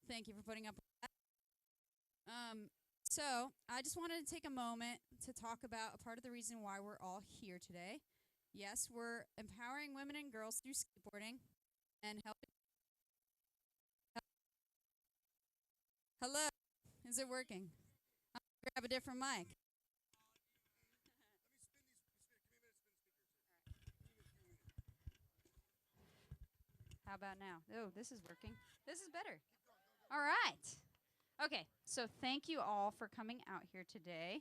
Thank you for putting up with that. So, I just wanted to take a moment to talk about a part of the reason why we're all here today. Yes, we're empowering women and girls through skateboarding and helping. Hello, is it working? Grab a different mic. How about now? Oh, this is working. This is better. All right. Okay, so thank you all for coming out here today.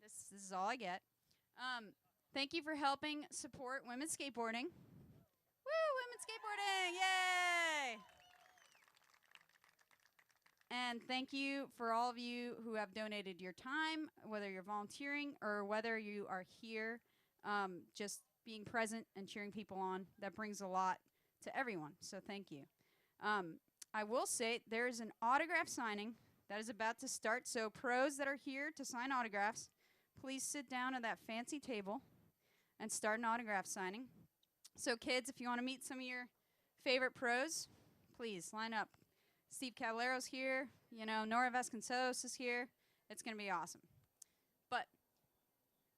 This is all I get. Um, Thank you for helping support women's skateboarding. Woo, women's skateboarding! Yay! And thank you for all of you who have donated your time, whether you're volunteering or whether you are here just being present and cheering people on. That brings a lot to everyone. So thank you. Um, I will say there is an autograph signing that is about to start. So, pros that are here to sign autographs, please sit down at that fancy table and start an autograph signing. So, kids, if you want to meet some of your favorite pros, please line up. Steve Caballero's here. You know, Nora Vasconcelos is here. It's going to be awesome. But,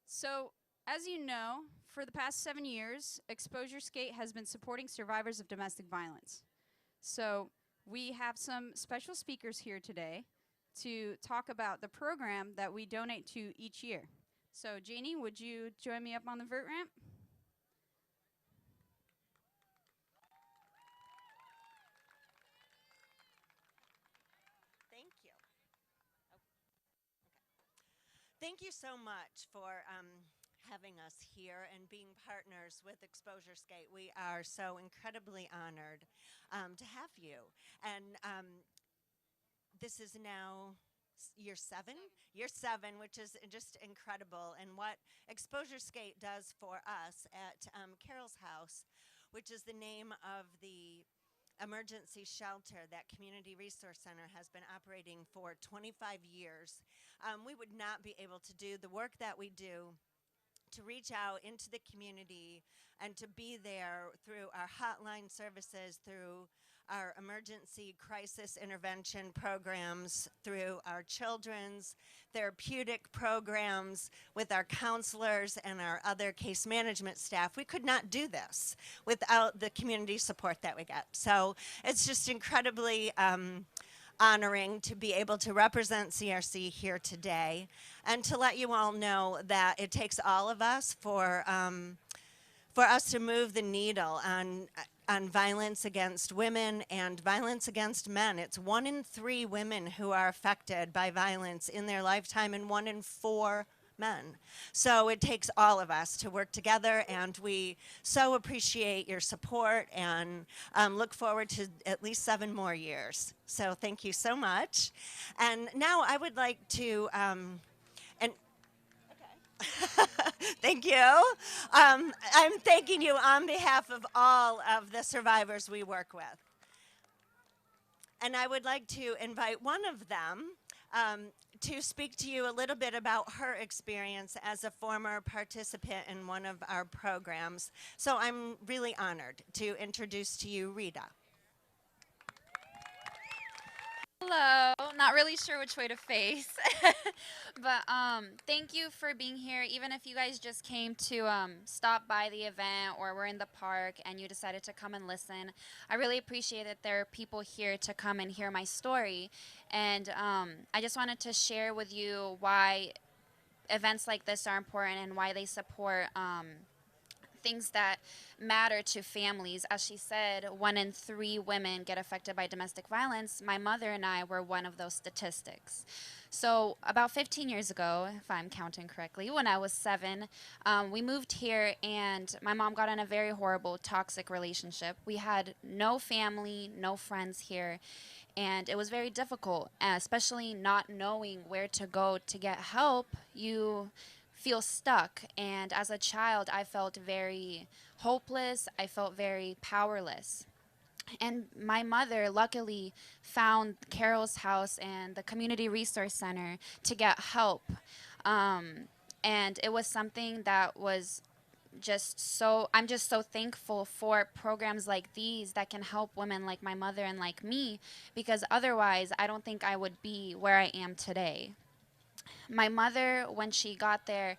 so, as you know, for the past 7 years, Exposure Skate has been supporting survivors of domestic violence. So, we have some special speakers here today to talk about the program that we donate to each year. So, Janie, would you join me up on the vert ramp? Thank you. Thank you so much for having us here and being partners with Exposure Skate. We are so incredibly honored to have you. And this is now year seven? Year seven, which is just incredible. And what Exposure Skate does for us at Carol's House, which is the name of the emergency shelter that Community Resource Center has been operating for 25 years. We would not be able to do the work that we do to reach out into the community and to be there through our hotline services, through our emergency crisis intervention programs, through our children's therapeutic programs, with our counselors and our other case management staff. We could not do this without the community support that we get. So it's just incredibly honoring to be able to represent CRC here today and to let you all know that it takes all of us for us to move the needle on violence against women and violence against men. It's 1 in 3 women who are affected by violence in their lifetime and 1 in 4 men. So it takes all of us to work together, and we so appreciate your support and look forward to at least 7 more years. So thank you so much. And now I would like to, and thank you. I'm thanking you on behalf of all of the survivors we work with. And I would like to invite one of them to speak to you a little bit about her experience as a former participant in one of our programs. So I'm really honored to introduce to you Rita. Hello. Not really sure which way to face. But thank you for being here. Even if you guys just came to stop by the event or were in the park and you decided to come and listen, I really appreciate that there are people here to come and hear my story. And I just wanted to share with you why events like this are important and why they support things that matter to families. As she said, 1 in 3 women get affected by domestic violence. My mother and I were one of those statistics. So about 15 years ago, if I'm counting correctly, when I was 7, we moved here and my mom got in a very horrible, toxic relationship. We had no family, no friends here, and it was very difficult, especially not knowing where to go to get help. You feel stuck. And as a child, I felt very hopeless. I felt very powerless. And my mother luckily found Carol's House and the Community Resource Center to get help. And it was something that was I'm just so thankful for programs like these that can help women like my mother and like me, because otherwise I don't think I would be where I am today. My mother, when she got there,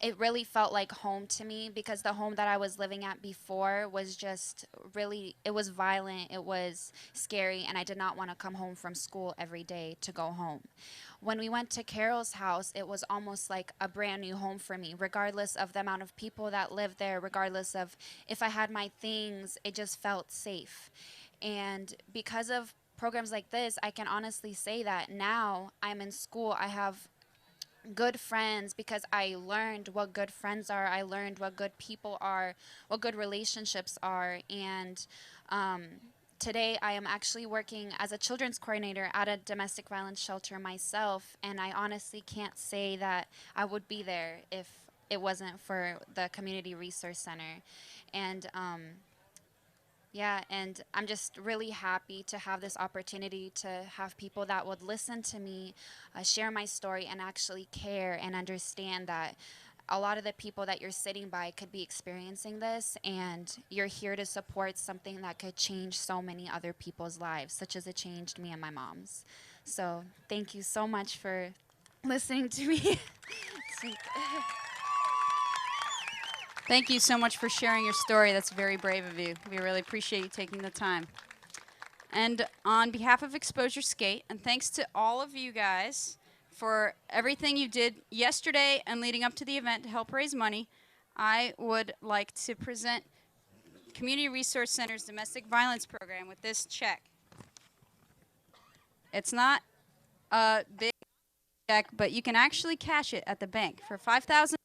it really felt like home to me, because the home that I was living at before was just really, it was violent, it was scary, and I did not want to come home from school every day to go home. When we went to Carol's house, it was almost like a brand new home for me, regardless of the amount of people that lived there, regardless of if I had my things, it just felt safe. And because of programs like this, I can honestly say that now I'm in school, I have good friends, because I learned what good friends are. I learned what good people are, what good relationships are. And today I am actually working as a children's coordinator at a domestic violence shelter myself. And I honestly can't say that I would be there if it wasn't for the Community Resource Center. And yeah, and I'm just really happy to have this opportunity to have people that would listen to me, share my story, and actually care and understand that a lot of the people that you're sitting by could be experiencing this, and you're here to support something that could change so many other people's lives, such as it changed me and my mom's. So thank you so much for listening to me speak. Thank you so much for sharing your story. That's very brave of you. We really appreciate you taking the time. And on behalf of Exposure Skate, and thanks to all of you guys for everything you did yesterday and leading up to the event to help raise money, I would like to present Community Resource Center's domestic violence program with this check. It's not a big check, but you can actually cash it at the bank for $5,000.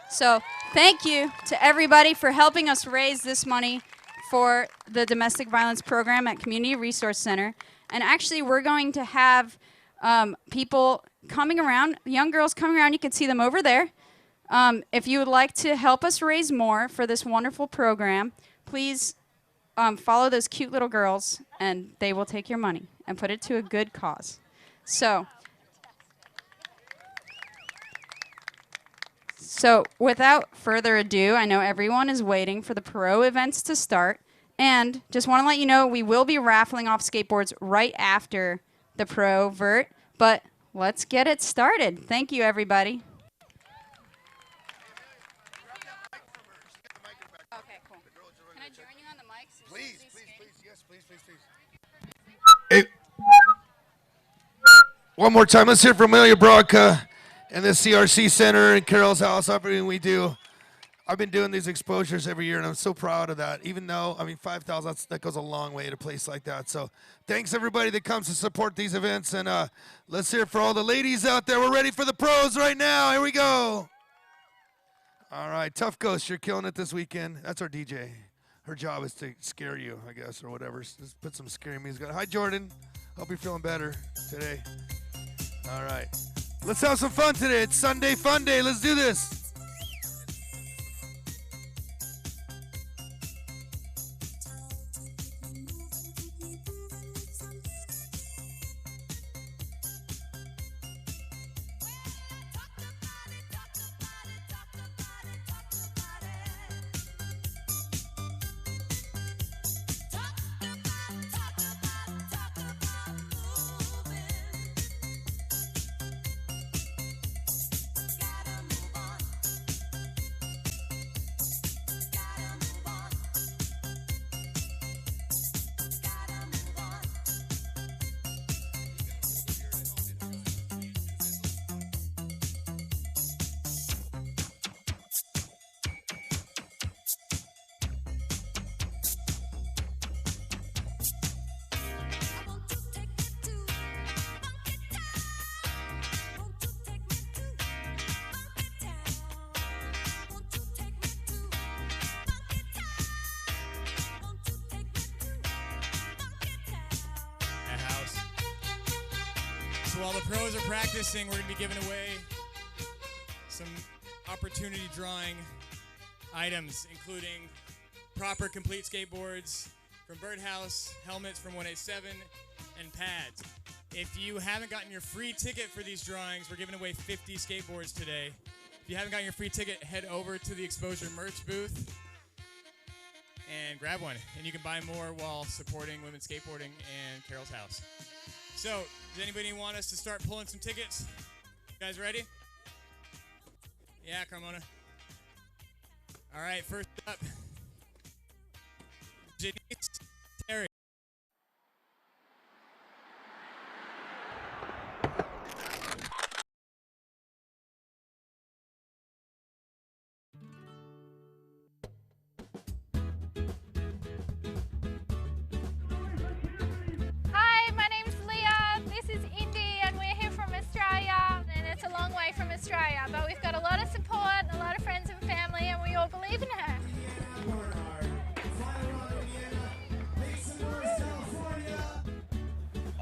So thank you to everybody for helping us raise this money for the domestic violence program at Community Resource Center. And actually, we're going to have people coming around, young girls coming around. You can see them over there. If you would like to help us raise more for this wonderful program, please follow those cute little girls, and they will take your money and put it to a good cause. So without further ado, I know everyone is waiting for the pro events to start. And just want to let you know, we will be raffling off skateboards right after the pro vert. But let's get it started. Thank you, everybody. Okay, cool. Can I join you on the mics? Please, yes, please. Hey, one more time, let's hear from Amelia Brodka and the CRC Center and Carol's house, everything we do. I've been doing these exposures every year, and I'm so proud of that. Even though, I mean, 5,000, that goes a long way at a place like that. So thanks, everybody that comes to support these events. And let's hear for all the ladies out there. We're ready for the pros right now. Here we go. All right, Tough Ghost, you're killing it this weekend. That's our DJ. Her job is to scare you, I guess, or whatever. Just put some scary music on. Hi, Jordan. Hope you're feeling better today. All right. Let's have some fun today. It's Sunday Fun Day. Let's do this. So while the pros are practicing, we're going to be giving away some opportunity drawing items, including proper complete skateboards from Birdhouse, helmets from 187, and pads. If you haven't gotten your free ticket for these drawings, we're giving away 50 skateboards today. If you haven't gotten your free ticket, head over to the Exposure merch booth and grab one. And you can buy more while supporting women's skateboarding and Carol's House. So, does anybody want us to start pulling some tickets? You guys ready? Yeah, Carmona. All right, first up, Janice Terry. Hi, my name's Leah. This is Indy, and we're here from Australia. And it's a long way from Australia, but we've got a lot of support, a lot of friends and family, and we all believe in her.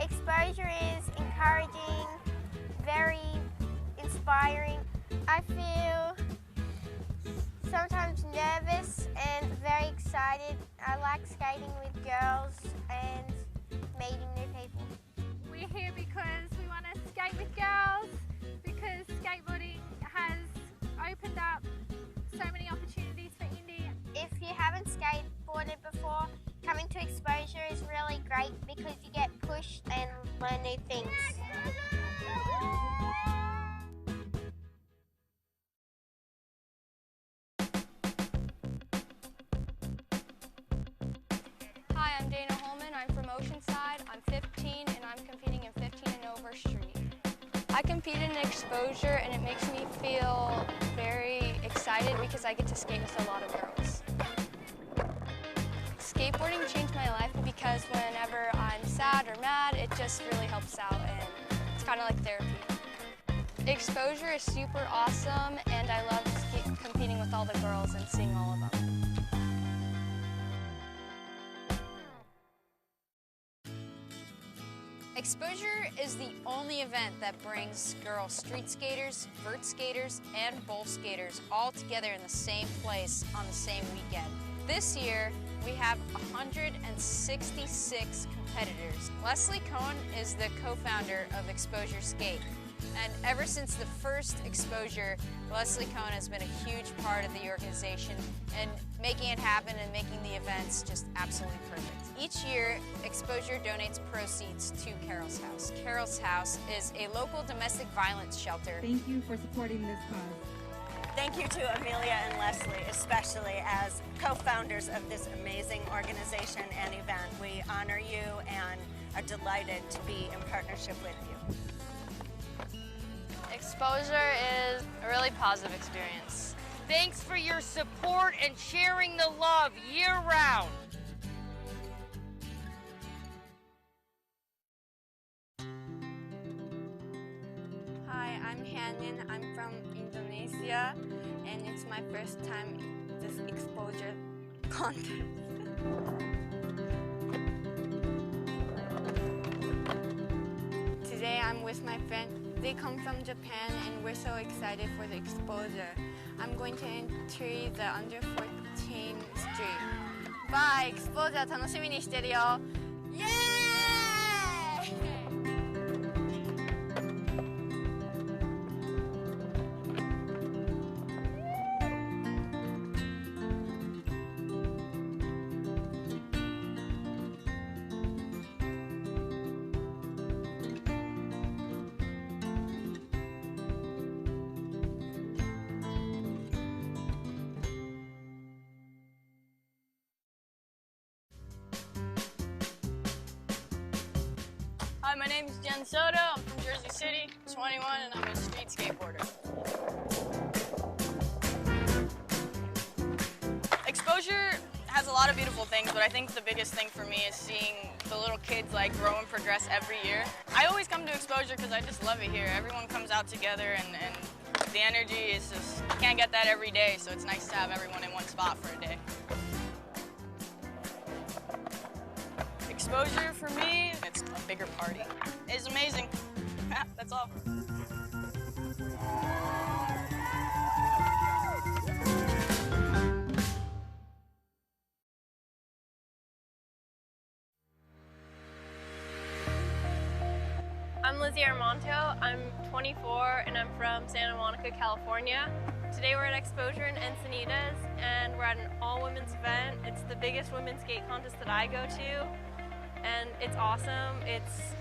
Exposure is encouraging, very inspiring. I feel sometimes nervous and very excited. I like skating with girls and meeting new people. We're here because we want to skate with girls, because skateboarding has opened up so many opportunities for Indy. If you haven't skateboarded before, coming to Exposure is really great because you get pushed and learn new things. Hi, I'm Dana Holman. I'm from Oceanside. I'm 15 and I'm competing in 15 and over street. I compete in Exposure and it makes me feel very excited because I get to skate with a lot of girls. Skateboarding changed my life because whenever I'm sad or mad, it just really helps out and it's kind of like therapy. Exposure is super awesome and I love competing with all the girls and seeing all of them. Exposure is the only event that brings girl street skaters, vert skaters, and bowl skaters all together in the same place on the same weekend. This year, we have 166 competitors. Leslie Cohn is the co-founder of Exposure Skate. And ever since the first Exposure, Leslie Cohn has been a huge part of the organization and making it happen and making the events just absolutely perfect. Each year, Exposure donates proceeds to Carol's House. Carol's House is a local domestic violence shelter. Thank you for supporting this cause. Thank you to Amelia and Leslie, especially as co-founders of this amazing organization and event. We honor you and are delighted to be in partnership with you. Exposure is a really positive experience. Thanks for your support and sharing the love year-round. Hi, I'm Hanin. I'm from Indonesia, and it's my first time in this Exposure contest. Today I'm with my friend. They come from Japan, and we're so excited for the Exposure. I'm going to enter the under 14 street. Bye, Exposure 楽しみにしてるよ。イエーイ! Hi, my name is Jen Soto. I'm from Jersey City, 21, and I'm a street skateboarder. Exposure has a lot of beautiful things, but I think the biggest thing for me is seeing the little kids like grow and progress every year. I always come to Exposure because I just love it here. Everyone comes out together and the energy is just, you can't get that every day, so it's nice to have everyone in one spot for a day. Exposure for me, it's a bigger party. It's amazing. That's all. I'm Lizzie Armonto. I'm 24 and I'm from Santa Monica, California. Today we're at Exposure in Encinitas, and we're at an all-women's event. It's the biggest women's skate contest that I go to, and it's awesome. It's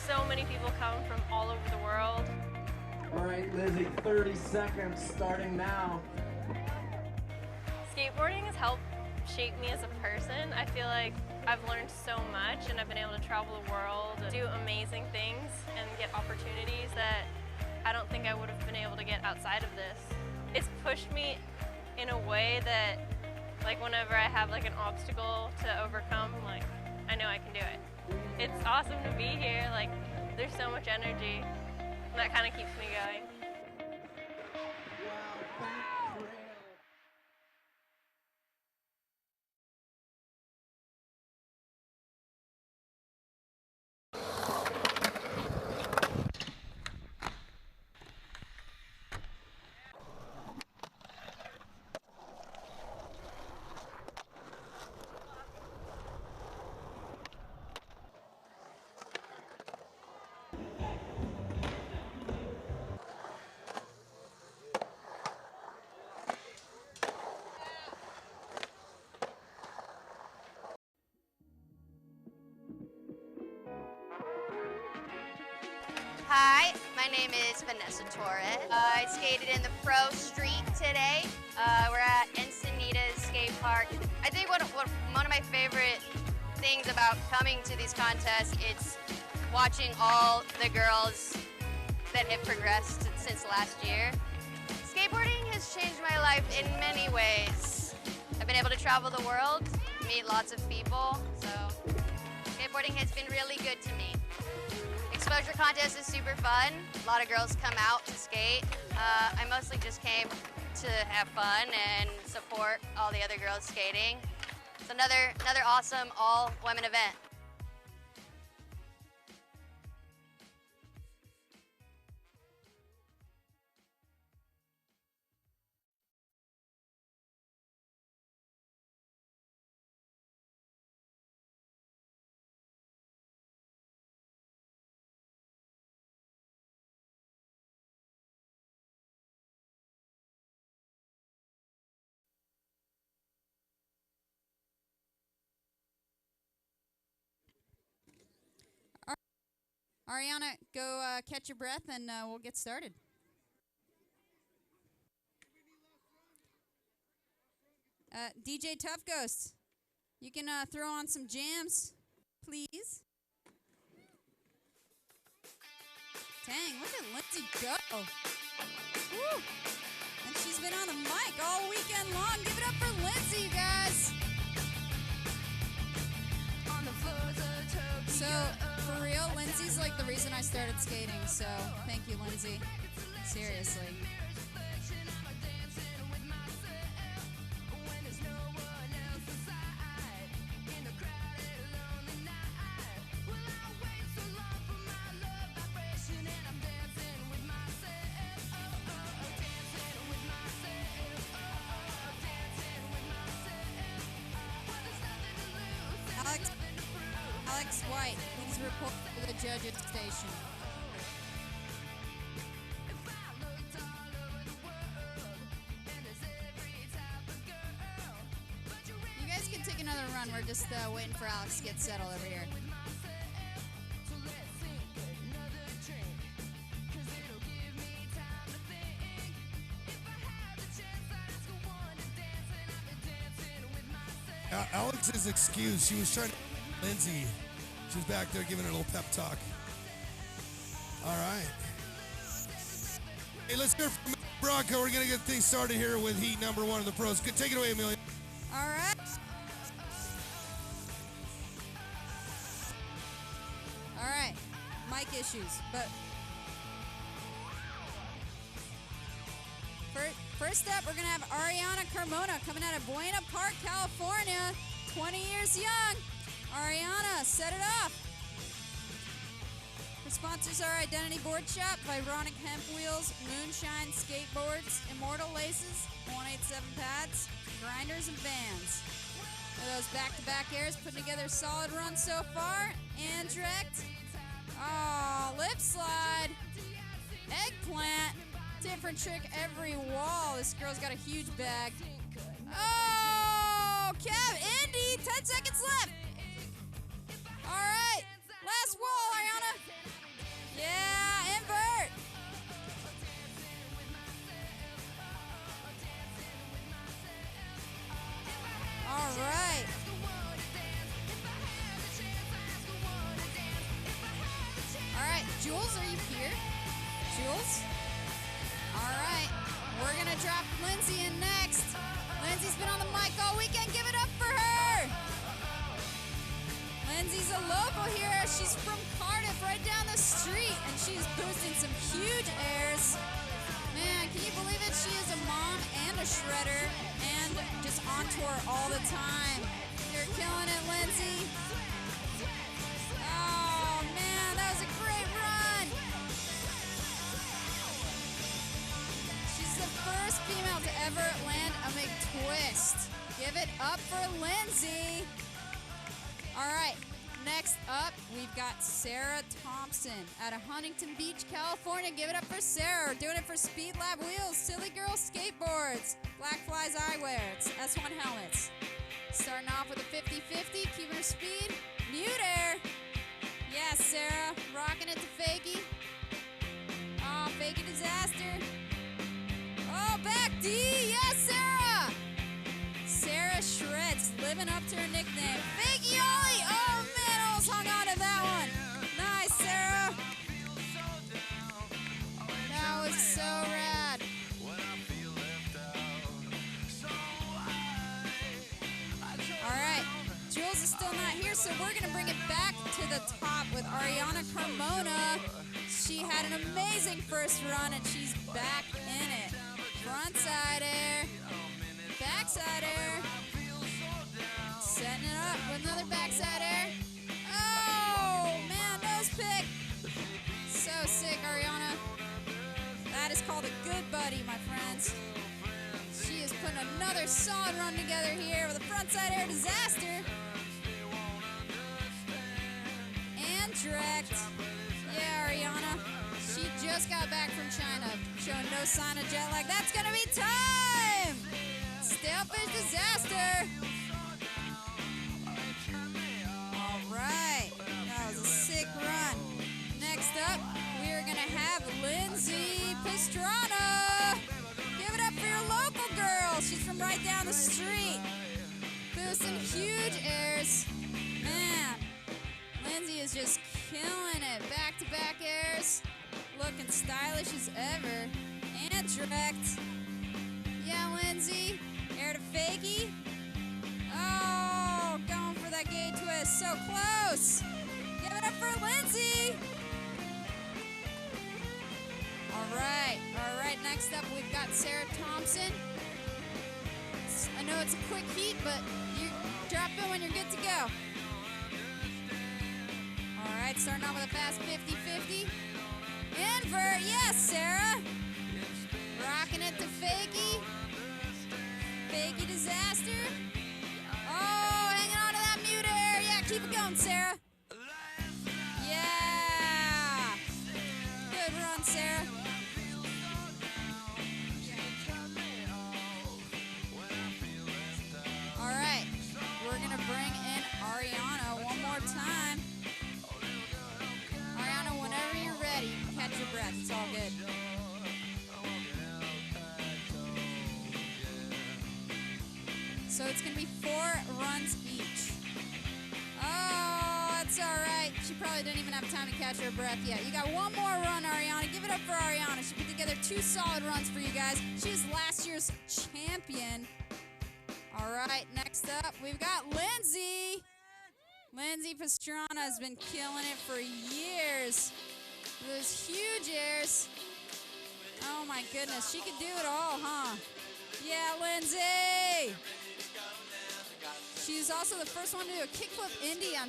so many people come from all over the world. All right, Lizzie, 30 seconds starting now. Skateboarding has helped shape me as a person. I feel like I've learned so much, and I've been able to travel the world, do amazing things, and get opportunities that I don't think I would have been able to get outside of this. It's pushed me in a way that, like, whenever I have like an obstacle to overcome, like, I know I can do it. It's awesome to be here. Like, there's so much energy, and that kind of keeps me going. Hi, my name is Vanessa Torres. I skated in the Pro Street today. We're at Encinitas Skate Park. I think one of my favorite things about coming to these contests is watching all the girls that have progressed since last year. Skateboarding has changed my life in many ways. I've been able to travel the world, meet lots of people, so skateboarding has been really good to me. Exposure contest is super fun. A lot of girls come out to skate. I mostly just came to have fun and support all the other girls skating. It's another awesome all-women event. Ariana, go catch your breath, and we'll get started. DJ Tough Ghost, you can throw on some jams, please. Dang, look at Lindsay go. Woo. And she's been on the mic all weekend long. Give it up for Lindsay, you guys. So, for real, Lindsay's like the reason I started skating, so thank you, Lindsay. Seriously. Alex White, please report to the judges station. You guys can take another run. We're just waiting for Alex to get settled over here. Alex's excuse, she was trying to Lindsay. She was back there giving her a little pep talk. All right. Hey, let's hear from Bronco. We're going to get things started here with heat number 1 of the pros. Good, take it away, Amelia. All right. All right. Mic issues, but first up, we're going to have Ariana Carmona coming out of Buena Park, California. 20 years young. Ariana, set it off. Her sponsors are Identity Board Shop, Vironic Hemp Wheels, Moonshine Skateboards, Immortal Laces, 187 Pads, Grinders and Bands. Those back-to-back airs putting together a solid run so far. Andrecht. Oh, lip slide. Eggplant. Different trick every wall. This girl's got a huge bag. Oh, Kev, Indy, 10 seconds left. All right, last wall, Ariana. Yeah, invert. All right. All right, Jules, are you here? Jules? All right, we're gonna drop Lindsay in next. Lindsay's been on the mic all weekend. Give it up for her. Lindsay's a local here. She's from Cardiff, right down the street, and she's boosting some huge airs. Man, can you believe it? She is a mom and a shredder and just on tour all the time. You're killing it, Lindsay. Oh, man, that was a great run. She's the first female to ever land a McTwist. Give it up for Lindsay. All right, next up, we've got Sarah Thompson out of Huntington Beach, California. Give it up for Sarah. We're doing it for Speed Lab Wheels, Silly Girl Skateboards, Black Flies Eyewear, it's S1 helmets. Starting off with a 50-50, keeping her speed. Mute air. Yes, Sarah, rocking it to Fakey. Oh, Fakey disaster. Oh, back D. Yes, Sarah. Sarah shreds, living up to her nickname. Fakey Ollie. Oh, man, almost hung on to that one. Nice, Sarah. That was so rad. All right, Jules is still not here, so we're going to bring it back to the top with Ariana Carmona. She had an amazing first run, and she's back in it. Front side air, backside air. Setting it up with another backside air. Oh, man, nose pick. So sick, Ariana. That is called a good buddy, my friends. She is putting another solid run together here with a frontside air disaster. And direct. Yeah, Ariana. She just got back from China, showing no sign of jet lag. That's gonna be time! Stalefish disaster. All right, that was a sick run. Next up, we are gonna have Lindsay Pastrana. Give it up for your local girl. She's from right down the street. Boosting huge airs. Man, Lindsay is just killing it. Back-to-back airs. Looking stylish as ever. And direct. Yeah, Lindsay. Air to Fakey. Oh, going for that gate twist. So close. Give it up for Lindsay. All right. Next up, we've got Sarah Thompson. I know it's a quick heat, but you drop in when you're good to go. All right, starting off with a fast 50-50. Invert, yes, Sarah. Rocking it to Fakey. Fakey disaster. Oh, hanging on to that mute air. Yeah, keep it going, Sarah. Yeah. Good run, Sarah. All right, we're gonna bring in Ariana one more time. Ariana, whenever you're ready, catch your breath. It's all good. So it's going to be 4 runs each. Oh, that's all right. She probably didn't even have time to catch her breath yet. You got one more run, Ariana. Give it up for Ariana. She put together 2 solid runs for you guys. She's last year's champion. All right, next up, we've got Lindsay. Lindsay Pastrana has been killing it for years. Those huge airs. Oh my goodness, she could do it all, huh? Yeah, Lindsay. She's also the first one to do a kickflip Indy at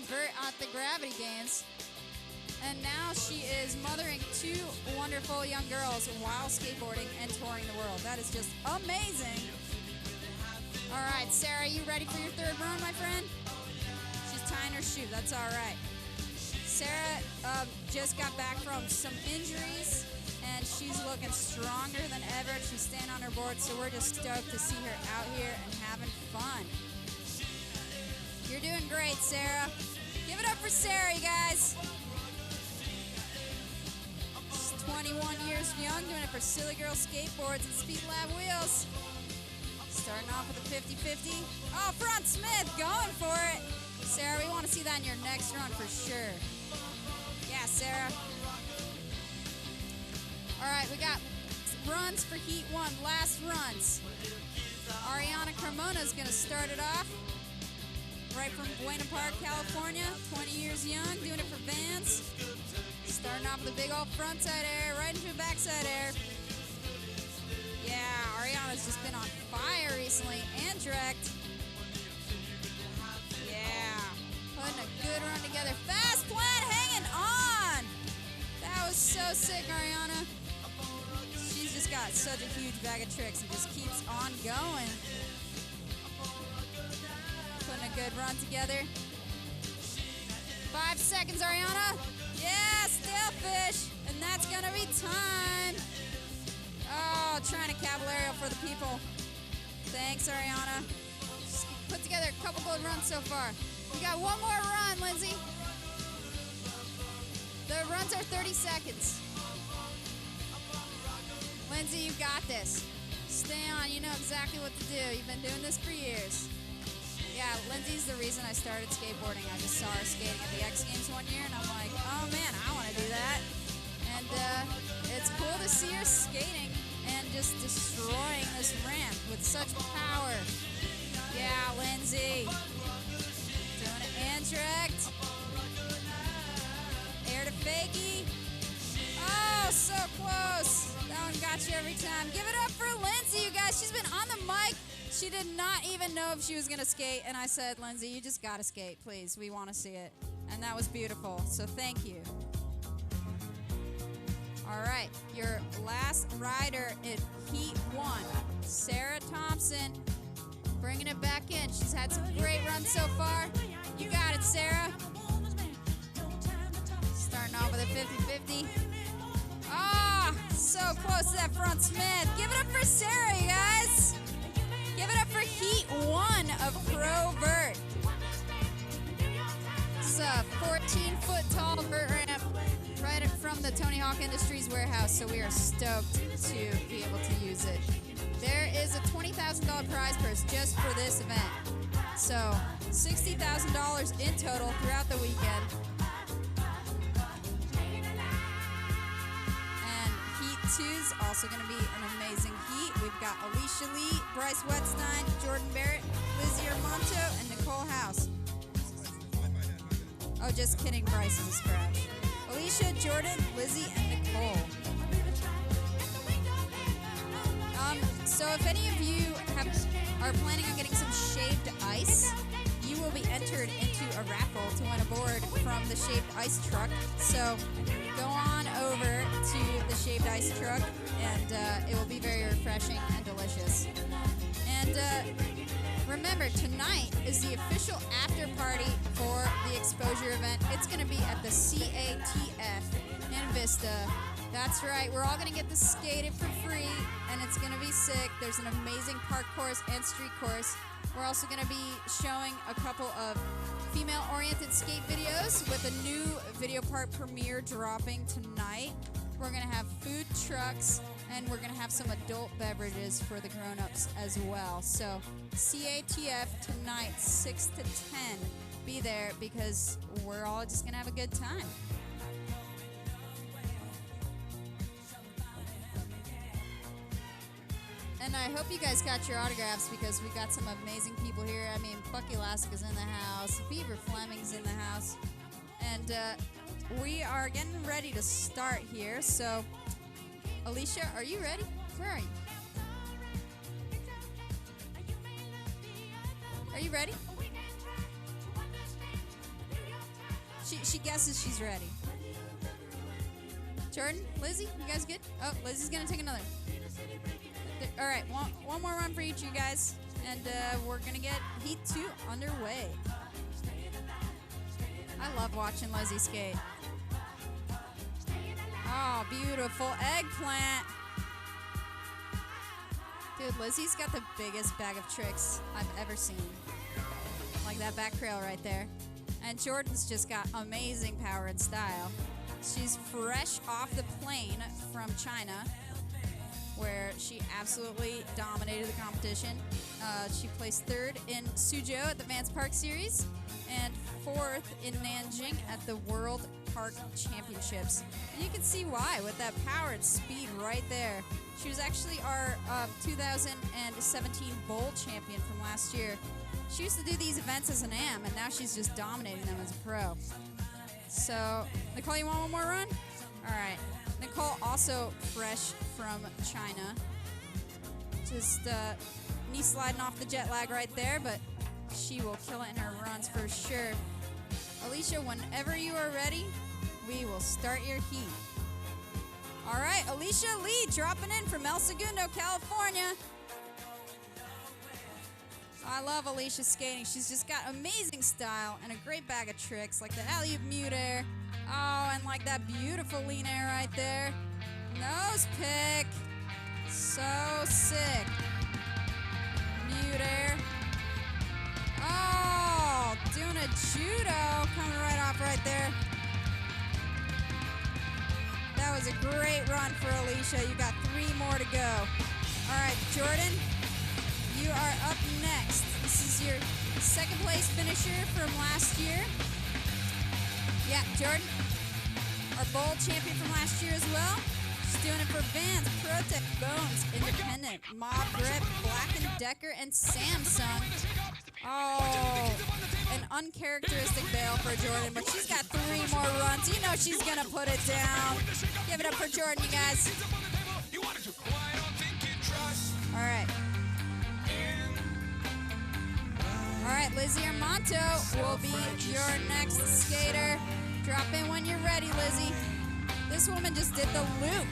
the Gravity Games. And now she is mothering 2 wonderful young girls while skateboarding and touring the world. That is just amazing. All right, Sarah, you ready for your 3rd run, my friend? She's tying her shoe. That's all right. Sarah just got back from some injuries, and she's looking stronger than ever. She's staying on her board, so we're just stoked to see her out here and having fun. You're doing great, Sarah. Give it up for Sarah, you guys. She's 21 years young, doing it for Silly Girl Skateboards and Speed Lab Wheels. Starting off with a 50-50. Oh, Front Smith going for it. Sarah, we want to see that in your next run for sure. Yeah, Sarah. All right, we got runs for Heat 1, last runs. Ariana Carmona is going to start it off. Right from Buena Park, California, 20 years young, doing it for Vans. Starting off with a big old frontside air, right into a backside air. Yeah, Ariana's just been on fire recently, and direct. Yeah, putting a good run together. Fast plan hanging on. That was so sick, Ariana. She's just got such a huge bag of tricks and just keeps on going. Putting a good run together. 5 seconds, Ariana. Yeah, still fish. And that's going to be time. Oh, trying to caballero for the people. Thanks, Ariana. Just put together a couple good runs so far. We got one more run, Lindsay. The runs are 30 seconds. Lindsay, you got this. Stay on. You know exactly what to do. You've been doing this for years. Yeah, Lindsay's the reason I started skateboarding. I just saw her skating at the X Games one year, and I'm like, oh man, I want to do that. And it's cool to see her skating and just destroying this ramp with such power. Yeah, Lindsay. Doing it indirect. Air to fakie. Oh, so close. That one got you every time. Give it up for Lindsay, you guys. She's been on the mic. She did not even know if she was going to skate. And I said, Lindsay, you just got to skate, please. We want to see it. And that was beautiful. So thank you. All right. Your last rider in Heat 1, Sarah Thompson, bringing it back in. She's had some great runs so far. You got it, Sarah. Starting off with a 50-50. Ah, so close to that front Smith. Give it up for Sarah, you guys. Give it up for Heat 1 of Pro Vert. This is a 14-foot tall vert ramp right from the Tony Hawk Industries warehouse, so we are stoked to be able to use it. There is a $20,000 prize purse just for this event. So $60,000 in total throughout the weekend. And Heat 2's also going to be an amazing heat. We've got Alicia Lee, Bryce Wetstein, Jordan Barrett, Lizzie Armanto, and Nicole House. Oh, just kidding, Bryce is a scratch. Alicia, Jordan, Lizzie, and Nicole. So if any of you are planning on getting some shaved ice, you will be entered into a raffle to win a board from the Shaved Ice Truck. So go on over to the Shaved Ice Truck, and it will be very refreshing and delicious. And remember, tonight is the official after party for the exposure event. It's going to be at the CATF in Vista. That's right, we're all going to get to skate it for free, and it's going to be sick. There's an amazing park course and street course. We're also going to be showing a couple of female-oriented skate videos with a new video part premiere dropping tonight. We're going to have food trucks, and we're going to have some adult beverages for the grown-ups as well. So CATF tonight, 6 to 10. Be there because we're all just going to have a good time. And I hope you guys got your autographs because we got some amazing people here. I mean, Bucky Laska's in the house. Beaver Fleming's in the house. And we are getting ready to start here. So, Alicia, are you ready? Where are you? Are you ready? She guesses she's ready. Jordan, Lizzie, you guys good? Oh, Lizzie's going to take another. All right, one more run for each of you guys, and we're going to get Heat 2 underway. I love watching Lizzie skate. Oh, beautiful eggplant. Dude, Lizzie's got the biggest bag of tricks I've ever seen. Like that back crawl right there. And Jordan's just got amazing power and style. She's fresh off the plane from China, where she absolutely dominated the competition. She placed 3rd in Suzhou at the Vance Park Series and 4th in Nanjing at the World Park Championships. And you can see why with that power and speed right there. She was actually our 2017 bowl champion from last year. She used to do these events as an AM, and now she's just dominating them as a pro. So, Nicole, you want one more run? All right. Nicole also fresh from China. Just knee sliding off the jet lag right there, but she will kill it in her runs for sure. Alicia, whenever you are ready, we will start your heat. All right, Alicia Lee dropping in from El Segundo, California. I love Alicia skating. She's just got amazing style and a great bag of tricks, like the alley-oop mute air. Oh, and like that beautiful lean air right there. Nose pick. So sick. Mute air. Oh, doing a judo. Coming right off right there. That was a great run for Alicia. You got 3 more to go. All right, Jordan, you are up next. This is your 2nd place finisher from last year. Yeah, Jordan, our bowl champion from last year as well. She's doing it for Vans, Protec, Bones, Independent, Mob Grip, Black & Decker, and Samsung. Oh, an uncharacteristic bail for Jordan, but she's got 3 more runs. You know she's going to put it down. Give it up for Jordan, you guys. All right. All right, Lizzie Armanto will be your next skater. Drop in when you're ready, Lizzie. This woman just did the loop.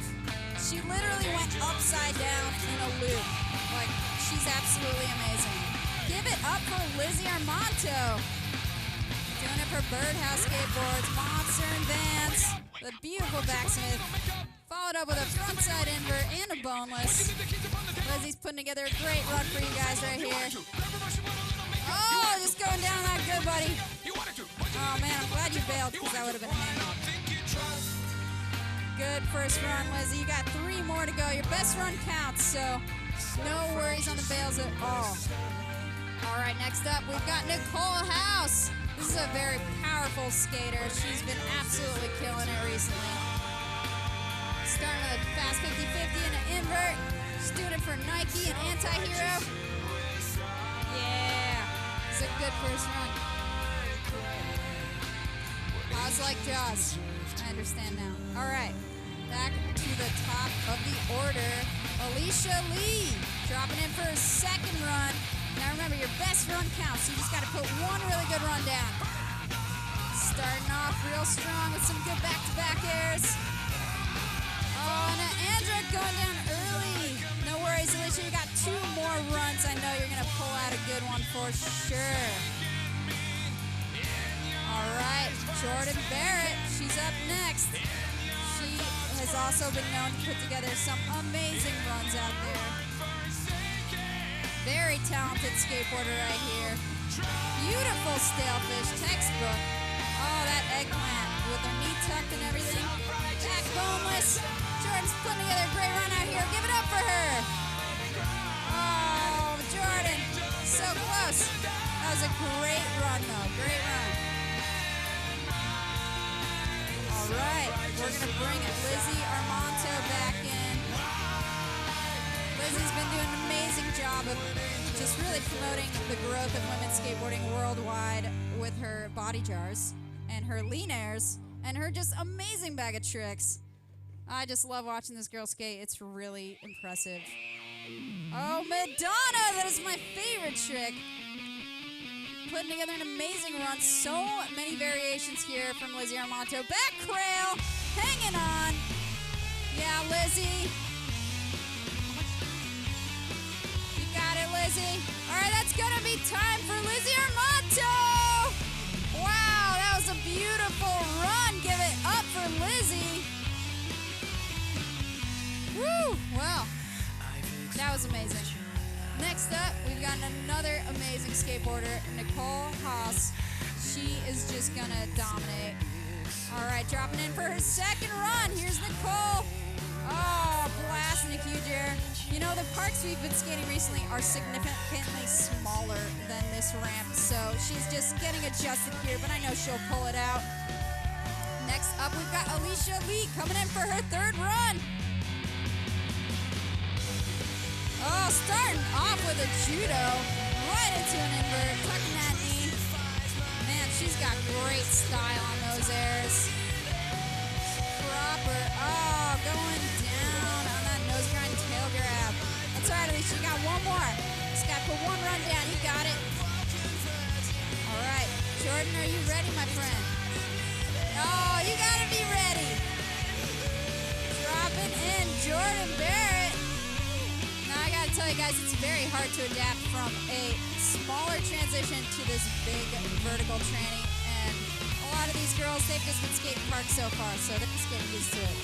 She literally went upside down in a loop. Like, she's absolutely amazing. Give it up for Lizzie Armanto. Doing it for Birdhouse Skateboards, Monster and Vans. The beautiful backsmith. Followed up with a frontside invert and a boneless. Lizzie's putting together a great run for you guys right here. Oh, just going down that good, buddy. Oh, man, I'm glad you bailed because that would have been hang up. Good first run, Lizzie. You got 3 more to go. Your best run counts, so no worries on the bails at all. All right, next up, we've got Nicole House. This is a very powerful skater. She's been absolutely killing it recently. Starting with a fast 50-50 and an invert. She's doing it for Nike and Anti-Hero. Yeah, it's a good first run. How's like Jaws? I understand now. All right, back to the top of the order. Alicia Lee dropping in for her 2nd run. Now remember, your best run counts. You just got to put 1 really good run down. Starting off real strong with some good back-to-back airs. Oh, and Andra going down early. No worries, Alicia. You got 2 more runs. I know you're going to pull out a good one for sure. All right, Jordan Barrett. She's up next. She has also been known to put together some amazing runs out there. Very talented skateboarder right here. Beautiful Stalefish textbook. Oh, that eggplant with her knee tucked and everything. Back boneless. Jordan's putting together a great run out here. Give it up for her. Oh, Jordan. So close. That was a great run, though. Great run. All right. We're going to bring Lizzie Armanto back in. Lizzie's been doing an amazing job of just really promoting the growth of women's skateboarding worldwide with her body jars and her lean airs and her just amazing bag of tricks. I just love watching this girl skate. It's really impressive. Oh, Madonna, that is my favorite trick. Putting together an amazing run. So many variations here from Lizzie Armanto. Back crail, hanging on. Yeah, Lizzie. You got it, Lizzie. All right, that's gonna be time for Lizzie Armanto. Wow, that was a beautiful run. Give it up for Lizzie. Whew, well, that was amazing. Next up, we've got another amazing skateboarder, Nicole Haas. She is just gonna dominate. All right, dropping in for her second run. Here's Nicole. Oh, blasting a huge air. You know, the parks we've been skating recently are significantly smaller than this ramp, so she's just getting adjusted here, but I know she'll pull it out. Next up, we've got Alicia Lee coming in for her third run. Oh, starting off with a judo, right into an invert, tucking that knee. Man, she's got great style on those airs. Proper, oh, going down on that nose grind tail grab. That's all right, Alicia, you got one more. Just got to put one run down, you got it. All right, Jordan, are you ready, my friend? Oh, you gotta be ready. Dropping in Jordan Barrett. Now I gotta tell you guys, it's very hard to adapt from a smaller transition to this big vertical tranny. And a lot of these girls, they've just been skating park so far, so they're just getting used to it.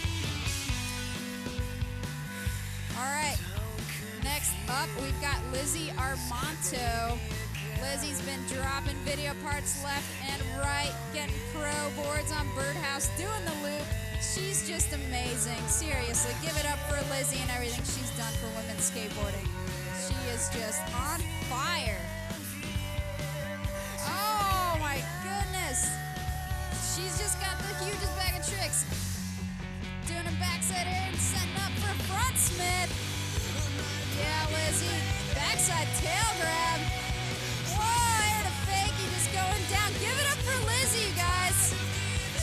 All right, next up, we've got Lizzie Armanto. Lizzie's been dropping video parts left and right, getting pro boards on Birdhouse, doing the loop. She's just amazing. Seriously, give it up for Lizzie and everything she's done for women's skateboarding. She is just on fire. Oh my goodness. She's just got the hugest bag of tricks. Doing a backside air and setting up for front Smith. Yeah, Lizzie. Backside tail grab. Going down. Give it up for Lizzie, you guys.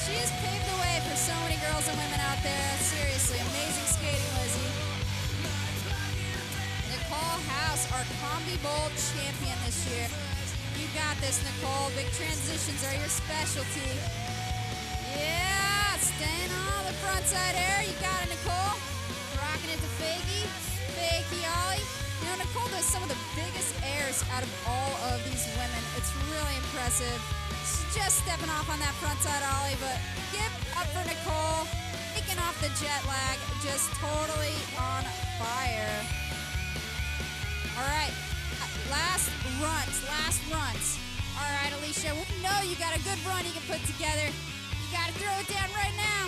She has paved the way for so many girls and women out there. Seriously, amazing skating, Lizzie. Nicole House, our Combi Bowl champion this year. You got this, Nicole. Big transitions are your specialty. Yeah, staying on the front side air. You got it, Nicole. Rocking it to fakie. Fakie ollie. You know, Nicole does some of the biggest airs out of all of these women. It's really impressive. She's just stepping off on that front side ollie, but give up for Nicole. Taking off the jet lag, just totally on fire. All right, last runs. All right, Alicia, we know you got a good run you can put together. You got to throw it down right now.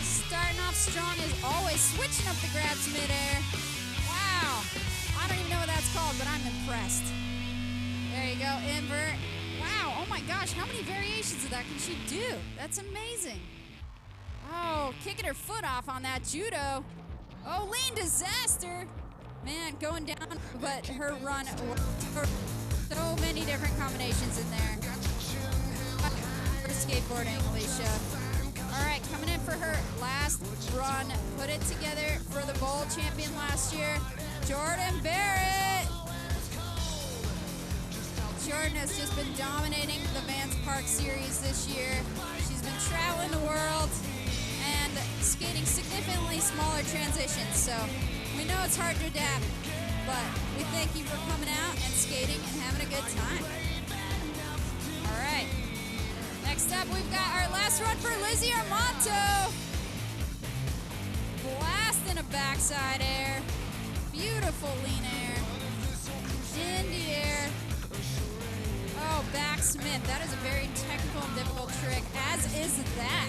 Starting off strong as always, switching up the grabs midair. Wow, I don't even know what that's called, but I'm impressed. There you go, invert. Wow, oh my gosh, how many variations of that can she do? That's amazing. Oh, kicking her foot off on that judo. Oh, lean disaster. Man, going down, but her run, so many different combinations in there. For skateboarding, Alicia. All right, coming in for her last run. Put it together for the bowl champion last year, Jordan Barrett. Jordan has just been dominating the Vans Park Series this year. She's been traveling the world and skating significantly smaller transitions. So we know it's hard to adapt, but we thank you for coming out and skating and having a good time. All right. Next up, we've got our last run for Lizzie Armanto. Blasting a backside air. Beautiful lean air. Indy air. Oh, back Smith. That is a very technical and difficult trick, as is that.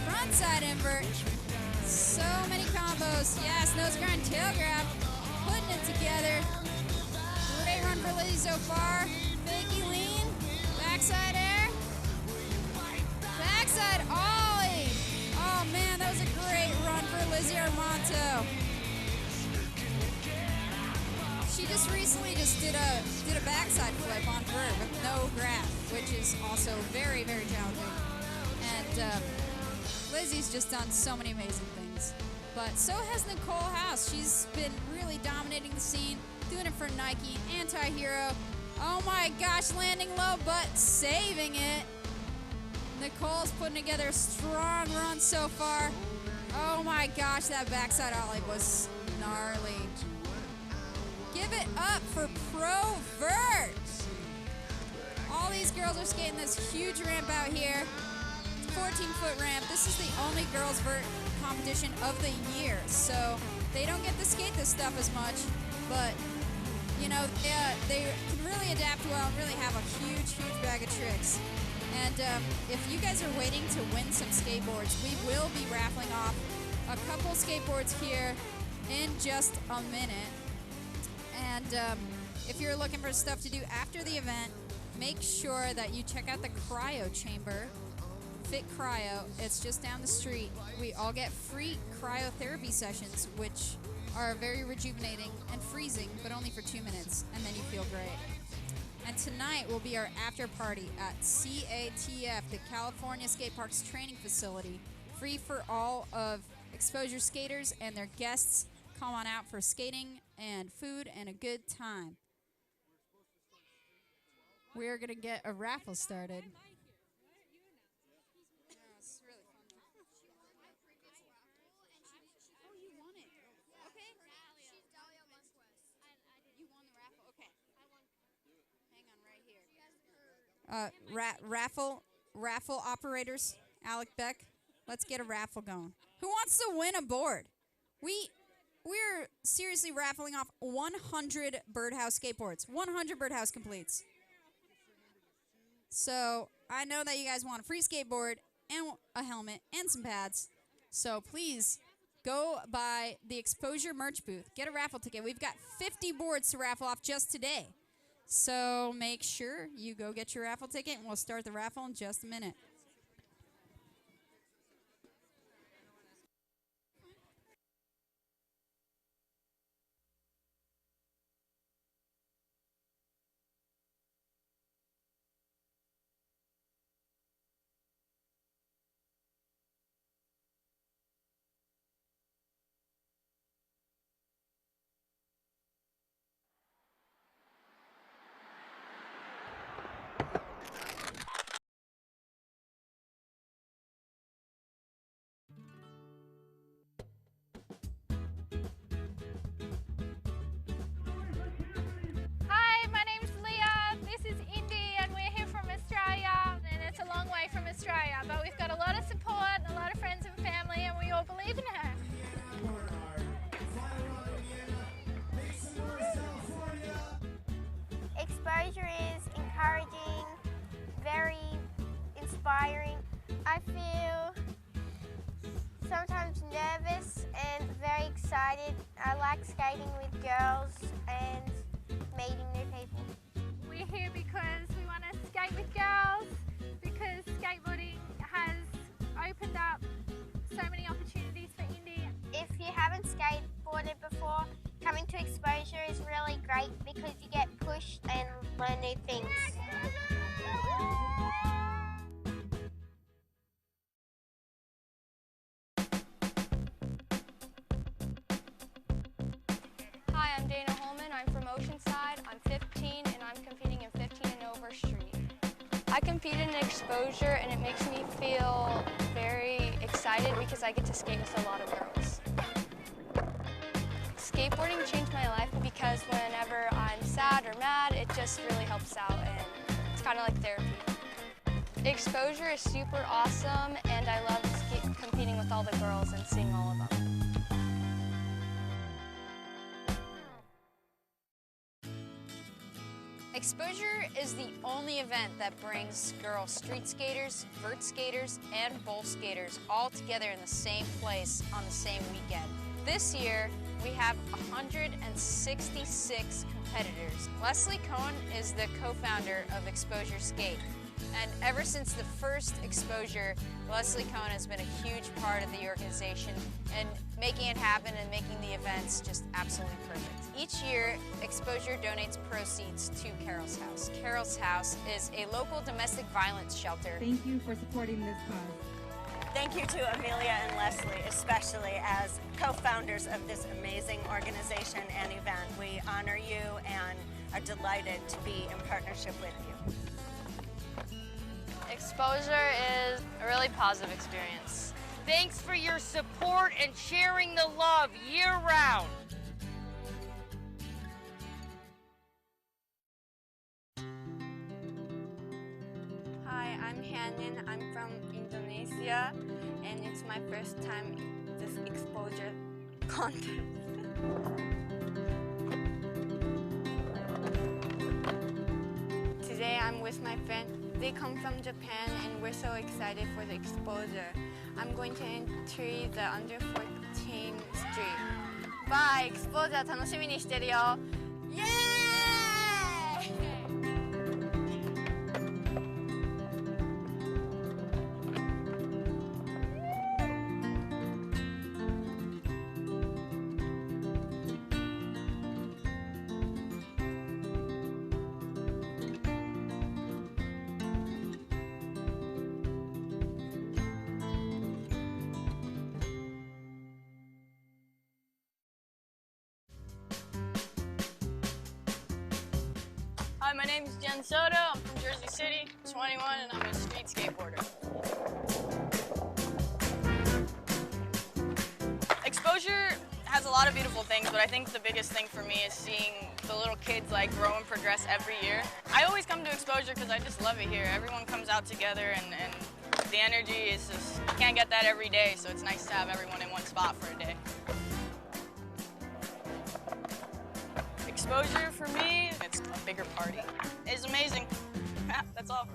Frontside invert. So many combos. Yes, nose grind, tail grab. Putting it together. Great run for Lizzie so far. Fakey lean. Backside air. Backside ollie. Oh man, that was a great run for Lizzie Armanto. She just recently did a backside flip on vert with no grab, which is also very, very challenging. And Lizzie's just done so many amazing things. But so has Nicole House. She's been really dominating the scene, doing it for Nike, anti-hero. Oh my gosh, landing low, but saving it. Nicole's putting together a strong run so far. Oh my gosh, that backside ollie was gnarly. Give it up for Pro Vert. All these girls are skating this huge ramp out here. 14-foot ramp. This is the only girls vert competition of the year, so they don't get to skate this stuff as much, but you know, they can really adapt well and really have a huge bag of tricks. And if you guys are waiting to win some skateboards, we will be raffling off a couple skateboards here in just a minute. And if you're looking for stuff to do after the event, make sure that you check out the cryo chamber, Fit Cryo. It's just down the street. We all get free cryotherapy sessions, which are very rejuvenating and freezing, but only for 2 minutes, and then you feel great. And tonight will be our after party at CATF, the California Skate Parks Training Facility. Free for all of Exposure skaters and their guests. Come on out for skating and food and a good time. We're going to get a raffle started. Raffle operators, Alec Beck, let's get a raffle going. Who wants to win a board? We're seriously raffling off 100 Birdhouse skateboards, 100 Birdhouse completes. So I know that you guys want a free skateboard and a helmet and some pads. So please go by the Exposure merch booth, get a raffle ticket. We've got 50 boards to raffle off just today. So make sure you go get your raffle ticket, and we'll start the raffle in just a minute. Hi, my name's Leah. This is Indy, and we're here from Australia. And it's a long way from Australia, but we've got a lot of support, a lot of friends and family, and we all believe in her. Exposure is encouraging, very inspiring. I feel sometimes nervous and very excited. I like skating with girls and meeting new people. We're here because we want to skate with girls, because skateboarding has opened up so many opportunities for Indy. If you haven't skateboarded before, coming to Exposure is really great because you get pushed and learn new things. Hi, I'm Dana Holman. I'm from Oceanside. I'm 15 and I'm competing in 15 and over street. I compete in Exposure and it makes me feel very excited because I get to skate with a lot of girls. Skateboarding changed my life because whenever I'm sad or mad, it just really helps out and it's kind of like therapy. Exposure is super awesome and I love competing with all the girls and seeing all of them. Exposure is the only event that brings girl street skaters, vert skaters, and bowl skaters all together in the same place on the same weekend. This year, we have 166 competitors. Leslie Cohn is the co-founder of Exposure Skate. And ever since the first Exposure, Leslie Cohn has been a huge part of the organization and making it happen and making the events just absolutely perfect. Each year, Exposure donates proceeds to Carol's House. Carol's House is a local domestic violence shelter. Thank you for supporting this cause. Thank you to Amelia and Leslie, especially as co-founders of this amazing organization and event. We honor you and are delighted to be in partnership with you. Exposure is a really positive experience. Thanks for your support and sharing the love year-round. Hi, I'm Hannah. Shannon. I'm from Indonesia, and it's my first time in this exposure contest. Today I'm with my friend. They come from Japan, and we're so excited for the exposure. I'm going to enter the under 14 street. Bye! exposure 楽しみにしてるよ。イエーイHi, my name is Jen Soto. I'm from Jersey City, 21, and I'm a street skateboarder. Exposure has a lot of beautiful things, but I think the biggest thing for me is seeing the little kids like grow and progress every year. I always come to Exposure because I just love it here. Everyone comes out together, and the energy is just, you can't get that every day, so it's nice to have everyone in one spot for a day. Exposure for me, it's a bigger party. It's amazing. That's all.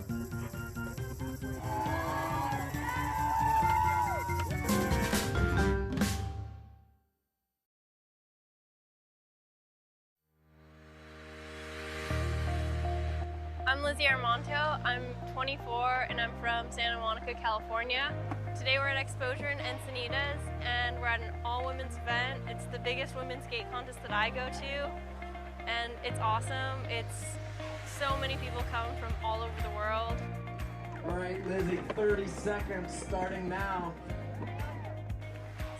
I'm Lizzie Armanto. I'm 24 and I'm from Santa Monica, California. Today we're at Exposure in Encinitas and we're at an all-women's event. It's the biggest women's skate contest that I go to and it's awesome. It's so many people come from all over the world. All right, Lizzie, 30 seconds starting now.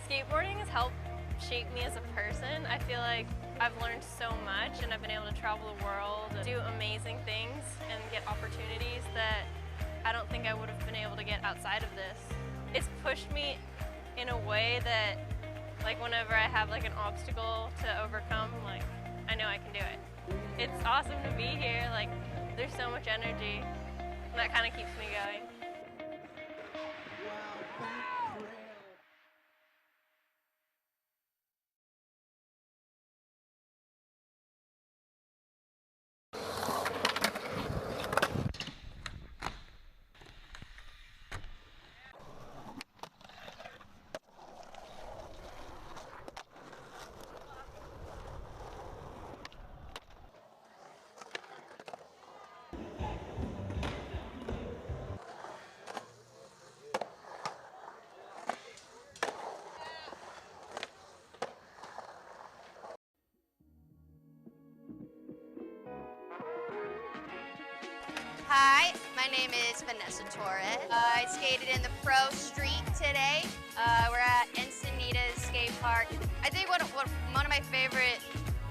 Skateboarding has helped shape me as a person. I feel like I've learned so much and I've been able to travel the world, do amazing things, and get opportunities that I don't think I would have been able to get outside of this. It's pushed me in a way that, like, whenever I have like an obstacle to overcome, like, I know I can do it. It's awesome to be here. Like, there's so much energy. That kind of keeps me going. Hi, my name is Vanessa Torres. I skated in the pro street today. We're at Encinitas Skate Park. I think one of my favorite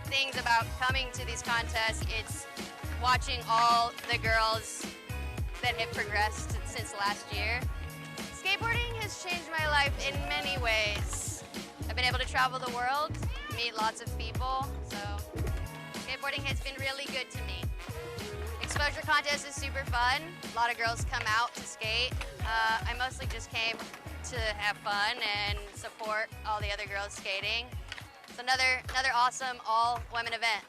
things about coming to these contests is watching all the girls that have progressed since last year. Skateboarding has changed my life in many ways. I've been able to travel the world, meet lots of people, so skateboarding has been really good to me. Exposure contest is super fun. A lot of girls come out to skate. I mostly just came to have fun and support all the other girls skating. It's another awesome all-women event.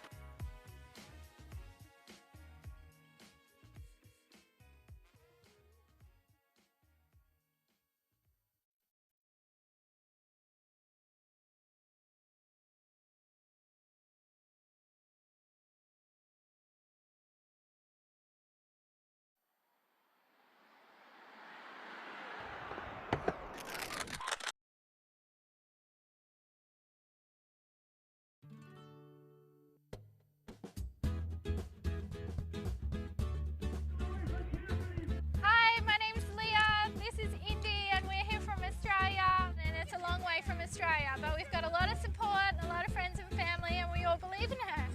Hi, my name's Leah. This is Indy, and we're here from Australia. And it's a long way from Australia, but we've got a lot of support, a lot of friends and family, and we all believe in her.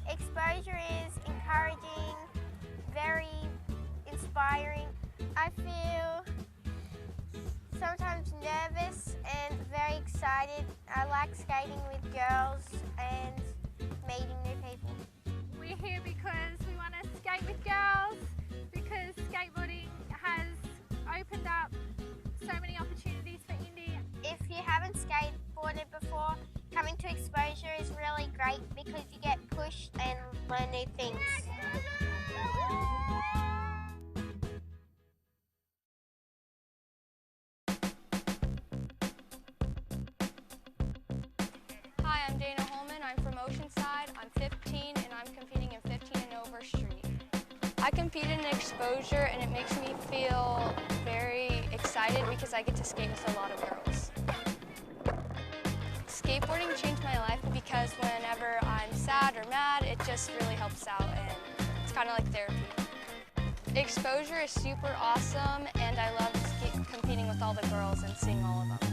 Exposure is encouraging, very inspiring. I feel sometimes nervous and very excited. I like skating with girls and meeting new people. learn new things. Hi, I'm Dana Holman. I'm from Oceanside. I'm 15 and I'm competing in 15 and over street. I compete in exposure and it makes me feel very excited because I get to skate with a lot of girls. Skateboarding changed my life because whenever I'm sad or mad, it just really helps out and it's kind of like therapy. Exposure is super awesome and I love competing with all the girls and seeing all of them.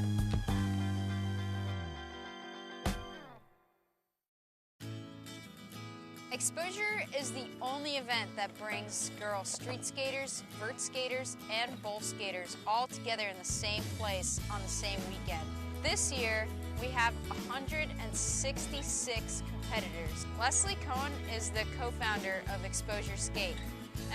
Exposure is the only event that brings girl street skaters, vert skaters, and bowl skaters all together in the same place on the same weekend. This year, we have 166 competitors. Leslie Cohen is the co-founder of Exposure Skate.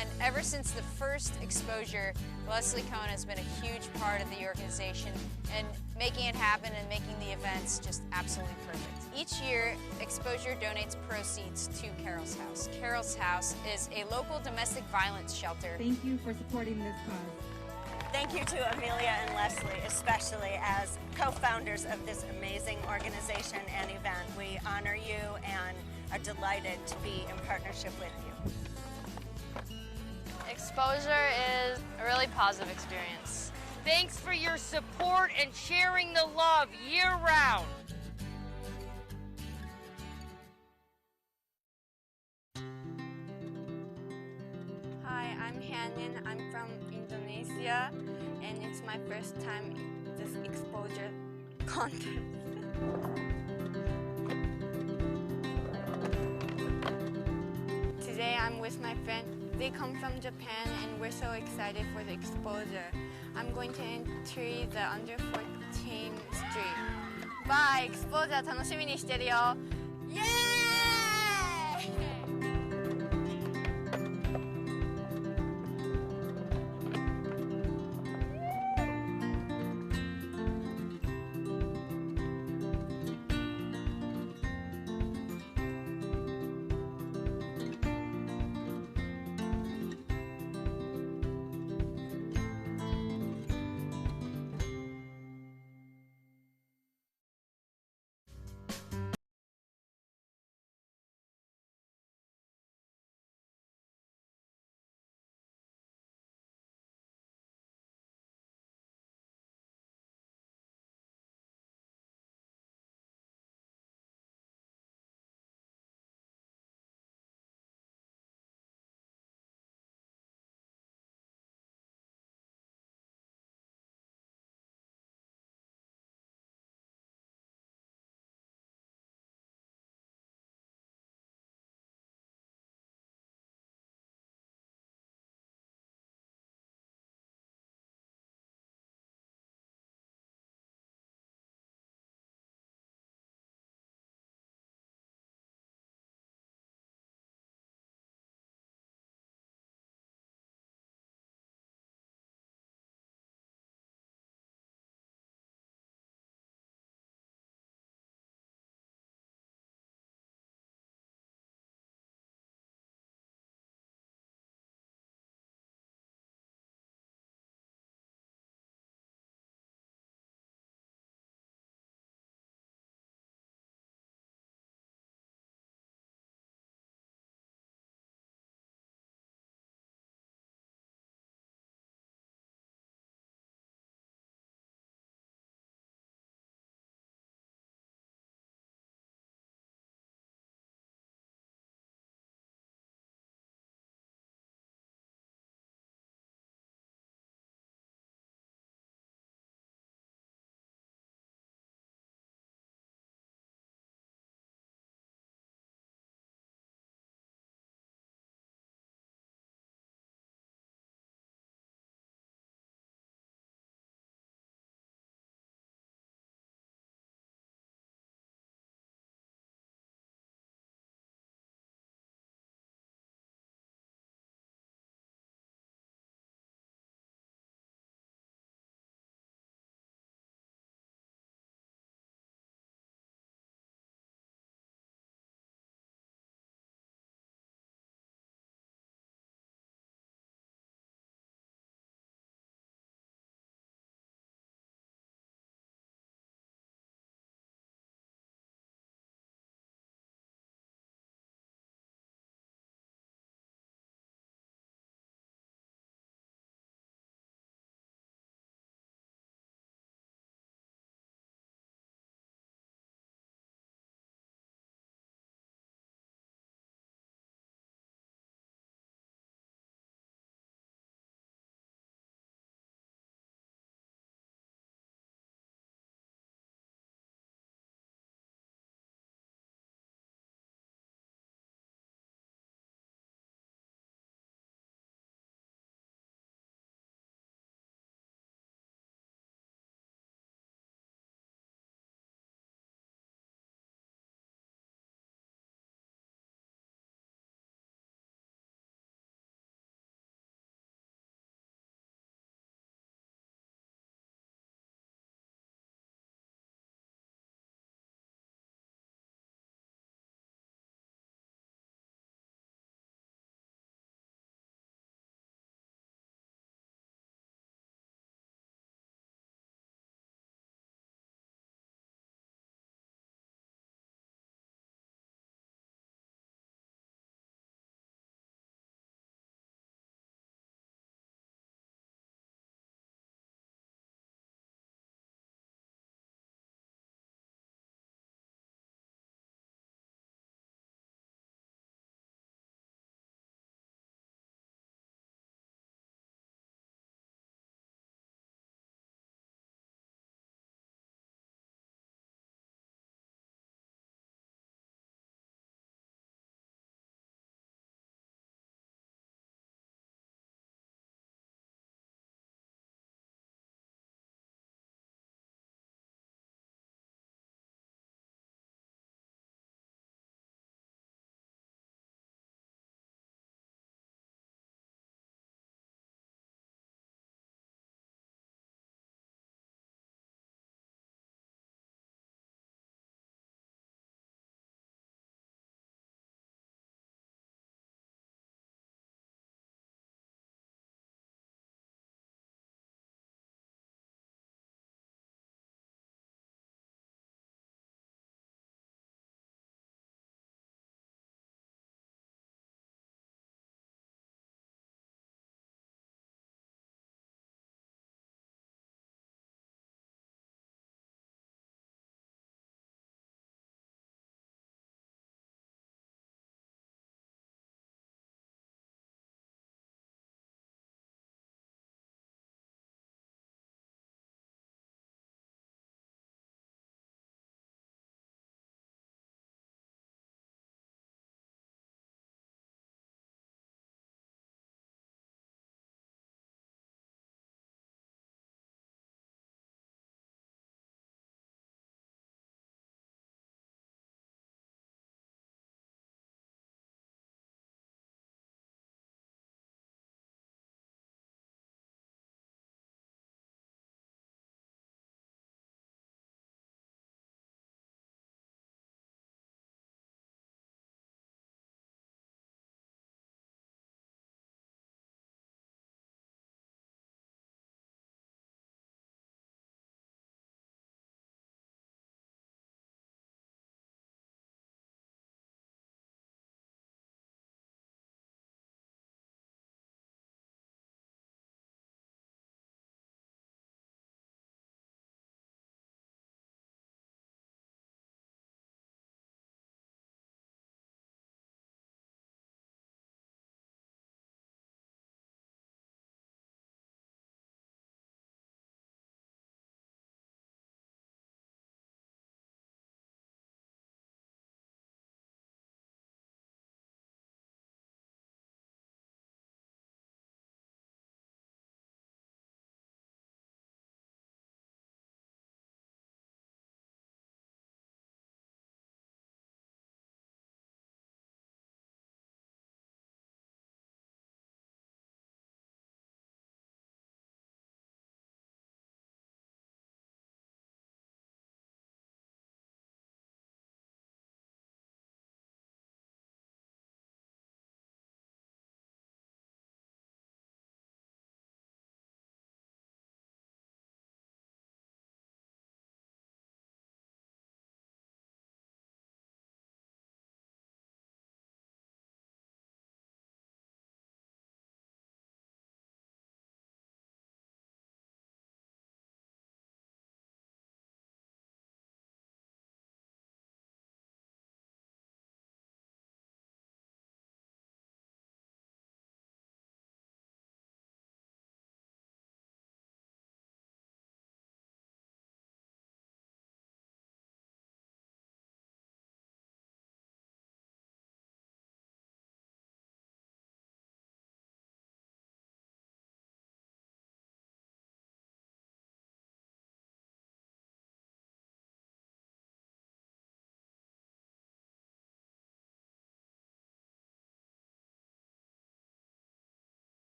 And ever since the first exposure, Leslie Cohen has been a huge part of the organization and making it happen and making the events just absolutely perfect. Each year, Exposure donates proceeds to Carol's House. Carol's House is a local domestic violence shelter. Thank you for supporting this cause. Thank you to Amelia and Leslie, especially as co-founders of this amazing organization and event. We honor you and are delighted to be in partnership with you. Exposure is a really positive experience. Thanks for your support and sharing the love year-round. Hi, I'm Hanin. I'm from Indonesia, and it's my first time in this exposure contest. Today I'm with my friend. They come from Japan, and we're so excited for the exposure. I'm going to enter the under 14 street. Bye, exposure 楽しみにしてるよ。Yay!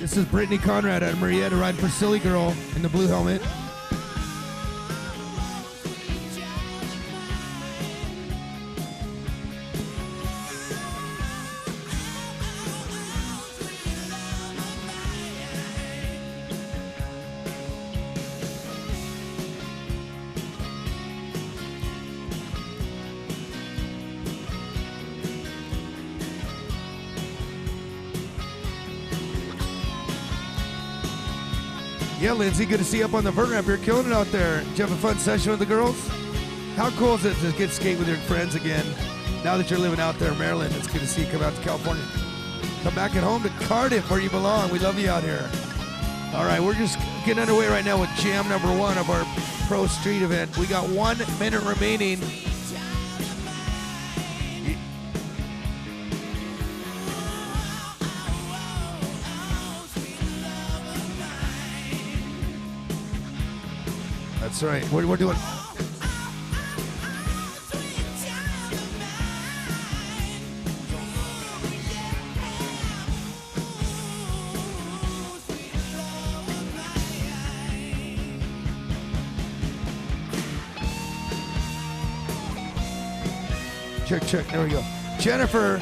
This is Brittany Conrad out of Marietta riding for Silly Girl in the blue helmet. Yeah, Lindsay, good to see you up on the vert ramp. You're killing it out there. Did you have a fun session with the girls? How cool is it to get skate with your friends again? Now that you're living out there in Maryland, it's good to see you come out to California. Come back at home to Cardiff where you belong. We love you out here. All right, we're just getting underway right now with jam number 1 of our pro street event. We got 1 minute remaining. That's right. We're doing. Check. There we go. Jennifer.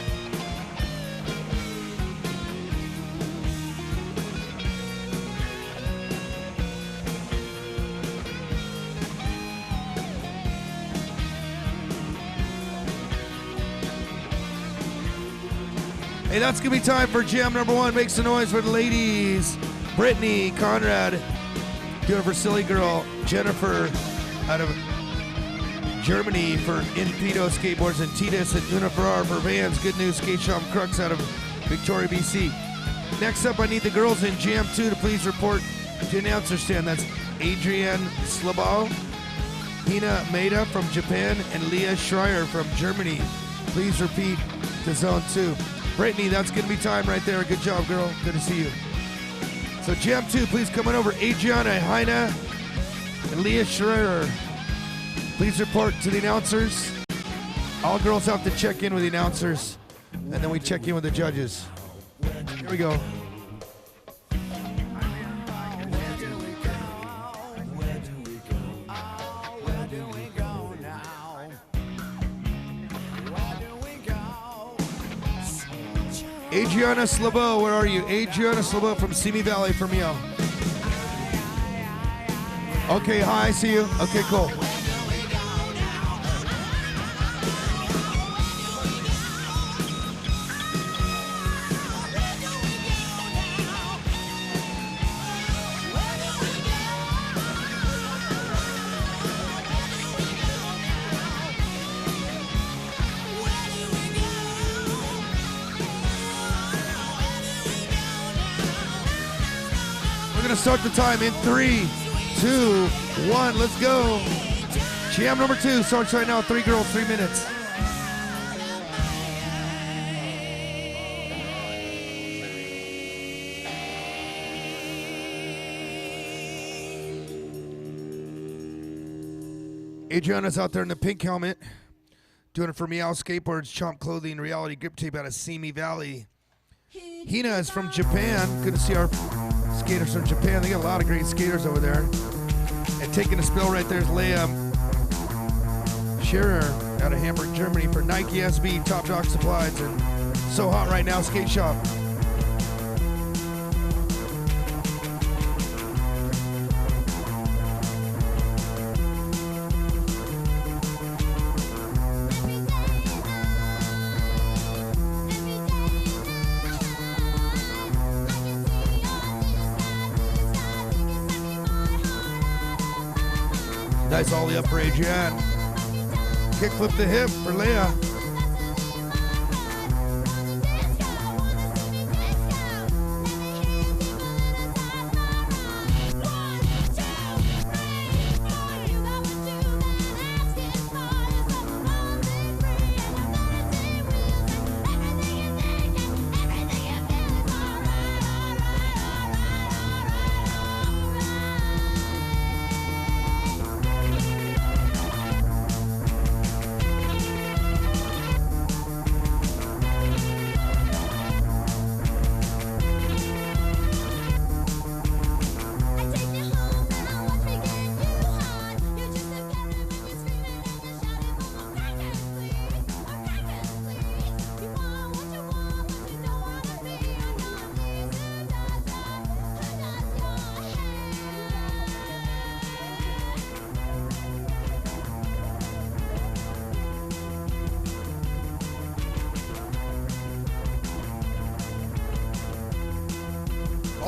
Hey, that's going to be time for jam number 1. Make some noise for the ladies. Brittany Conrad, doing it for Silly Girl. Jennifer out of Germany for Inpedo Skateboards, and Titus and Una Ferrar for Vans. Good News Skate Shop Crux out of Victoria, BC. Next up, I need the girls in Jam 2 to please report to announcer stand. That's Adrienne Slabal, Hina Maeda from Japan, and Leah Schreier from Germany. Please repeat to Zone 2. Brittany, that's going to be time right there. Good job, girl. Good to see you. So Jam 2, please come on over. Adriana Heine and Leah Schreier. Please report to the announcers. All girls have to check in with the announcers, and then we check in with the judges. Here we go. Adriana Slabo, where are you? Adriana Slabo from Simi Valley for Mio. Okay, hi, I see you. Okay, cool. We're gonna start the time in 3, 2, 1. Let's go. Jam number 2 starts right now. 3 girls, 3 minutes. Adriana's out there in the pink helmet, doing it for Meow Skateboards, Chomp Clothing, Reality Grip Tape out of Simi Valley. Hina is from Japan. Good to see our skaters from Japan. They got a lot of great skaters over there. And taking a spill right there is Leah Scherer out of Hamburg, Germany for Nike SB, Top Dog Supplies, and So Hot Right Now Skate Shop. Nice ollie up for Adrienne. Kickflip the hip for Leah.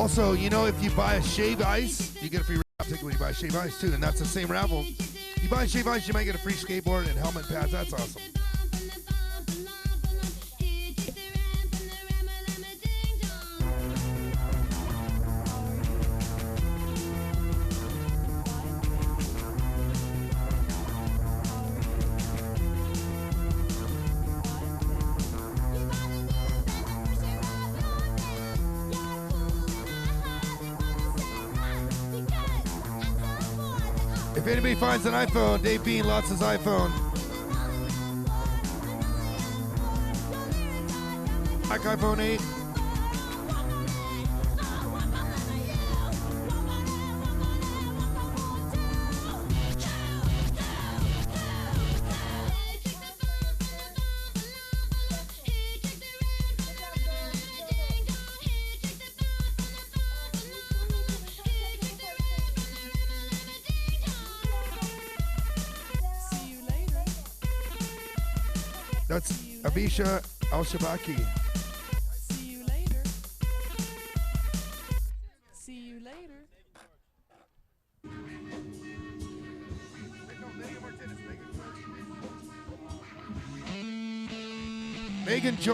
Also, you know, if you buy a Shave Ice, you get a free raffle ticket when you buy Shave Ice too, and that's the same raffle. You buy Shave Ice, you might get a free skateboard and helmet pads. That's awesome. If anybody finds an iPhone, Dave Bean lost his iPhone. Like iPhone 8. That's Abisha Al-Shabaki. See you later. See you later.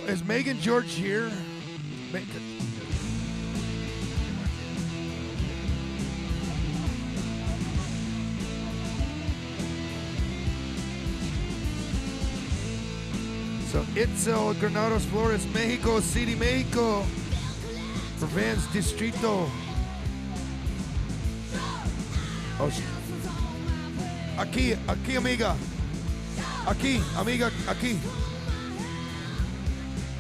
Is Megan George here? Megan. So Itzel, Granados Flores, Mexico City, Mexico. For Vans Distrito. Oh, aquí, amiga. Aquí, amiga, aquí.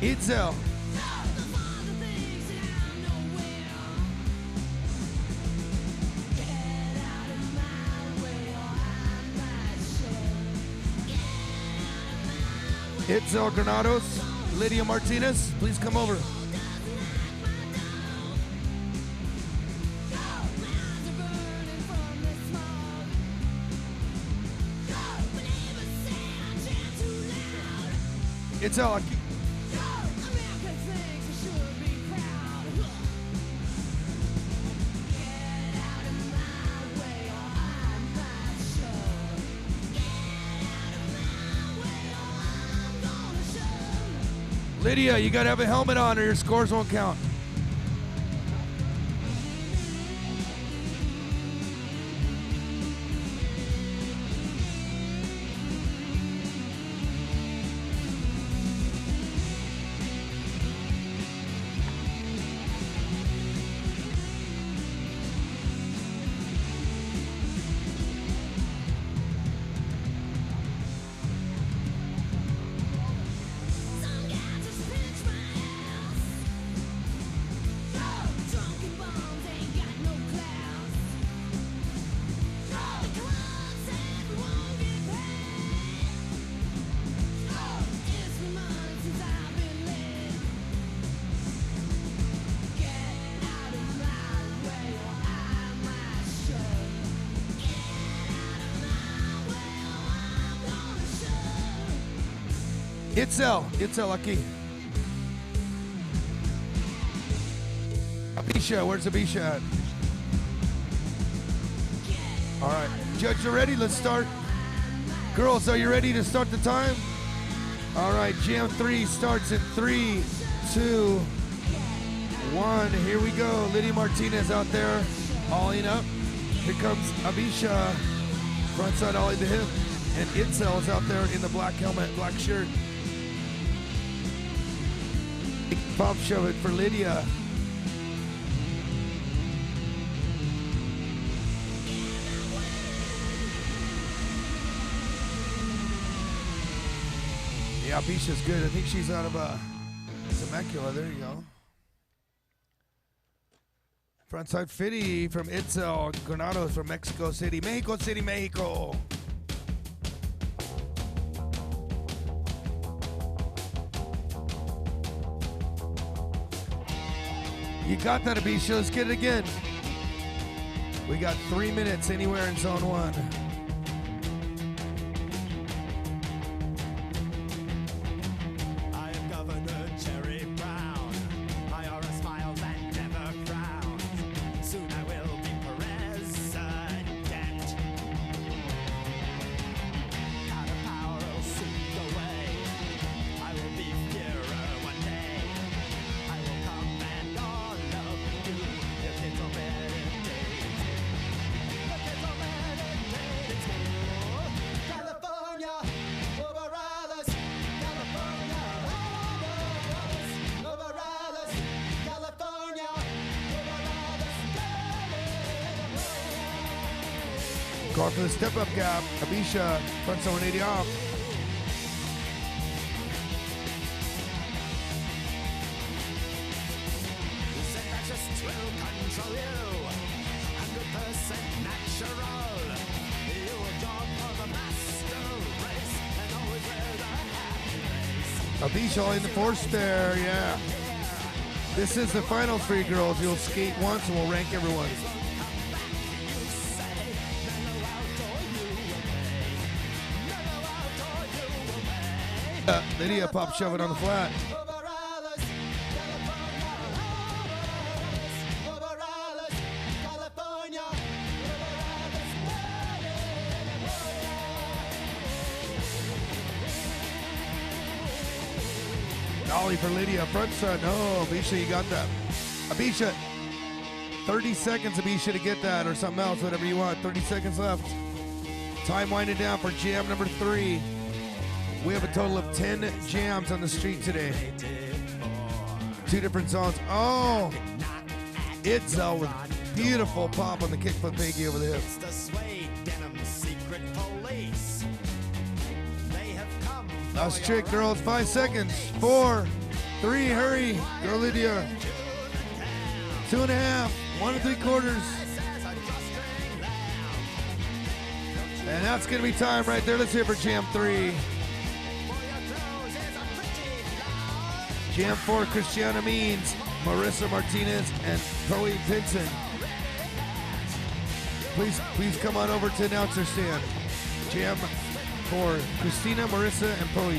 Itzel. Itzel Granados, Lydia Martinez, please come over. Itzel, aquí. Lydia, you gotta have a helmet on or your scores won't count. Itzel aquí. Abisha, where's Abisha at? All right, Judge, you ready? Let's start. Girls, are you ready to start the time? All right, Jam 3 starts in 3, 2, 1. Here we go. Lydia Martinez out there, ollie up. Here comes Abisha, frontside ollie to him. And Itzel is out there in the black helmet, black shirt. Pop shove it for Lydia. Yeah, Abisha's good. I think she's out of Temecula. There you go. Frontside Fitty from Itzel. Granados from Mexico City. Mexico City, Mexico. You got that, Abisha. Let's get it again. We got 3 minutes anywhere in zone 1. I am Governor Jerry Brown. IRS smiles and never frown. Going for the step-up gap. Abisha, front side 180 off. Abisha in the force there, yeah. This is the finals for you girls. You'll skate once and we'll rank everyone. Lydia pop shoving on the flat. Ollie for Lydia, front side. No, Abisha, you got that. Abisha, 30 seconds, Abisha, to get that or something else, whatever you want. 30 seconds left. Time winding down for jam number 3. We have a total of 10 jams on the street today. 2 different songs. Oh, Itzel with beautiful pop on the kickflip piggy over the hip. Last trick, girls, 5 seconds. 4, 3, hurry. Girl Lydia. 2.5, 1 3/4. And that's gonna be time right there. Let's hear it for jam 3. Jam 4, Christiana Means, Marissa Martinez, and Chloe Pinson. Please come on over to announcer stand. Jam 4, Christina, Marissa, and Poe.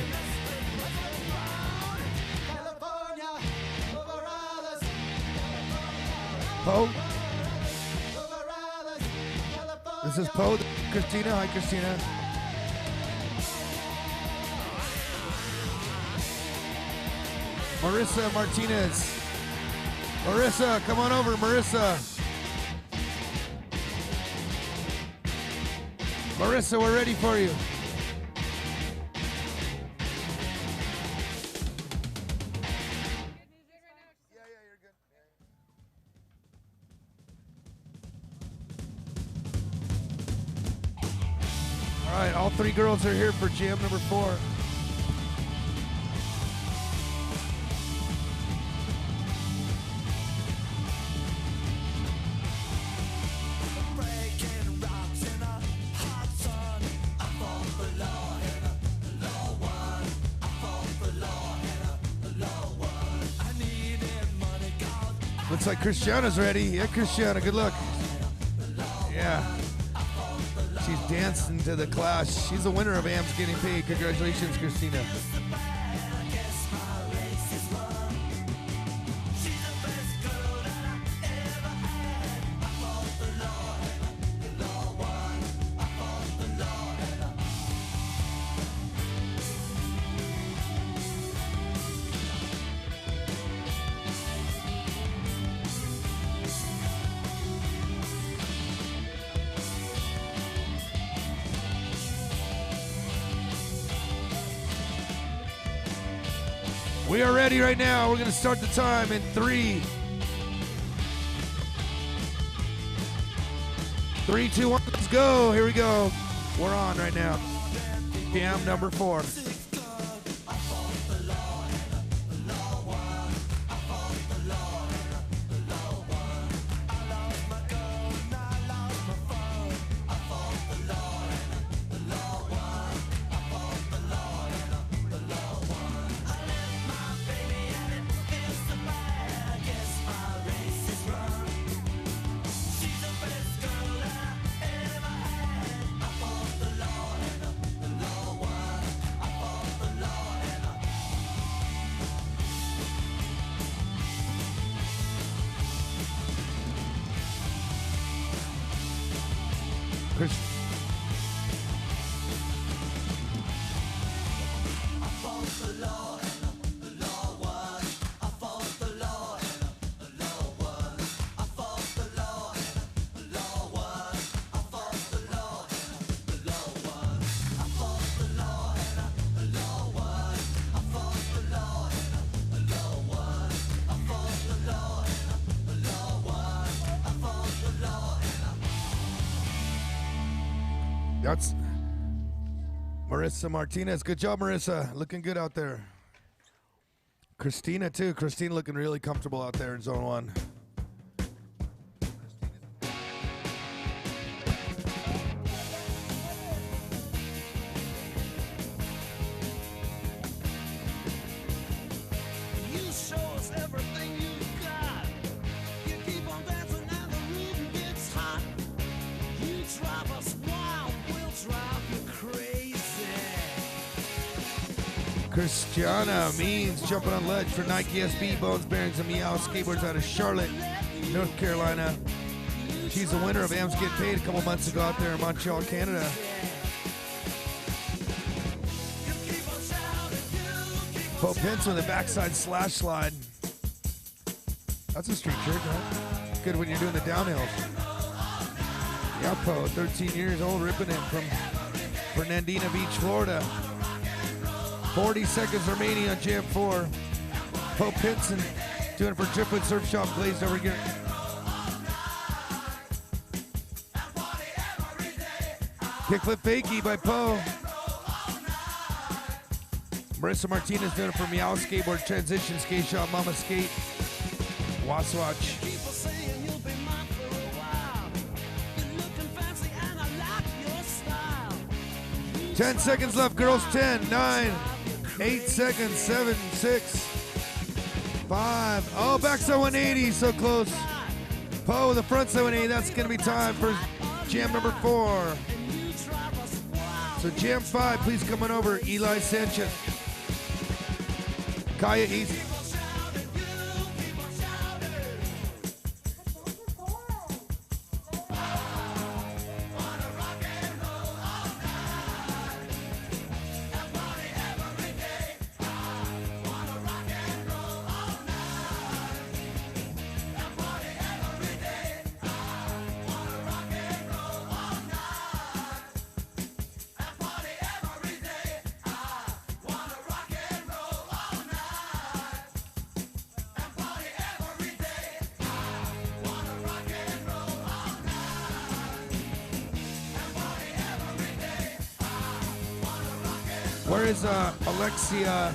Poe. This is Poe. Christina. Hi, Christina. Marissa Martinez. Marissa, come on over, Marissa. Marissa, we're ready for you. All right, all 3 girls are here for jam number 4. Looks like Christiana's ready. Yeah, Christiana, good luck. Yeah. She's dancing to the clash. She's the winner of AM's Getting Paid. Congratulations, Christina. We are ready right now. We're going to start the time in 3, 2, 1. Let's go. Here we go. We're on right now. Jam number 4. That's Marissa Martinez. Good job, Marissa. Looking good out there. Christina, too. Christina looking really comfortable out there in zone 1. You show us everything you've got. You keep on dancing and the rhythm gets hot. You drive us wild, we'll drive you crazy. Christiana Means jumping on ledge for Nike SB Bones Bearings and Meow Skateboards out of Charlotte, North Carolina. She's the winner of AMS Get Paid a couple months ago out there in Montreal, Canada. Poe Pinson with a backside slash slide. That's a street trick, huh? Good when you're doing the downhills. Yeah, Poe, 13 years old, ripping it from Fernandina Beach, Florida. 40 seconds remaining on Jam 4. Poe Pinson doing it for Driftwood Surf Shop glazed over gear. Kickflip fakie by Poe. Marissa Martinez doing it for Meow Skateboard Transition Skate Shop, Mama Skate, Wasatch. 10 seconds left, girls. 10, 9, 8 seconds, 7, 6, 5. Oh, backside 180, so close. Poe with the front 180. That's going to be time for jam number 4. So jam 5, please come on over. Eli Sanchez. Kaya Easy. Where is Alexia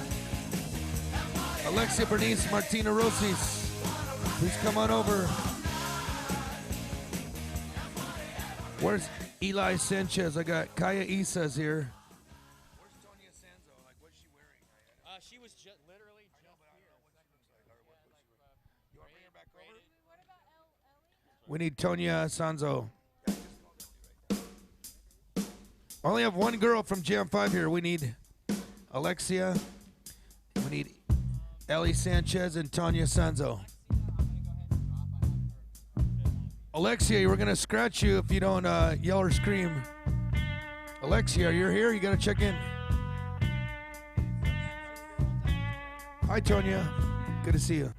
Bernice Martina Rosis? Please come on over. Where's Eli Sanchez? I got Kaya Isas here. Where's Tonya Sanzo? Like, what's she wearing? She was literally just here. You want to bring her back over? We need Tonya Sanzo. I only have one girl from Jam 5 here. We need Alexia. We need Ellie Sanchez and Tonya Sanzo. Alexia, we're going to scratch you if you don't yell or scream. Alexia, you're here. You got to check in. Hi, Tonya. Good to see you.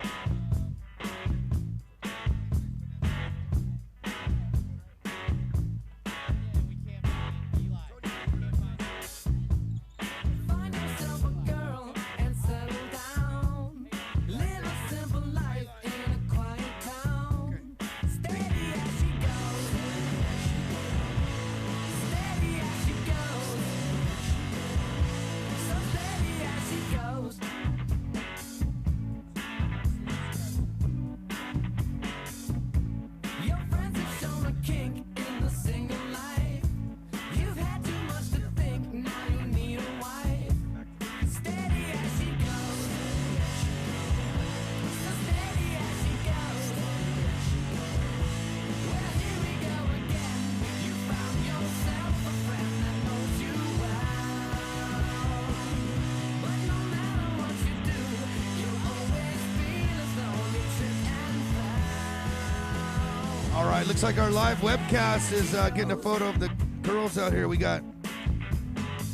All right, looks like our live webcast is getting a photo of the girls out here. We got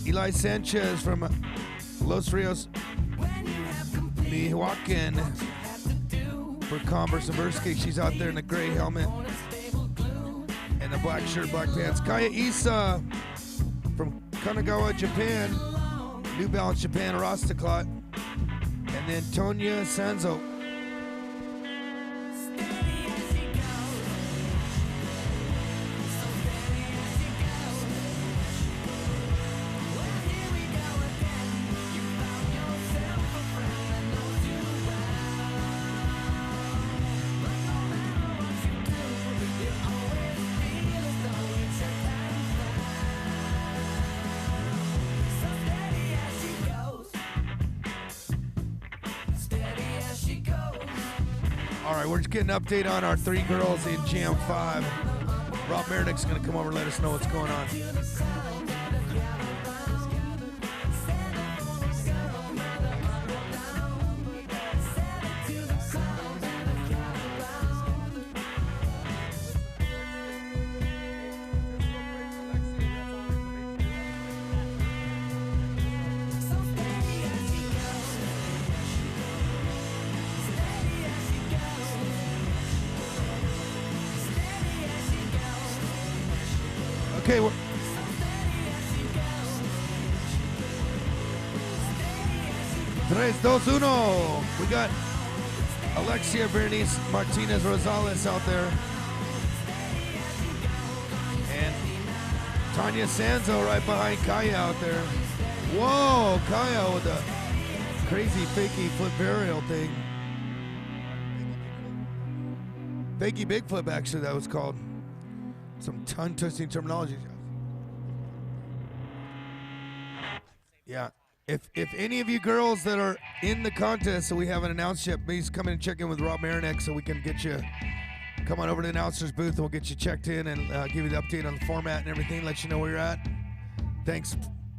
Eli Sanchez from Los Rios, Michoacan for Converse and Verskate. She's out there in the gray helmet and the black shirt, black pants. Kaya Isa from Kanagawa, Japan, New Balance, Japan, Rastaclot. And then Tonya Sanzo. All right, we're just getting an update on our 3 girls in Jam 5. Rob Mernick's going to come over and let us know what's going on. Okay, we're 3, 2, 1. We got Alexia Bernice Martinez Rosales out there. And Tanya Sanzo right behind Kaya out there. Whoa, Kaya with a crazy fakey flip burial thing. Fakey big flip, actually, that was called. Some tongue-twisting terminology. Yeah. If any of you girls that are in the contest, so we haven't announced yet, please come in and check in with Rob Marinek so we can get you, come on over to the announcer's booth and we'll get you checked in and give you the update on the format and everything, let you know where you're at. Thanks.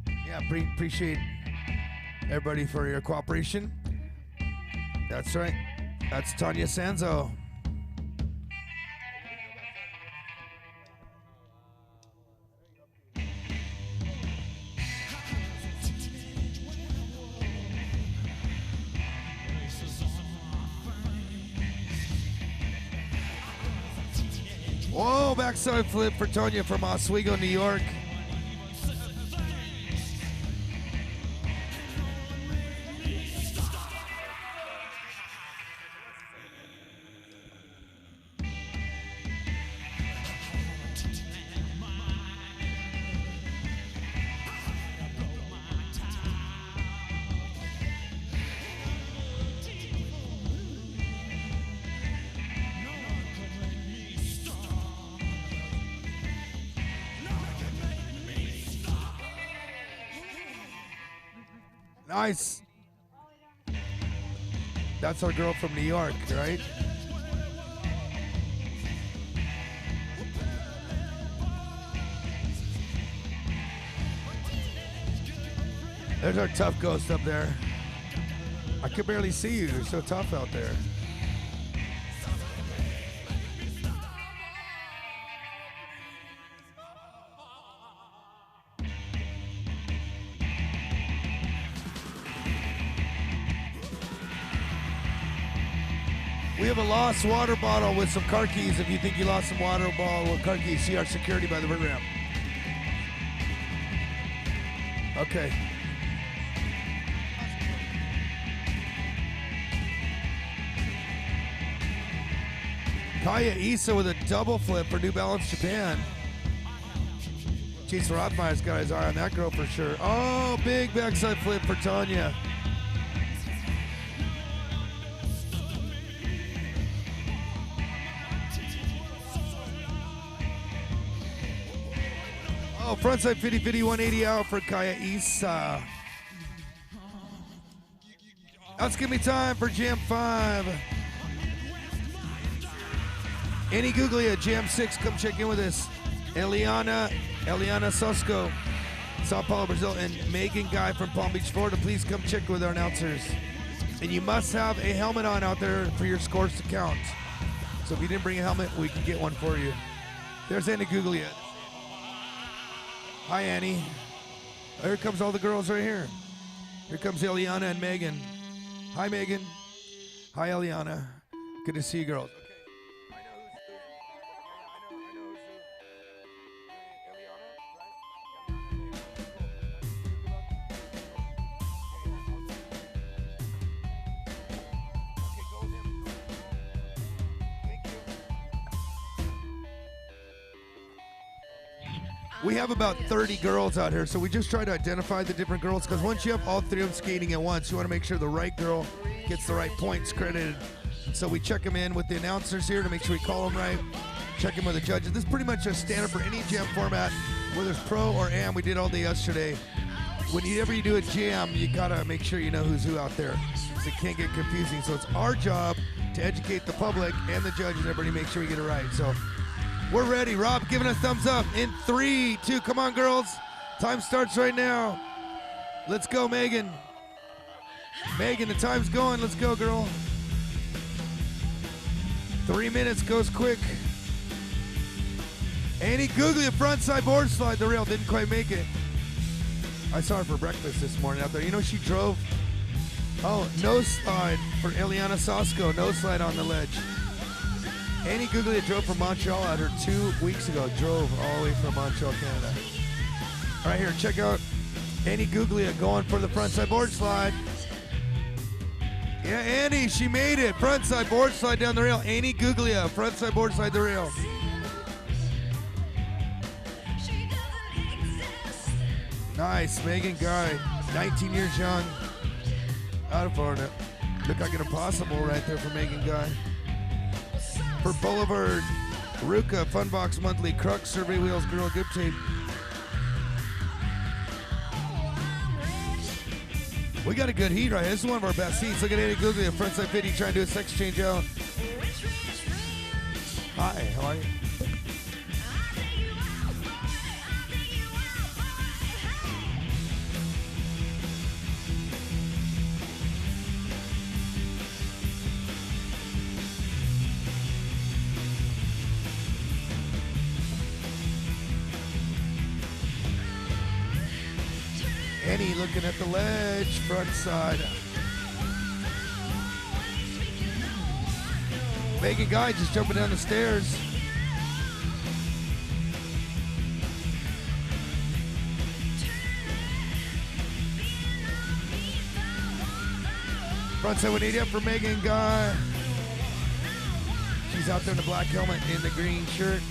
Yeah, appreciate everybody for your cooperation. That's right. That's Tanya Sanzo. Whoa, backside flip for Tonya from Oswego, New York. Nice. That's our girl from New York, right? There's our tough ghost up there. I could barely see you. You're so tough out there. We have a lost water bottle with some car keys. If you think you lost some water bottle with car keys, see our security by the river ramp. Okay. Kaya Issa with a double flip for New Balance Japan. Jason Rothmeyer's got his eye on that girl for sure. Oh, big backside flip for Tanya. Oh, frontside 50-50 180 out for Kaya Issa. That's give me time for Jam 5. Any Googlia, Jam 6, come check in with us. Eliana Sosco, Sao Paulo, Brazil, and Megan Guy from Palm Beach, Florida. Please come check with our announcers. And you must have a helmet on out there for your scores to count. So if you didn't bring a helmet, we can get one for you. There's Annie Googlia. Hi, Annie. Here comes all the girls right here. Here comes Eliana and Megan. Hi, Megan. Hi, Eliana. Good to see you, girls. We have about 30 girls out here, so we just try to identify the different girls, because once you have all 3 of them skating at once, you want to make sure the right girl gets the right points credited. And so we check them in with the announcers here to make sure we call them right, check them with the judges. This is pretty much a standard for any jam format, whether it's pro or am. We did all day yesterday. whenever you do a jam, you gotta make sure you know who's who out there, so it can't get confusing. So it's our job to educate the public and the judges and everybody, make sure we get it right. So we're ready. Rob giving us thumbs up in 3, 2. Come on, girls. Time starts right now. Let's go, Megan. Megan, the time's going. Let's go, girl. 3 minutes goes quick. Annie Googly, a frontside board slide. The rail didn't quite make it. I saw her for breakfast this morning out there. You know, she drove. Oh, no slide for Eliana Sosko. No slide on the ledge. Annie Googly drove from Montreal at her 2 weeks ago. Drove all the way from Montreal, Canada. Right here, check out Annie Googly going for the frontside board slide. Yeah, Annie, she made it. Frontside board slide down the rail. Annie Googly, frontside board slide the rail. Nice, Megan Guy, 19 years young, out of Florida. Looked like an impossible right there for Megan Guy. For Boulevard, Ruka, Funbox Monthly, Crux, Survey Wheels, Girl, Grip Tape. We got a good heat right here. This is one of our best heats. Look at Annie Googly, a frontside 50, trying to do a sex change out. Hi, how are you? Annie looking at the ledge, front side. Megan Guy just jumping down the stairs. Front side 180 up for Megan Guy. She's out there in the black helmet in the green shirt.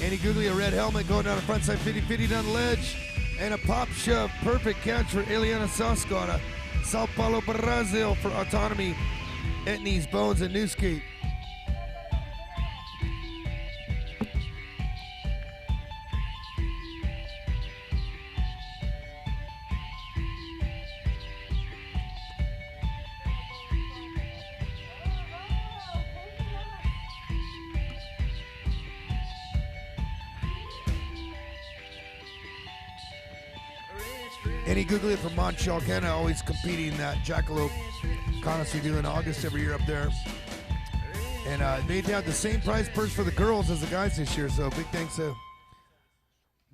Annie Googly, a red helmet going down the front side 50-50 down the ledge. And a pop shove, perfect catch for Eliana Sosko out of Sao Paulo, Brazil for Autonomy, Etnies, Bones, and New Skate. Annie Googly from Montreal, Canada, always competing in that Jackalope contest we do in August every year up there. And they have the same prize purse for the girls as the guys this year, so big thanks to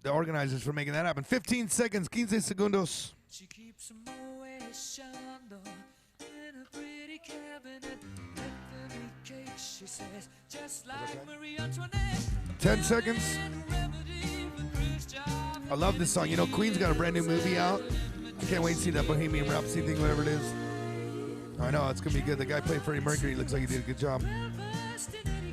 the organizers for making that happen. 15 seconds, 15 segundos. She keeps a Moet Chandon in a pretty cabinet. Bethany cake, she says, just like Marie Antoinette. 10 seconds. I love this song. You know, Queen's got a brand new movie out. I can't wait to see that Bohemian Rhapsody thing, whatever it is. I know, it's going to be good. The guy played Freddie Mercury. Looks like he did a good job.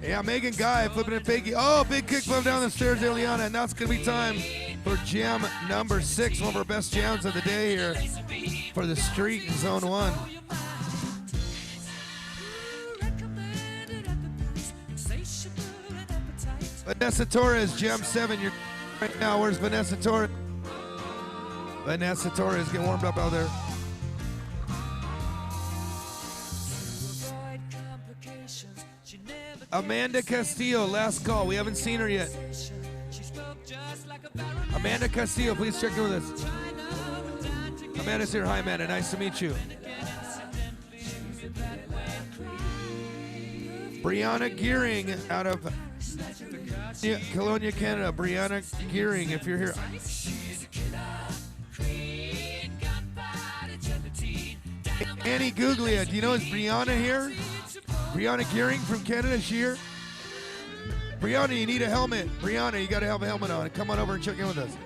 Yeah, Megan Guy flipping it fakey. Oh, big kick flip down the stairs, Eliana. And now it's going to be time for jam number 6, one of our best jams of the day here for the street in Zone 1. Vanessa Torres, jam 7. You're right now. Where's Vanessa Torres? Vanessa Torres, get warmed up out there. Amanda Castillo, last call. We haven't seen her yet. Amanda Castillo, please check in with us. Amanda's here. Hi, Amanda. Nice to meet you. Brianna Gearing out of Kelowna, Canada. Brianna Gearing, if you're here. Annie Googlia, do you know is Brianna here? Brianna Gearing from Canada, is she here? Brianna, you need a helmet. Brianna, you got to have a helmet on. Come on over and check in with us.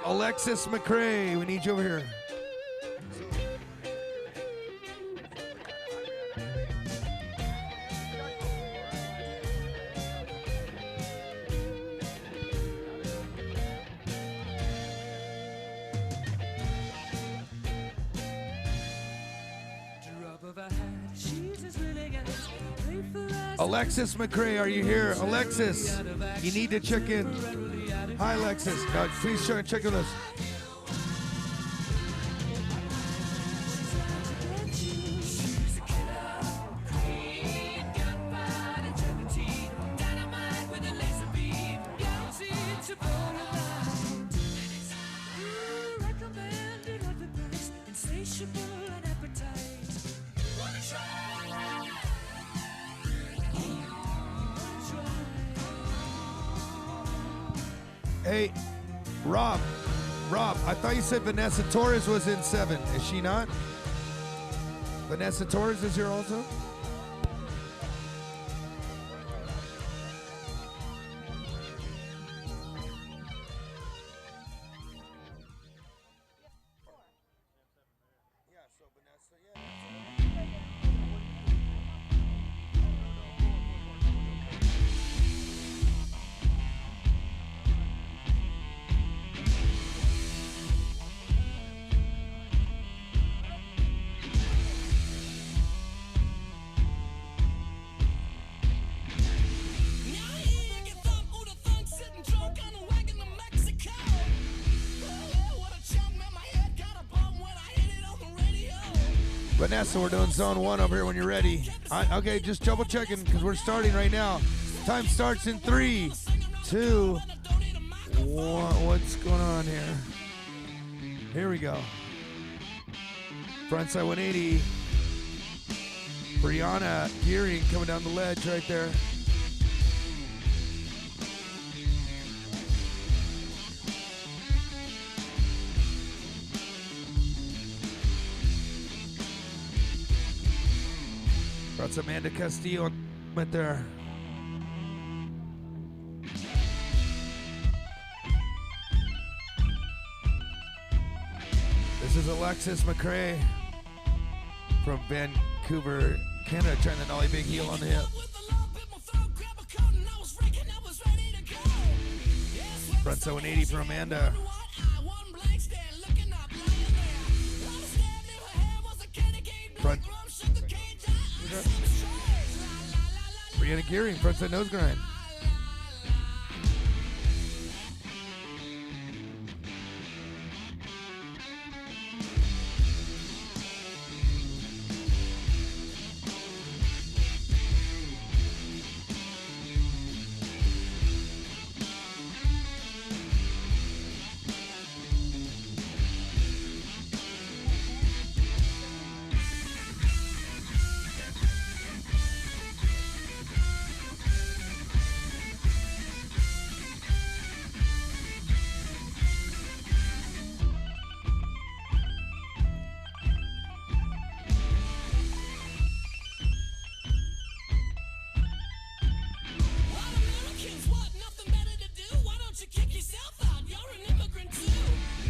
Alexis McCrae, we need you over here. Drop of a hat, she's as Alexis McCrae, are you here? Alexis, you need to check in. Hi, Alexis. No, please check with us. Hey, Rob, I thought you said Vanessa Torres was in 7. Is she not? Vanessa Torres is here also? Vanessa, we're doing zone 1 over here when you're ready. Okay, just double checking because we're starting right now. Time starts in 3, 2, 1. What's going on here? Here we go. Frontside 180. Brianna Gearing coming down the ledge right there. That's Amanda Castillo right there. This is Alexis McCrae from Vancouver, Canada, trying to nollie big heel on the hip. Frontside 180 for Amanda. Front. Brianna Gearing, frontside nose grind.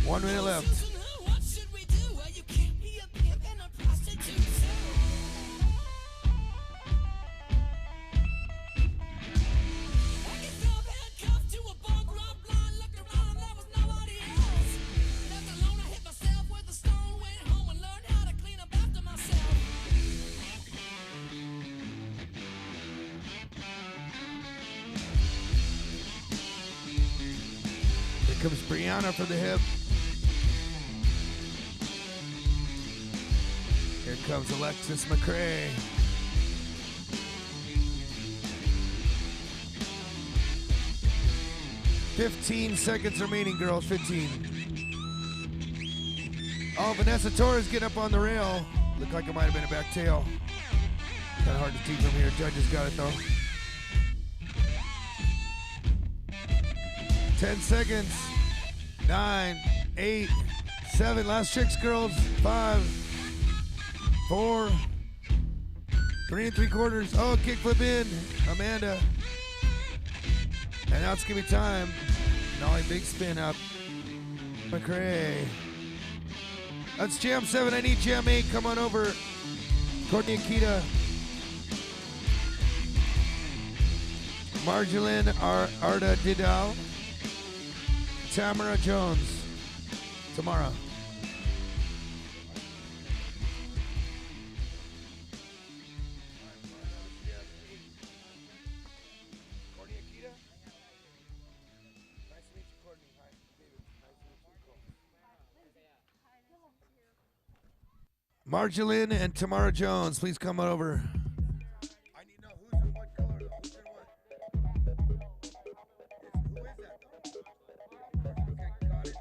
One minute left. Here comes Brianna for the hip. Here comes Alexis McCrae. "15 seconds remaining, girls. 15. Oh, Vanessa Torres getting up on the rail. Looked like it might have been a back tail. Kind of hard to see from here. Judges got it though. 10 seconds. 9, 8, 7. Last chicks, girls. 5, 4, 3 3/4. Oh, kickflip in. Amanda. And now it's going to be time. Nollie big spin up. McCrae. That's Jam 7. I need Jam 8. Come on over. Courtney Akita. Marjolaine Arda Didal. Tamara Jones. Tomorrow. Marjolin and Tamara Jones, please come on over. I need to know who's in what color, though. Who's in what? Who is that, though? Okay, got it.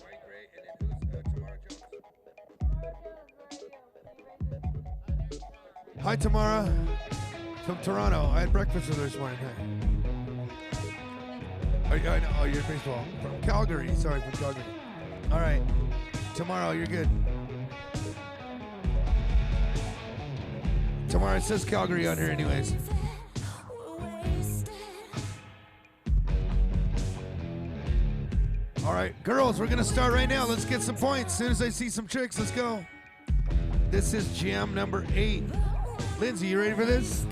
White, gray, and then who's Tamara Jones? Hi, Tamara. From Toronto. I had breakfast with her this morning. Hey. I know. Oh, you're baseball. From Calgary. Sorry, from Calgary. All right. Tomorrow, you're good. Tomorrow, it says Calgary on here anyways. All right, girls, we're going to start right now. Let's get some points. As soon as I see some tricks, let's go. This is jam number 8. Lindsay, you ready for this?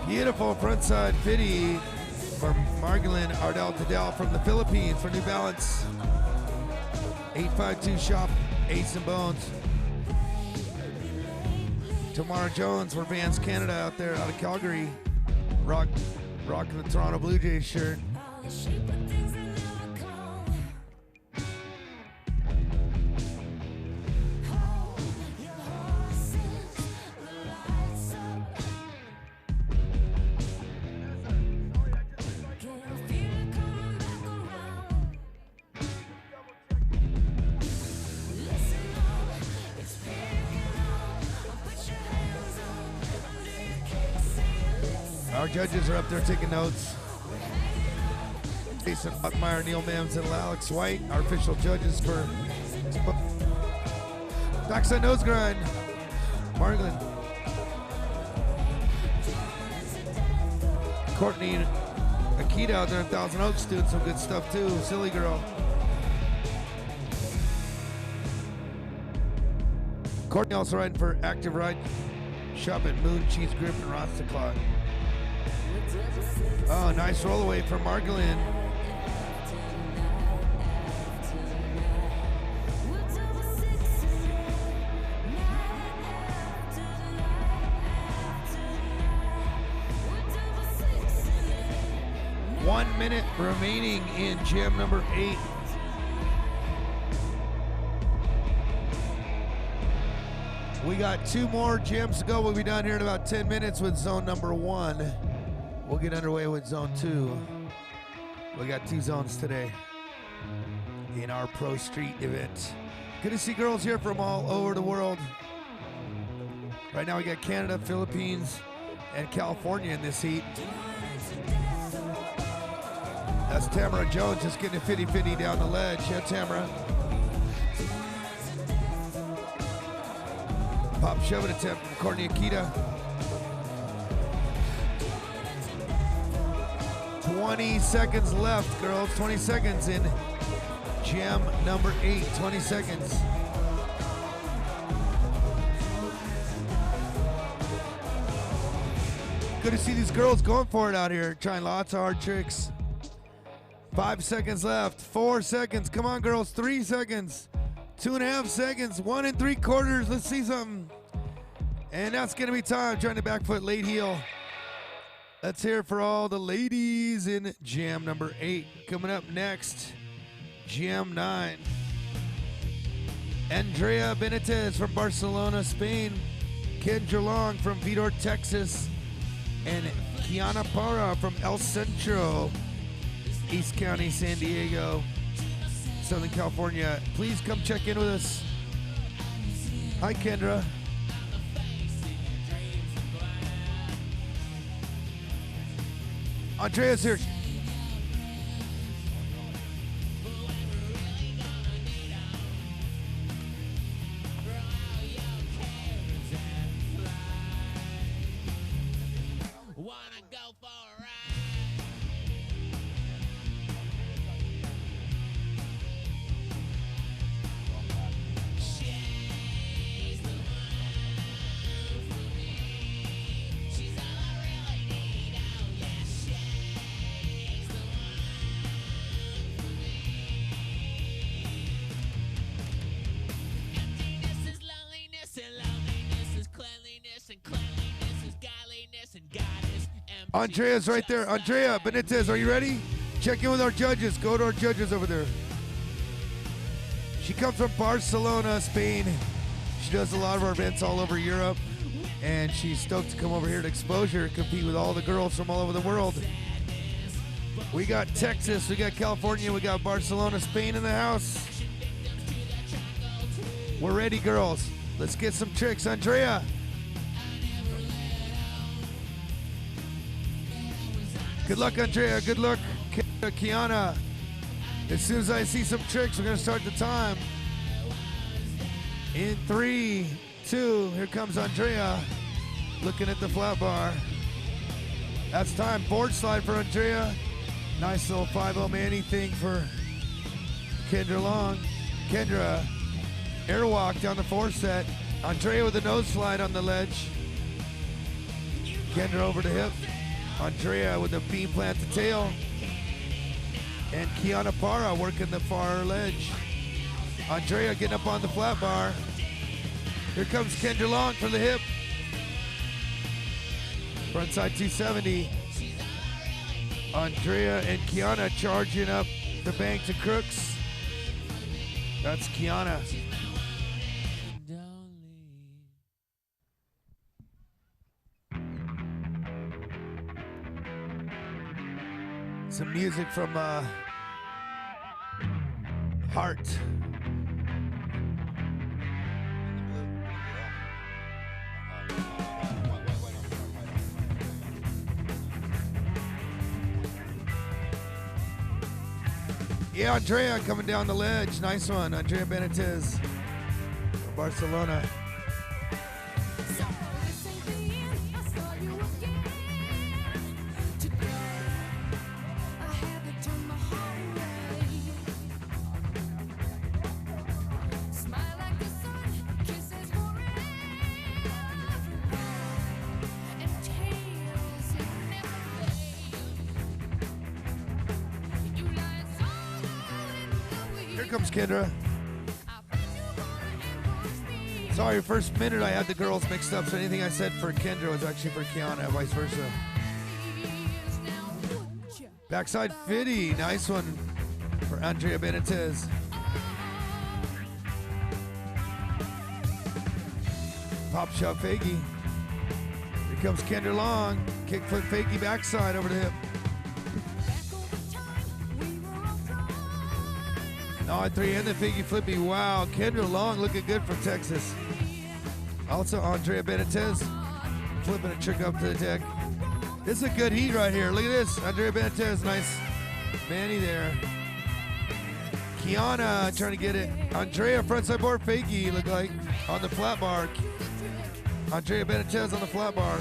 Beautiful frontside 50 from Margolin Ardell Tadell from the Philippines for New Balance. 852 shop, Ace and Bones. Tamara Jones for Vans Canada out there out of Calgary. Rocking the Toronto Blue Jays shirt. Our judges are up there taking notes. Jason Buckmeyer, Neil Mims, and Alex White, our official judges for Backside Nose Grind. Margolin. Courtney and Akita out there in Thousand Oaks doing some good stuff too. Silly Girl. Courtney also riding for Active Ride Shop at Moon Cheese Grip and Rasta Clock. Oh, nice roll away from Margolin. One minute remaining in jam number 8. We got 2 more jams to go. We'll be down here in about 10 minutes with zone number 1. We'll get underway with zone 2. We got 2 zones today in our Pro Street event. Good to see girls here from all over the world. Right now we got Canada, Philippines, and California in this heat. That's Tamara Jones just getting a 50-50 down the ledge. Yeah, Tamara. Pop shoving attempt from Courtney Akita. 20 seconds left, girls. 20 seconds in jam number 8. 20 seconds. Good to see these girls going for it out here, trying lots of hard tricks. 5 seconds left. 4 seconds. Come on, girls. 3 seconds. 2.5 seconds. 1 3/4. Let's see something. And that's going to be time. Trying to back foot late heel. Let's hear it for all the ladies in jam number 8. Coming up next, jam 9. Andrea Benitez from Barcelona, Spain. Kendra Long from Vidor, Texas. And Kiana Parra from El Centro, East County, San Diego, Southern California. Please come check in with us. Hi, Kendra. Andrea's here. Andrea's right there. Andrea Benitez, are you ready? Check in with our judges. Go to our judges over there. She comes from Barcelona, Spain. She does a lot of our events all over Europe. And she's stoked to come over here to Exposure, compete with all the girls from all over the world. We got Texas, we got California, we got Barcelona, Spain in the house. We're ready, girls. Let's get some tricks. Andrea. Good luck, Andrea. Good luck, Kiana. As soon as I see some tricks, we're going to start the time. In 3, 2, here comes Andrea. Looking at the flat bar. That's time. Board slide for Andrea. Nice little 5-0 Manny thing for Kendra Long. Kendra, airwalk down the 4 set. Andrea with a nose slide on the ledge. Kendra over to hip. Andrea with a beam plant to tail. And Kiana Parra working the far ledge. Andrea getting up on the flat bar. Here comes Kendra Long for the hip. Frontside 270. Andrea and Kiana charging up the bank to crooks. That's Kiana. Some music from Heart. Yeah, Andrea coming down the ledge. Nice one. Andrea Benitez, Barcelona. Here comes Kendra. Sorry, first minute I had the girls mixed up, so anything I said for Kendra was actually for Kiana, vice versa. Backside 50, nice one for Andrea Benitez. Pop shot fakie. Here comes Kendra Long. Kickflip fakie backside over the hip. On 3 and the fakie flippy. Wow, Kendra Long looking good from Texas. Also Andrea Benitez flipping a trick up to the deck. This is a good heat right here. Look at this. Andrea Benitez, nice Manny there. Kiana trying to get it. Andrea frontside board fakie look like on the flat bar. Andrea Benitez on the flat bar.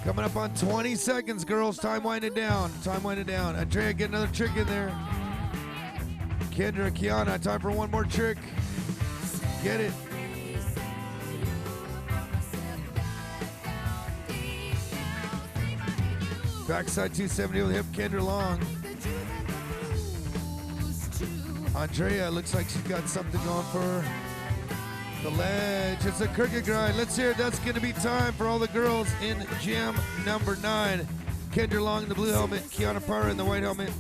Coming up on 20 seconds, girls. Time winding down. Time winding down. Andrea, get another trick in there. Kendra, Kiana, time for one more trick. Get it. Backside 270 with hip, Kendra Long. Andrea looks like she's got something going for her. The ledge. It's a crooked grind. Let's hear it. That's going to be time for all the girls in jam number 9. Kendra Long in the blue helmet, Kiana Parra in the white helmet.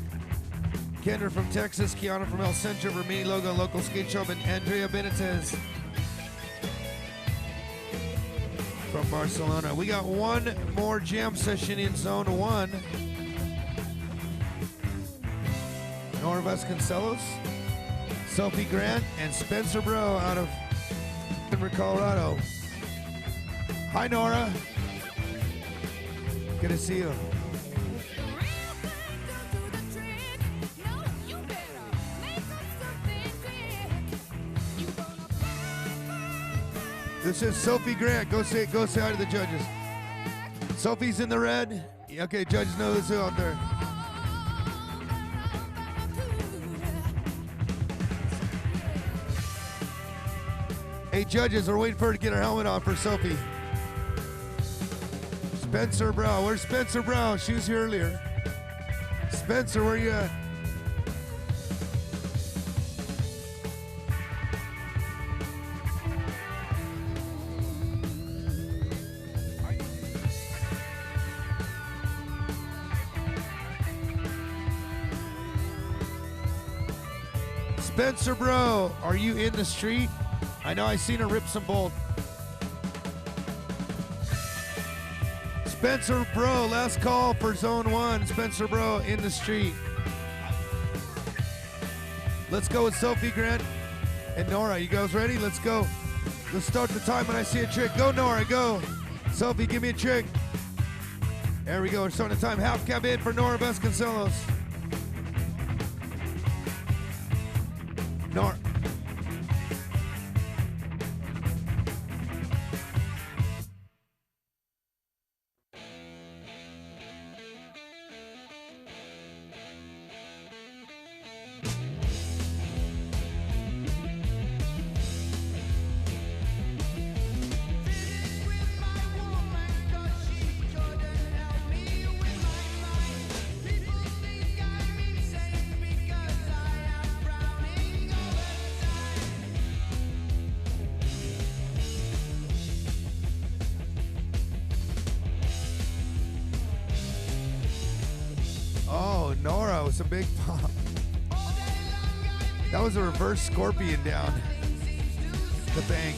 Kendra from Texas, Kiana from El Centro, Vermini Logo, local skate shop, and Andrea Benitez from Barcelona. We got one more jam session in zone 1. Nora Vasconcelos, Sophie Grant, and Spencer Bro out of Denver, Colorado. Hi, Nora. Good to see you. This is Sophie Grant. Go say hi to the judges. Sophie's in the red. Okay, judges know who's who out there. Hey, judges, we're waiting for her to get her helmet on for Sophie. Spencer Brown. Where's Spencer Brown? She was here earlier. Spencer, where you at? Spencer Bro, are you in the street? I know I seen her rip some bolt. Spencer Bro, last call for zone 1. Spencer Bro in the street. Let's go with Sophie Grant and Nora. You guys ready? Let's go. Let's start the time when I see a trick. Go, Nora, go. Sophie, give me a trick. There we go. We're starting the time. Half cab in for Nora Vasconcelos. Nora. Oh, Nora was a big pop. That was a reverse scorpion down the bank.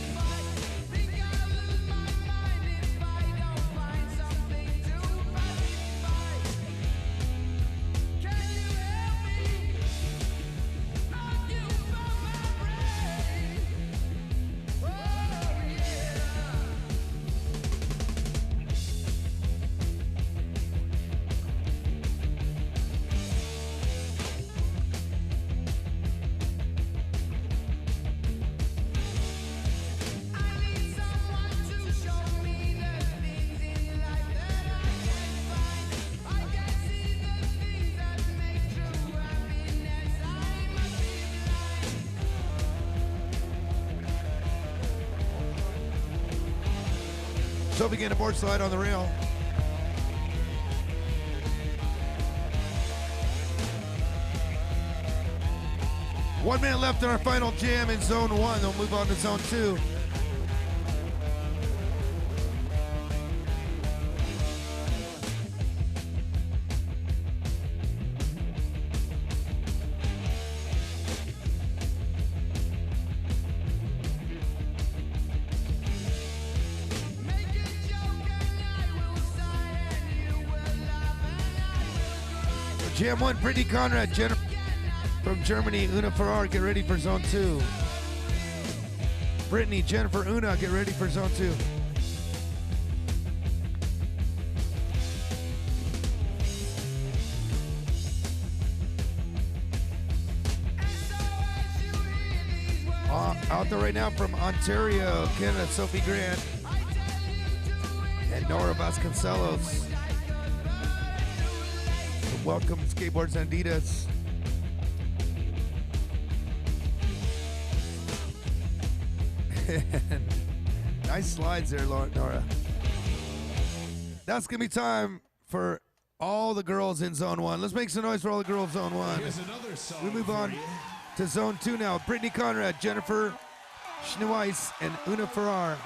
Sophie getting a board slide on the rail. One minute left in our final jam in zone 1. They'll move on to zone 2. Jam 1, Brittany Conrad, Jennifer from Germany, Una Ferrar, get ready for zone 2. Brittany, Jennifer, Una, get ready for zone 2. Out there right now from Ontario, Canada, Sophie Grant and Nora Vasconcelos. Welcome, Skateboards and Adidas. Nice slides there, Nora. That's going to be time for all the girls in Zone 1. Let's make some noise for all the girls in Zone 1. Here's another song We move for on you. to Zone 2 now. Brittany Conrad, Jennifer Schneeweiss, and Una Ferrar.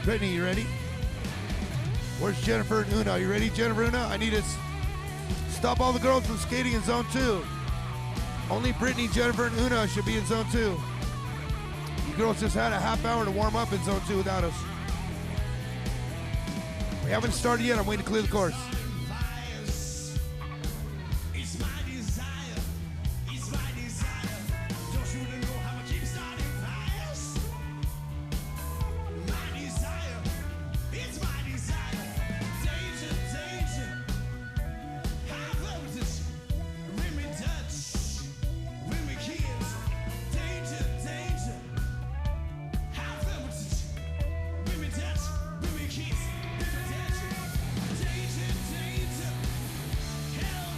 Brittany, you ready? Where's Jennifer and Una? You ready, Jennifer and Una? I need to stop all the girls from skating in zone 2. Only Brittany, Jennifer, and Una should be in zone 2. You girls just had a half hour to warm up in zone 2 without us. We haven't started yet. I'm waiting to clear the course.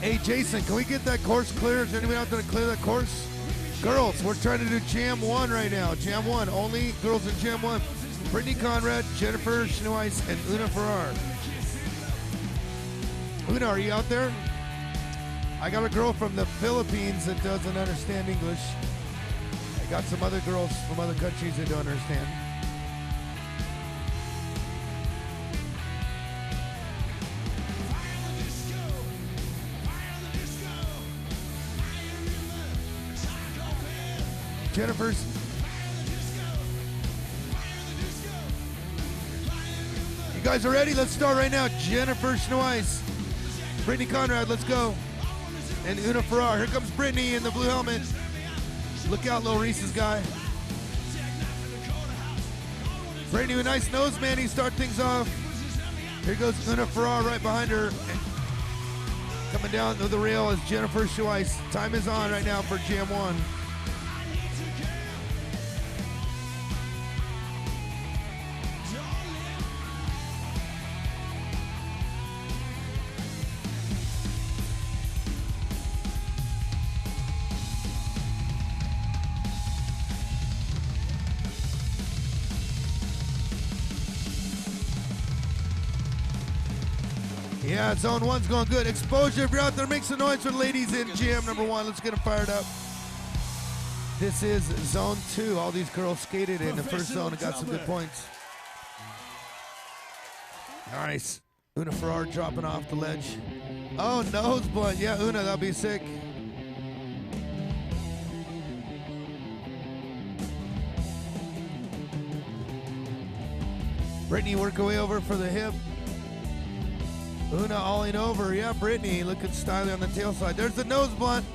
Hey, Jason, can we get that course clear? Is anybody out there to clear that course? Girls, we're trying to do Jam 1 right now. Jam 1, only girls in Jam 1. Brittany Conrad, Jennifer Schneeweiss, and Una Farrar. Una, are you out there? I got a girl from the Philippines that doesn't understand English. I got some other girls from other countries that don't understand. Jennifer's. You guys are ready? Let's start right now. Jennifer Schneeweiss, Brittany Conrad, let's go. And Una Farrar. Here comes Brittany in the blue helmet. Look out, little Reese's guy. Brittany with a nice nose manny, start things off. Here goes Una Farrar right behind her. And coming down to the rail is Jennifer Schneeweiss. Time is on right now for Jam 1. Yeah, zone 1's going good. Exposure, if you're out there, make some noise for the ladies in Jam number 1. Let's get them fired up. This is zone 2. All these girls skated in the first zone and got some good points. Nice. Una Farrar dropping off the ledge. Oh, nose blunt. Yeah, Una, that'll be sick. Brittany, work her way over for the hip. Una alling over. Yeah, Brittany looking stylish on the tail side. There's the nose blunt.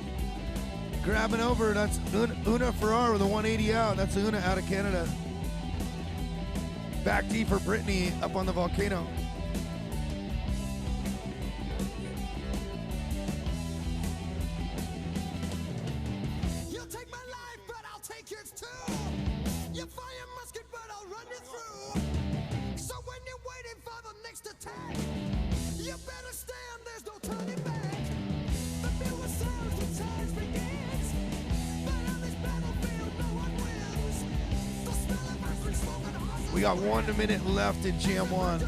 Grabbing over. That's Una Farrar with a 180 out. That's Una out of Canada. Back D for Brittany up on the volcano. You'll take my life, but I'll take yours too. You fire musket, but I'll run you through. So when you're waiting for the next attack, you better stand, there's no turning back. The fewer sounds, the challenge begins. But on this battlefield, no one wins. The smell of ice smoke and horses. We got 1 minute left in Jam 1.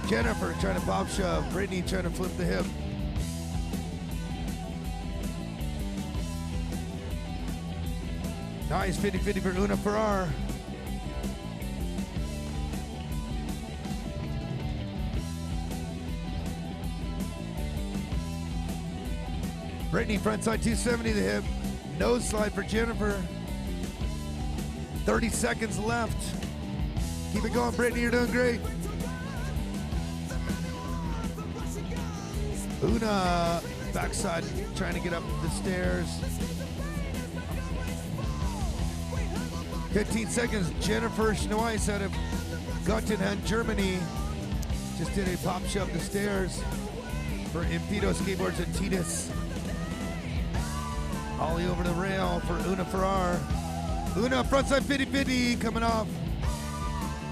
Jennifer trying to pop shove. Brittany trying to flip the hip. Nice 50-50 for Una Farrar. Brittany frontside 270 the hip. Nose slide for Jennifer. 30 seconds left. Keep it going, Brittany, you're doing great. Una backside trying to get up the stairs. 15 seconds. Jennifer Schneeweiss out of Göttingen, Germany. Just did a pop shove the stairs for Impedo Skateboards and Titus. Ollie over the rail for Una Farrar. Una frontside 50-50 coming off.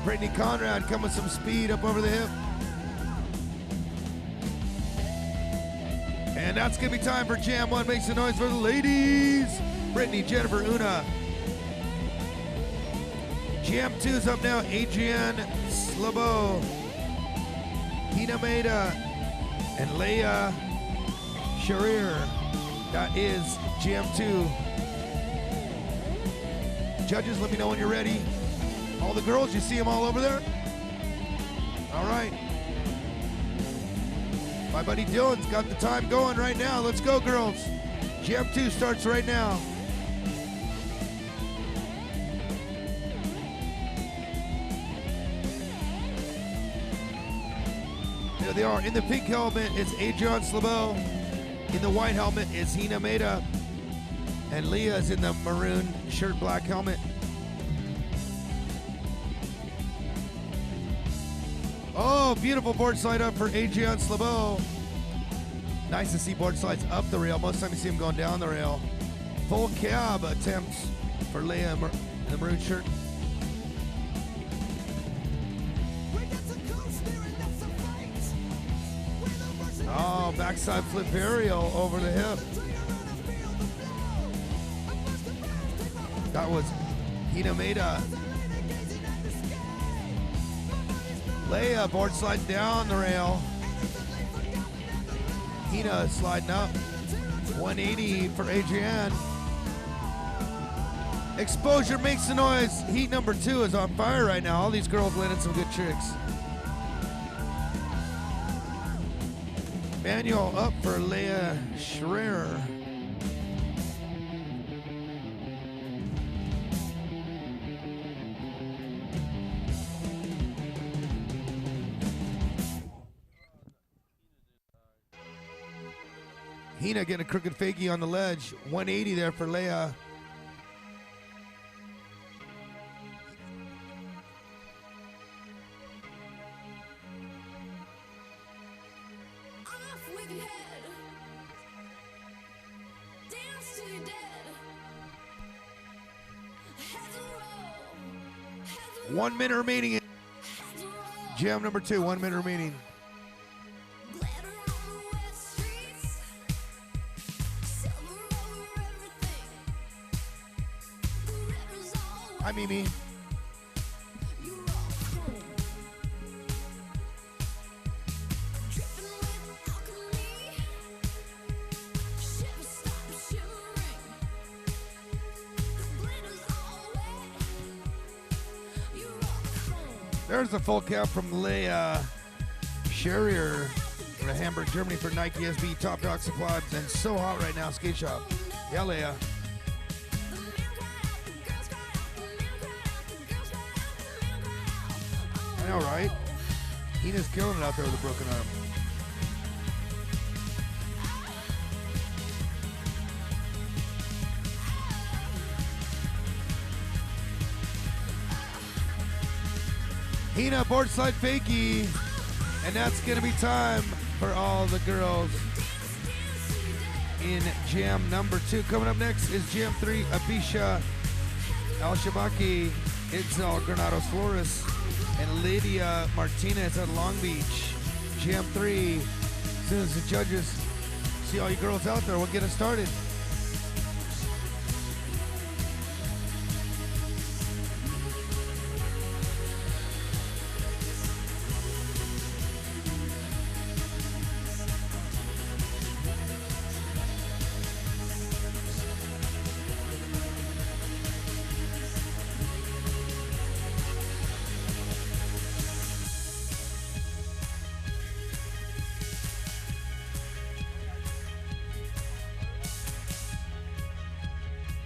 Brittany Conrad coming with some speed up over the hip. And that's gonna be time for Jam 1. Make some noise for the ladies. Brittany, Jennifer, Una. Jam 2's up now. Adrienne Slabo, Hina Maeda, and Leia Sharir. That is Jam 2. Judges, let me know when you're ready. All the girls, you see them all over there? All right. My buddy Dylan's got the time going right now. Let's go, girls. Jam 2 starts right now. There they are. In the pink helmet is Adrian Slabo. In the white helmet is Hina Maeda. And Leah is in the maroon shirt, black helmet. Oh, beautiful board slide up for Adrian Slabo. Nice to see board slides up the rail. Most of the time you see them going down the rail. Full cab attempts for Leah in the maroon shirt. Oh, backside flip aerial over the hip. That was Hina Maeda. Leah board slide down the rail. Hina sliding up. 180 for Adrienne. Exposure makes the noise. Heat number 2 is on fire right now. All these girls landing some good tricks. Manual up for Leah Schreier. Hina getting a crooked fakie on the ledge. 180 there for Leah. One minute remaining. Jam number 2, 1 minute remaining. Hi, Mimi. There's the full cap from Leah Schreier from Hamburg, Germany for Nike SB Top Dog Supply. And so hot right now, skate shop. Yeah, Leah. I know, right? Hina's killing it out there with a broken arm. Hina board slide fakie, and that's gonna be time for all the girls in Jam number 2. Coming up next is Jam 3, Abisha Al-Shabaki, Itzel Granados Flores, and Lydia Martinez at Long Beach. Jam 3. As soon as the judges see all you girls out there, we'll get it started.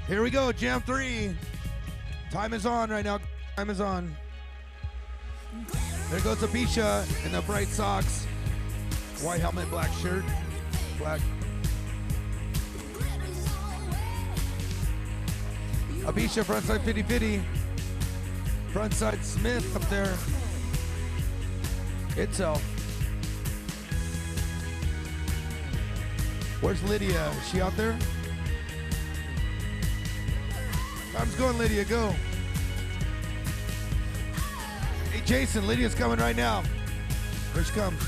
Here we go, Jam 3. Time is on right now. Time is on. There goes Abisha in the bright socks. White helmet, black shirt. Black. Abisha frontside 50-50. Frontside Smith up there. Itzel. Where's Lydia? Is she out there? Time's going, Lydia, go. Hey, Jason, Lydia's coming right now. Here she comes.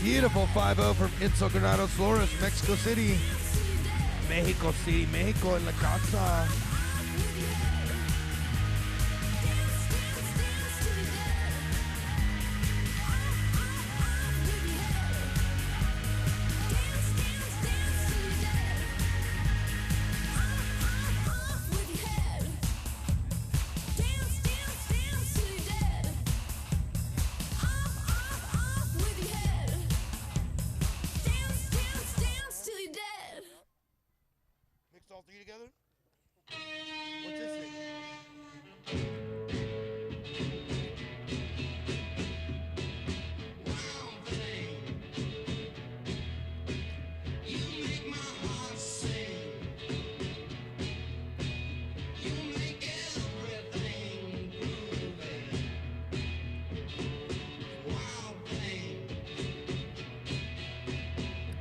Beautiful 5-0 from Itzel Granados Flores, Mexico City. Mexico City, Mexico en la casa.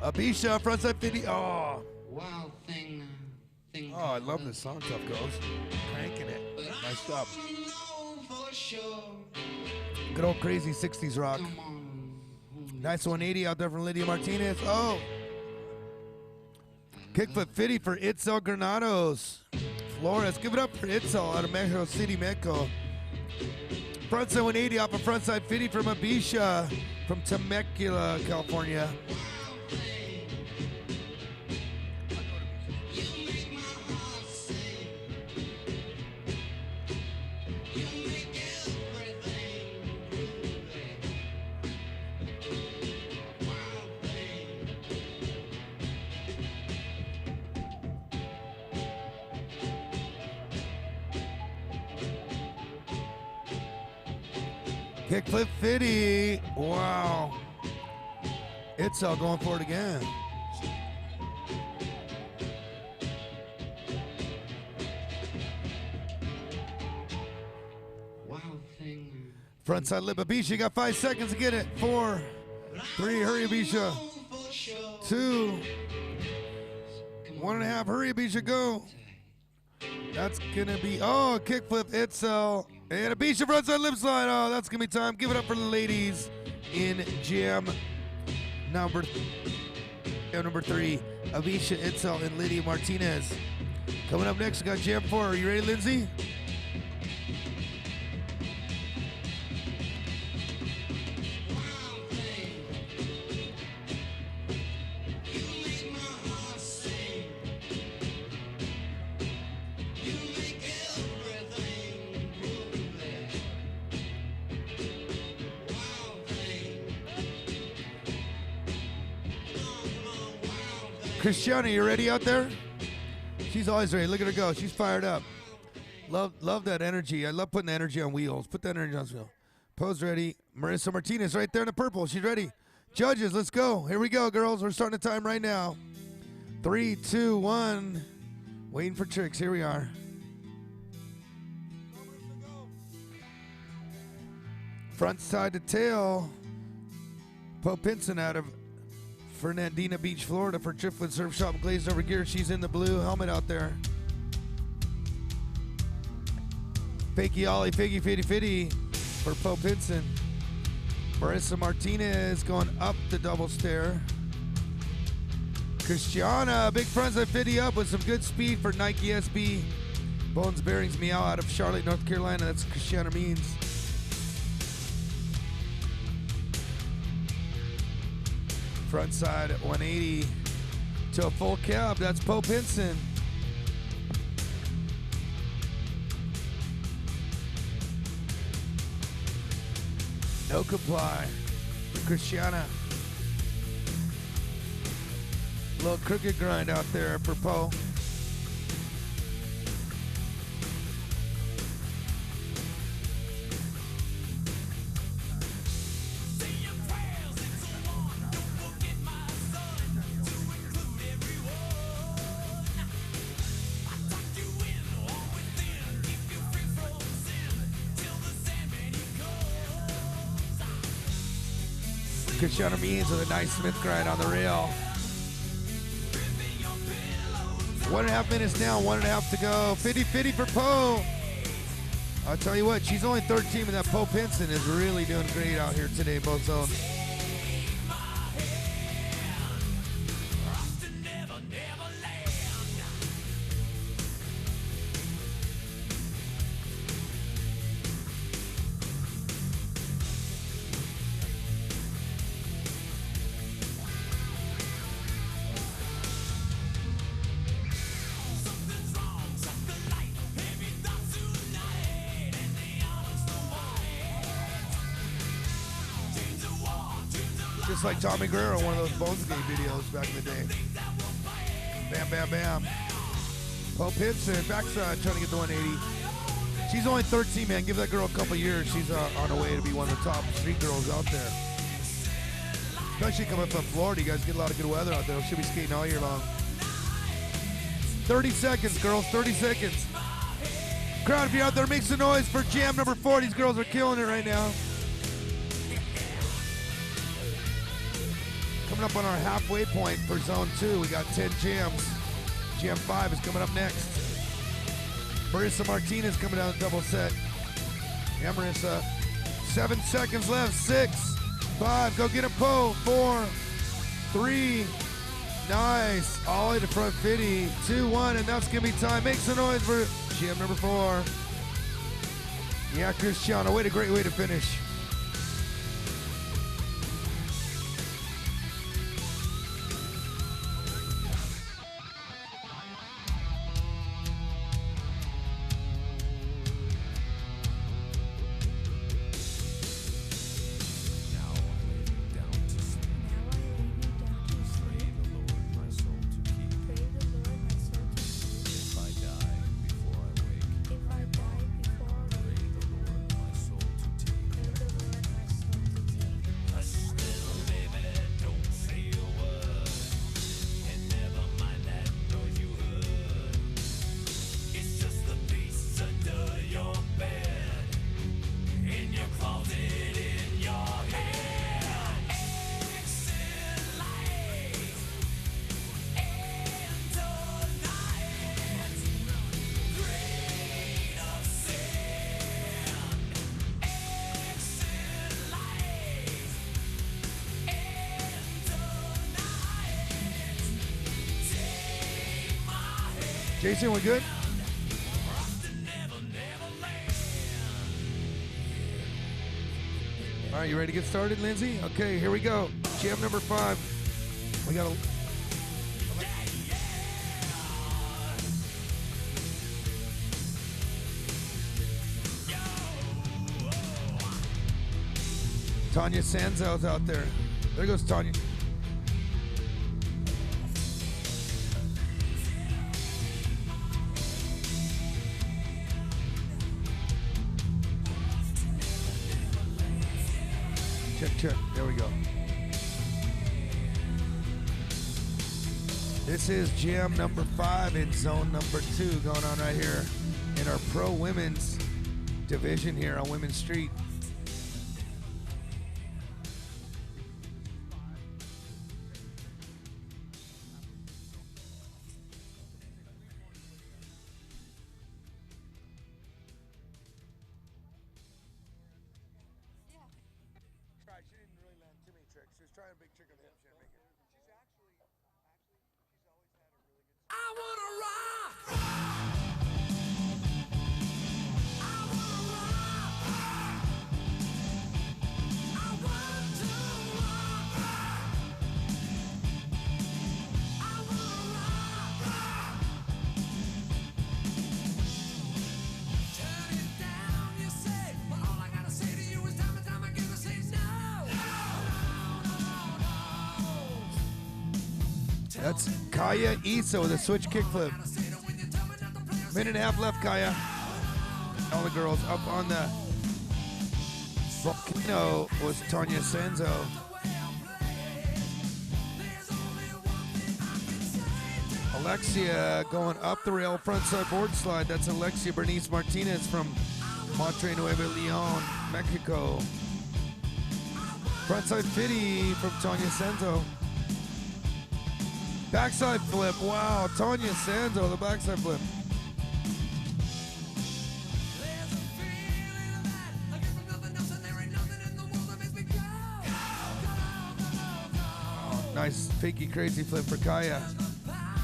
Abisha, frontside 50. Oh. Wild thing. Oh, I love this song, Tough Girls. Cranking it. Nice job. Good old crazy 60s rock. Nice 180 out there from Lydia Martinez. Oh. Kickflip 50 for Itzel Granados. Flores, give it up for Itzel out of Mexico City, Mexico. Frontside 180 off of frontside 50 from Abisha from Temecula, California. Kickflip 50. Wow. It's all going for it again. Frontside lip. Abisha, you got 5 seconds to get it. 4, 3, hurry Abisha. 2, 1.5, hurry Abisha, go. That's gonna be, oh, kickflip, Itzel. And Abisha frontside lip slide. Oh, that's gonna be time. Give it up for the ladies in jam number 3. Abisha, Itzel, and Lydia Martinez. Coming up next, we got jam 4. Are you ready, Lindsay? Christiana, you ready out there? She's always ready. Look at her go. She's fired up. Love that energy. I love putting the energy on wheels. Put that energy on wheels. Pose ready. Marissa Martinez right there in the purple. She's ready. Judges, let's go. Here we go, girls. We're starting the time right now. 3, 2, 1. Waiting for tricks. Here we are. Front side to tail. Poe Pinson out of Fernandina Beach, Florida for Triplin Surf Shop Glazed Over Gear. She's in the blue helmet out there. Fakey Ollie, Figgy Fitty Fitty for Poe Pinson. Marissa Martinez going up the double stair. Christiana, big frontside 50 up with some good speed for Nike SB. Bones Bearings Meow out of Charlotte, North Carolina. That's Christiana Means. Front side at 180 to a full cab. That's Poe Pinson. No comply for Christiana. Little crooked grind out there for Poe. Christiana Means with a nice Smith grind on the rail. 1.5 minutes now, 1.5 to go. 50-50 for Poe. I'll tell you what, she's only 13, and that Poe Pinson is really doing great out here today in both zones. Just like Tommy Guerrero, one of those Bonesgate videos back in the day. Bam, bam, bam. Poe Pinson, backside, trying to get the 180. She's only 13, man. Give that girl a couple years. She's on her way to be one of the top street girls out there. Especially coming from Florida. You guys get a lot of good weather out there. She'll be skating all year long. 30 seconds, girls. 30 seconds. Crowd, if you're out there, make some noise for jam number 4. These girls are killing it right now. coming up on our halfway point for Zone 2. We got 10 jams. Jam 5 is coming up next. Marissa Martinez coming down double set. Yeah, Marissa. 7 seconds left. 6, 5. Go get a po. 4, 3. Nice. All the way to front 50. 2, 1. And that's going to be time. Make some noise for jam number 4. Yeah, Cristiano. Great way to finish. Jason, we good? All right, you ready to get started, Lindsay? Okay, here we go. Jam number 5. We got a... Tanya Sanzel's out there. There goes Tanya. Check. There we go. This is jam number 5 in zone number 2 going on right here in our pro women's division here on Women's Street. That's Kaya Issa with a switch kickflip. Minute and a half left, Kaya. All the girls up on the volcano was Tanya Sanzo. Alexia going up the rail, frontside board slide. That's Alexia Bernice Martinez from Monterrey Nuevo Leon, Mexico. Frontside 50 from Tanya Sanzo. Backside flip, wow, Tanya Sanzo, the backside flip. Oh, nice fakey crazy flip for Kaya.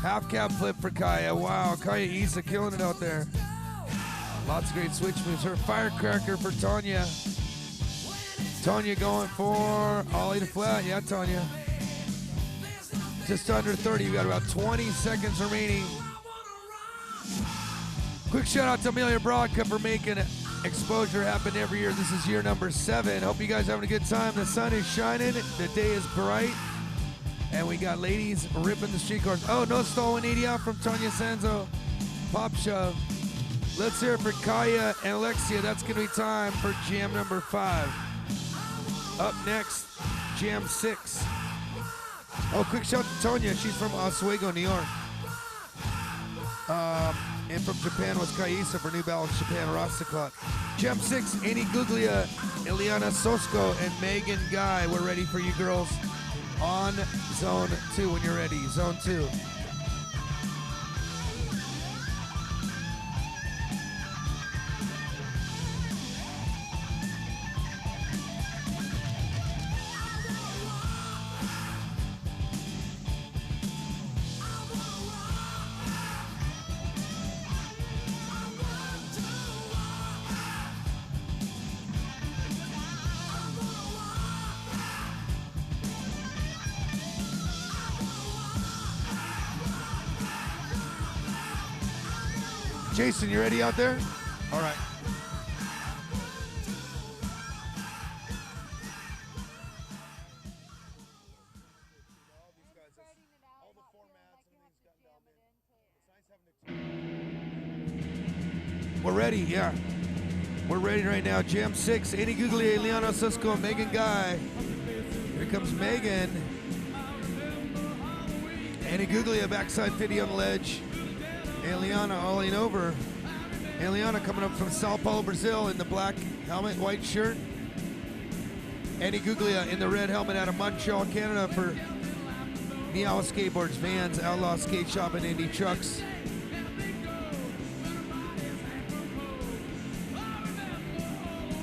Half cab flip for Kaya, wow, Kaya Issa killing it out there. Lots of great switch moves. Her firecracker for Tanya. Tanya going for ollie to flat, yeah, Tanya. Just under 30, we got about 20 seconds remaining. Quick shout out to Amelia Brodka for making Exposure happen every year. This is year number 7. Hope you guys are having a good time. The sun is shining, the day is bright, and we got ladies ripping the street cars. Oh, no stall 180 out from Tanya Sanzo. Pop shove. Let's hear it for Kaya and Alexia. That's gonna be time for jam number 5. Up next, jam 6. Oh, quick shout to Tonya. She's from Oswego, New York. And from Japan was Kaisa for New Balance Japan Rastaclot. Jam 6, Annie Guglia, Ileana Sosko, and Megan Guy. We're ready for you girls On zone 2 when you're ready. Zone 2. Jason, you ready out there? All right. We're ready, yeah. We're ready right now. Jam 6, Annie Guglia, Eliana Susco, and Megan Guy. Here comes Megan. Annie Guglia, backside 50 on the ledge. Eliana olling over. Eliana coming up from Sao Paulo, Brazil in the black helmet, white shirt. Annie Guglia in the red helmet out of Montreal, Canada for Miawa Skateboards, Vans, Outlaw Skate Shop, and Indy Trucks.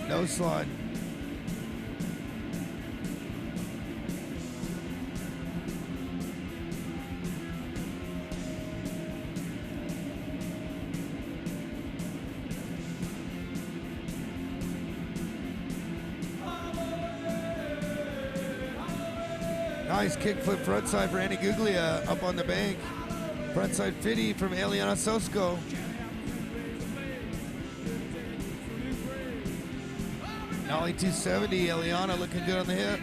No slide. Nice kickflip frontside for Annie Guglia up on the bank. Frontside 50 from Eliana Sosco. Nollie 270, Eliana looking good on the hip.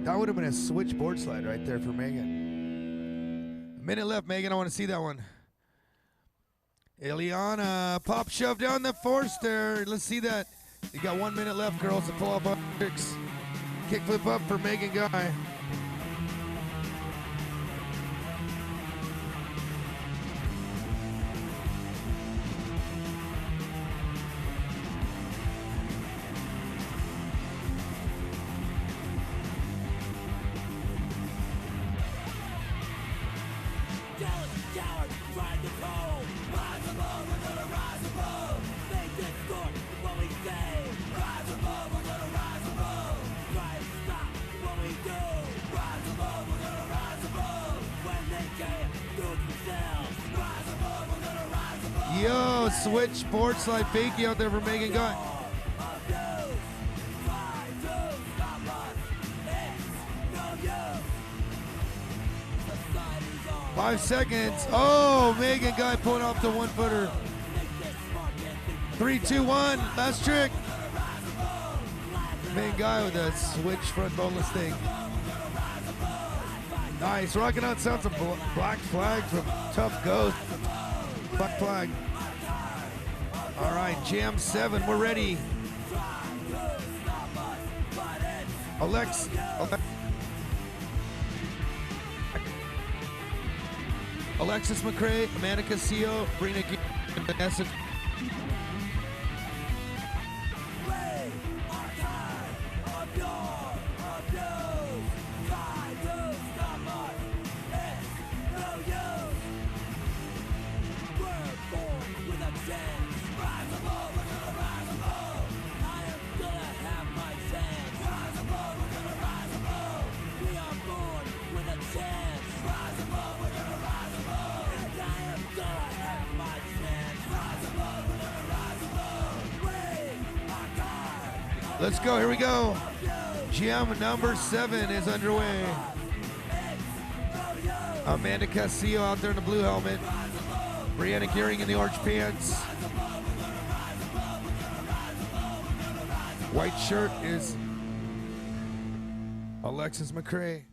That would have been a switchboard slide right there for Megan. A minute left, Megan. I want to see that one. Eliana, pop shove down the Forster. Let's see that. You got 1 minute left, girls, to pull up on tricks. Kickflip up for Megan Guy. Yo, switch board slide fakie out there for Megan Guy. Five seconds. Oh, Megan Guy pulling off the 1-footer. 3, 2, 1. Last trick. Megan Guy with a switch front boneless thing. Nice. Rocking out sounds of Black Flag from Tough Ghost. Black Flag. All right, Jam 7, we're ready. Alexis McCrae, Amanda Castillo, Brina G, and Vanessa. Let's go, here we go. Jam number 7 is underway. Amanda Castillo out there in the blue helmet. Brianna Gearing in the orange pants. White shirt is Alexis McCrae.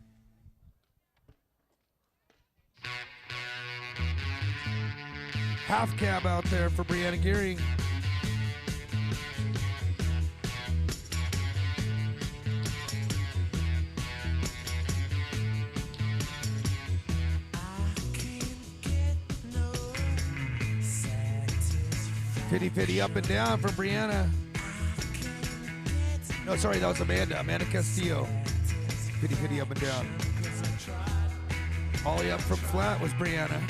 Half cab out there for Brianna Geary. Fitty up and down from Brianna. No, sorry, that was Amanda. Amanda Castillo. Fitty up and down. Ollie up from flat was Brianna.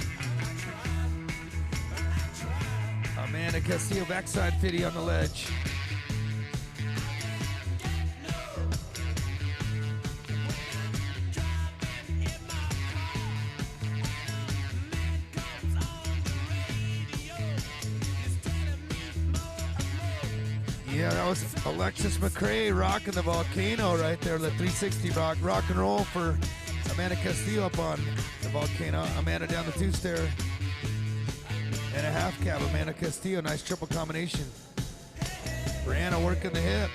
Amanda Castillo backside fitty on the ledge. Yeah, that was Alexis McCrae rocking the volcano right there. The 360 rock and roll for Amanda Castillo up on the volcano. Amanda down the two-stair. And a half cab, Amanda Castillo. Nice triple combination. Brianna working the hip.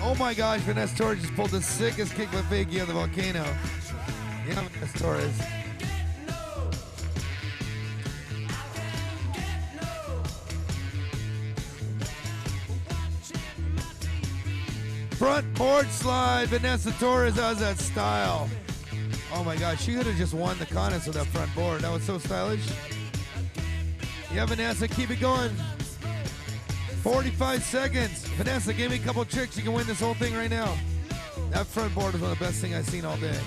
Oh my gosh, Vanessa Torres just pulled the sickest kickflip fakie on the volcano. Yeah, Vanessa Torres. Front board slide, Vanessa Torres has that style. Oh my gosh, she could have just won the contest with that front board. That was so stylish. Yeah, Vanessa, keep it going. 45 seconds. Vanessa, give me a couple tricks. You can win this whole thing right now. That front board is one of the best things I've seen all day.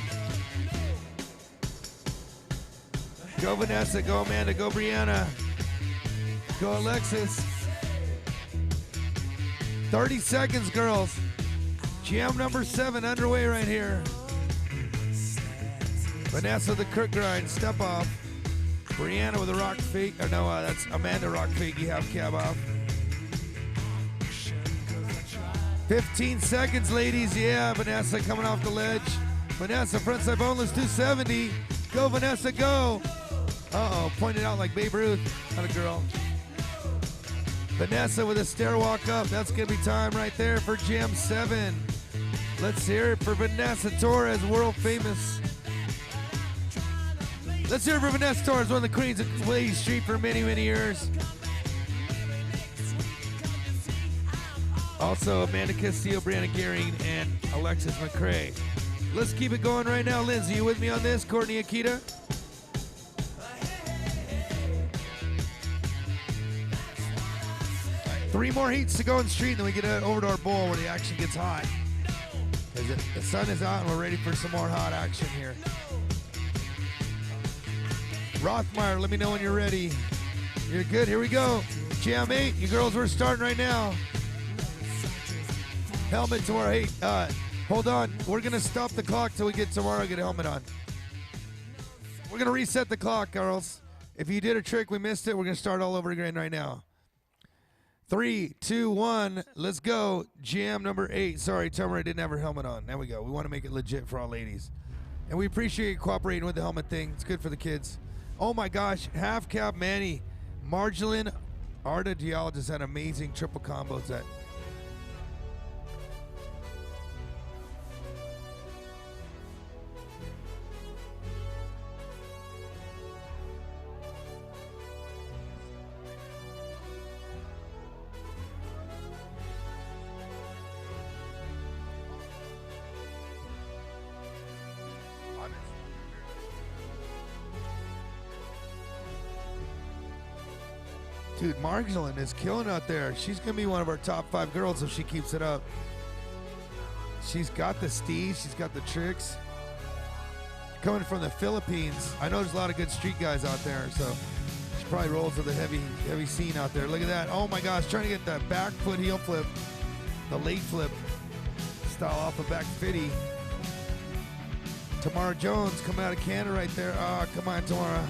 Go Vanessa, go Amanda, go Brianna. Go Alexis. 30 seconds, girls. Jam number 7 underway right here. Vanessa the crook grind, step off. Brianna with a rock fake. Or no, that's Amanda rock fake. You have cab off. 15 seconds, ladies. Yeah, Vanessa coming off the ledge. Vanessa, frontside boneless 270. Go, Vanessa, go. Uh-oh, pointed out like Babe Ruth. Not a girl. Vanessa with a stair walk up. That's going to be time right there for Jam 7. Let's hear it for Vanessa Torres, world famous. Let's hear it for Vanessa Torres, one of the queens of Lady Street for many, many years. Also, Amanda Castillo, Brianna Gearing, and Alexis McCrae. Let's keep it going right now. Lindsay, you with me on this? Courtney Akita? Three more heats to go in street, and then we get over to our bowl where the action gets hot. The sun is out, and we're ready for some more hot action here. Rothmeyer, let me know when you're ready. You're good. Here we go. Jam 8. You girls, we're starting right now. Helmet tomorrow. Hey, hold on. We're going to stop the clock till we get tomorrow. Get a helmet on. We're going to reset the clock, girls. If you did a trick, we missed it. We're going to start all over again right now. 3, 2, 1. Let's go. Jam number 8. Sorry, Tamara didn't have her helmet on. There we go. We want to make it legit for all ladies. And we appreciate you cooperating with the helmet thing. It's good for the kids. Oh, my gosh. Half cab Manny. Marjolin Arda Diallo just had amazing triple combos that... Dude, Marjolin is killing out there. She's going to be one of our top 5 girls if she keeps it up. She's got the steez. She's got the tricks. Coming from the Philippines. I know there's a lot of good street guys out there, so she probably rolls with a heavy scene out there. Look at that. Oh, my gosh. Trying to get that back foot heel flip. The late flip style off of back fitty. Tamara Jones coming out of Canada right there. Oh, come on, Tamara.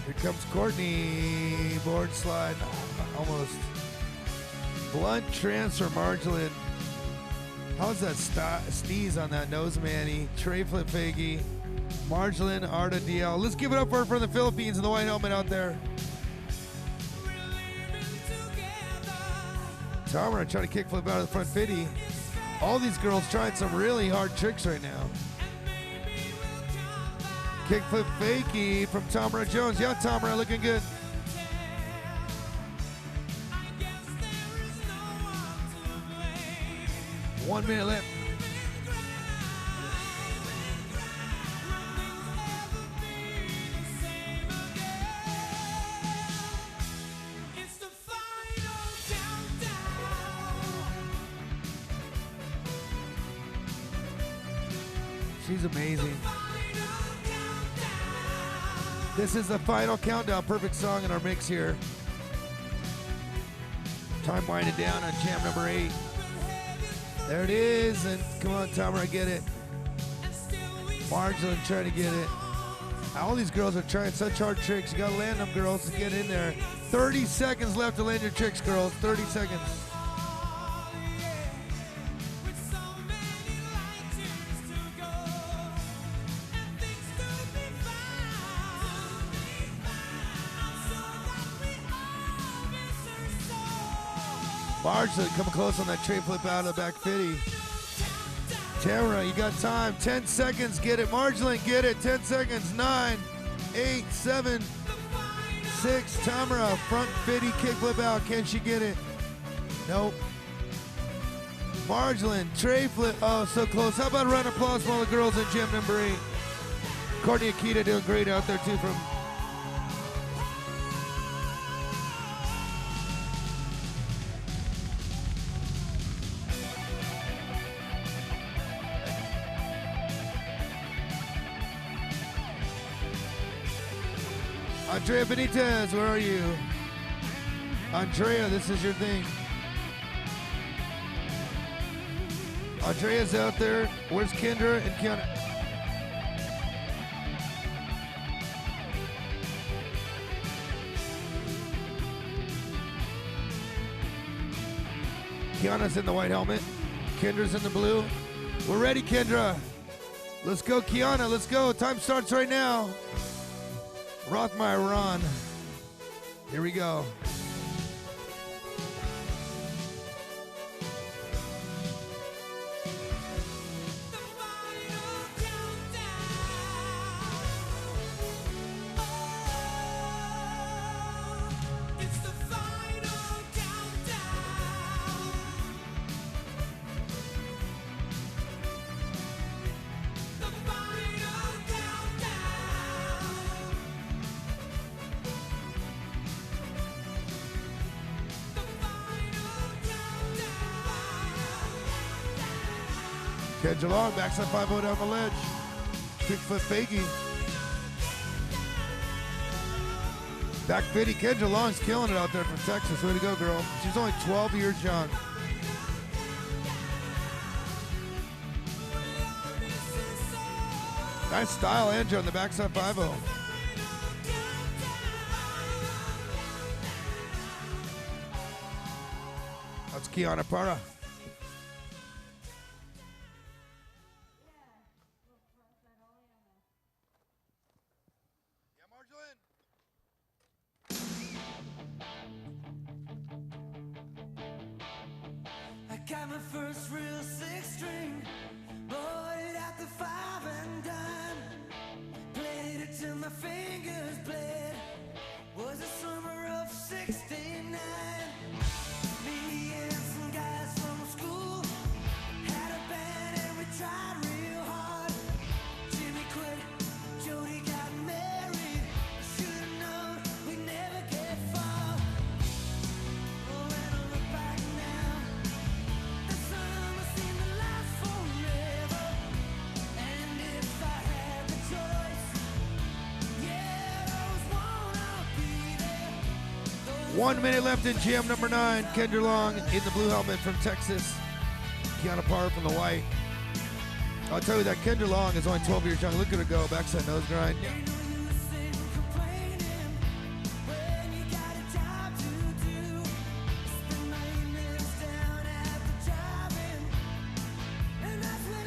Here comes Courtney, board slide. almost. Blunt transfer, Marjolin. How's that sneeze on that nose, Manny? Tray flip, Faggy. Marjolin, Arda, DL. Let's give it up for her from the Philippines in the white helmet out there. Tamara trying to kick flip out of the front 50. All these girls trying some really hard tricks right now. Kick flip fakie from Tamara Jones. Yeah, Tamara looking good. One minute left. She's amazing. This is the final countdown. Perfect song in our mix here. Time winding down on jam number 8. There it is, and come on, Tamara, get it. Marjolin trying to get it. All these girls are trying such hard tricks. You gotta land them, girls, to get in there. 30 seconds left to land your tricks, girls. 30 seconds. Marjolin coming close on that tray flip out of the back 50. Tamara, you got time. 10 seconds. Get it. Marjolin, get it. 10 seconds. 9, 8, 7, 6. Tamara, front 50 kick flip out. Can she get it? Nope. Marjolin, tray flip. Oh, so close. How about a round of applause for all the girls in gym number 8? Courtney Akita doing great out there too from Andrea Benitez, where are you? Andrea, this is your thing. Andrea's out there. Where's Kendra and Kiana? Kiana's in the white helmet. Kendra's in the blue. We're ready, Kendra. Let's go, Kiana. Let's go. Time starts right now. Rothmeyer, Ron. Here we go. Kendra Long, backside 5-0 down the ledge. Kick flip Faggy. Back 50, Kendra Long's killing it out there from Texas. Way to go, girl. She's only 12 years young. Nice style, Andrew, on the backside 5-0. That's Kiana Parra. Got my first real 6-string, bought it at the 5 and dime. Played it till my fingers bled. Was the summer of '69. Me and some guys from school had a band and we tried real hard. Jimmy quit, Jody got married. Should've known we'd never get far. Oh, when I look back now, the summer seemed to last forever. And if I had the choice, yeah, those wanna be there. 1 minute left in jam number 9. Kendra Long in the blue helmet from Texas. Kiana Parra from the white. I'll tell you that Kendra Long is only 12 years young. Look at her go. Backside nose grind.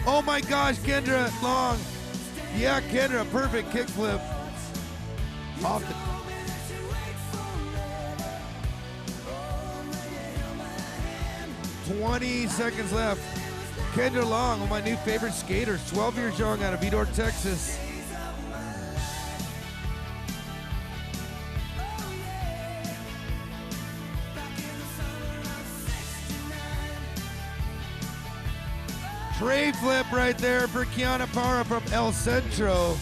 Oh my gosh, Kendra Long. Yeah, Kendra, perfect kickflip. Off the 20 seconds left. Kendra Long, one of my new favorite skaters, 12 years young, out of Vidor, Texas. Tray flip right there for Kiana Parra from El Centro.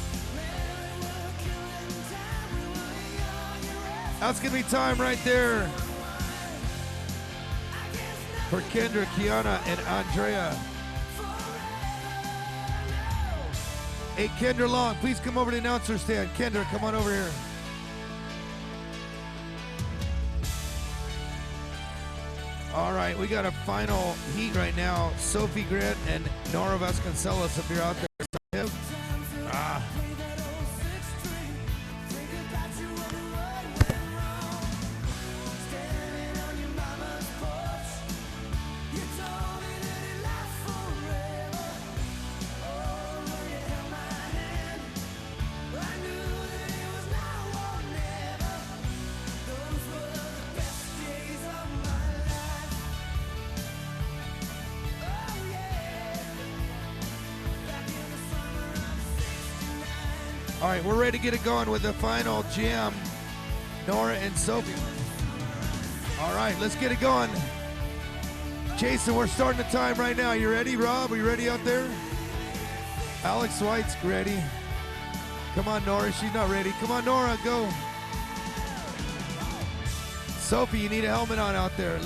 That's gonna be time right there for Kendra, Kiana, and Andrea. Hey, Kendra Long, please come over to the announcer stand. Kendra, come on over here. All right, we got a final heat right now. Sophie Grant and Nora Vasconcelos, if you're out there. Ah. All right, we're ready to get it going with the final jam, Nora and Sophie. All right, let's get it going. Jason, we're starting the time right now. You ready, Rob? Are you ready out there? Alex White's ready. Come on, Nora, she's not ready. Come on, Nora, go. Sophie, you need a helmet on out there.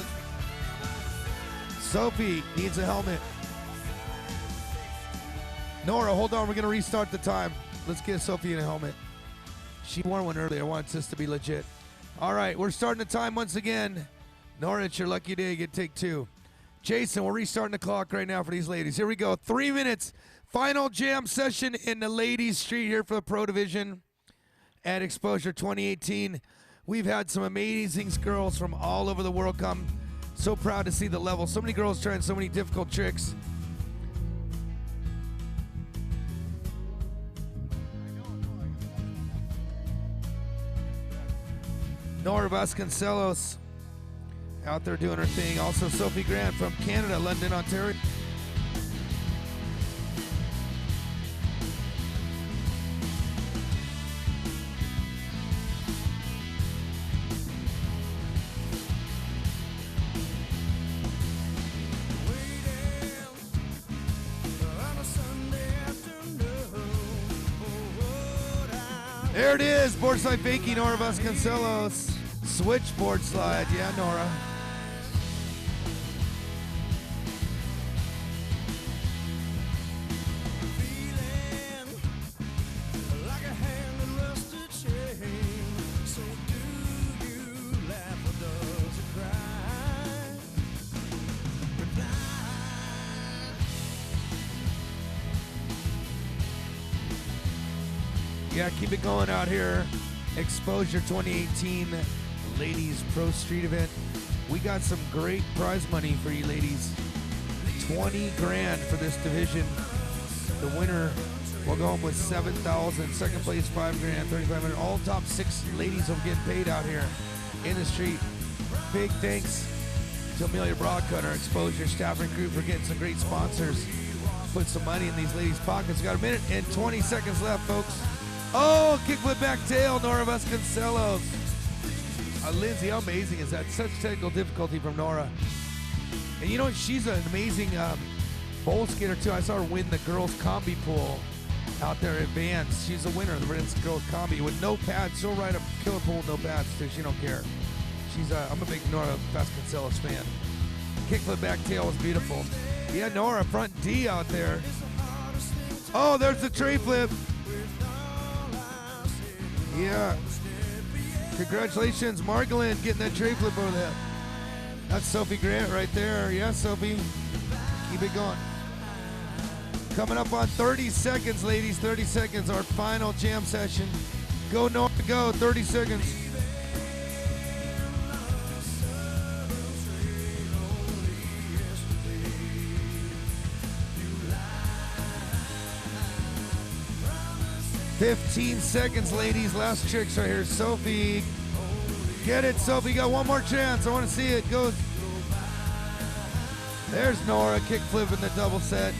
Sophie needs a helmet. Nora, hold on, we're gonna restart the time. Let's get Sophie in a helmet. She wore one earlier. I want this to be legit. All right, we're starting the time once again. Nora, it's your lucky day. You get take two. Jason, we're restarting the clock right now for these ladies. Here we go. 3 minutes. Final jam session in the ladies' street here for the Pro Division at Exposure 2018. We've had some amazing girls from all over the world come. So proud to see the level. So many girls trying so many difficult tricks. Nora Vasconcelos out there doing her thing. Also Sophie Grant from Canada, London, Ontario. There it is, board slide fakie, Nora Vasconcelos. Switchboard slide, yeah, Nora. Yeah, keep it going out here. Exposure 2018 Ladies Pro Street Event. We got some great prize money for you ladies. 20 grand for this division. The winner will go home with 7,000. Second place, 5 grand, 3,500. All top 6 ladies will get paid out here in the street. Big thanks to Amelia Broadcut, our Exposure staffing group, for getting some great sponsors. Put some money in these ladies' pockets. Got a minute and 20 seconds left, folks. Oh, kickflip back tail, Nora Vasconcelos. Lindsay, how amazing is that? Such technical difficulty from Nora. And you know, she's an amazing bowl skater too. I saw her win the girls combi pool out there at Vans. She's a winner of the Women's Girls Combi with no pads. She'll ride a killer pool with no pads too. She don't care. I'm a big Nora Vasconcelos fan. Kickflip back tail was beautiful. Yeah, Nora, front D out there. Oh, there's the tray flip. Yeah. Congratulations, Margolin, getting that tray flip over there. That's Sophie Grant right there. Yeah, Sophie. Keep it going. Coming up on 30 seconds, ladies. 30 seconds, our final jam session. Go, Nora, go. 30 seconds. 15 seconds, ladies. Last tricks right here. Sophie. Get it, Sophie. Got one more chance. I want to see it. Go. There's Nora. Kickflip in the double set.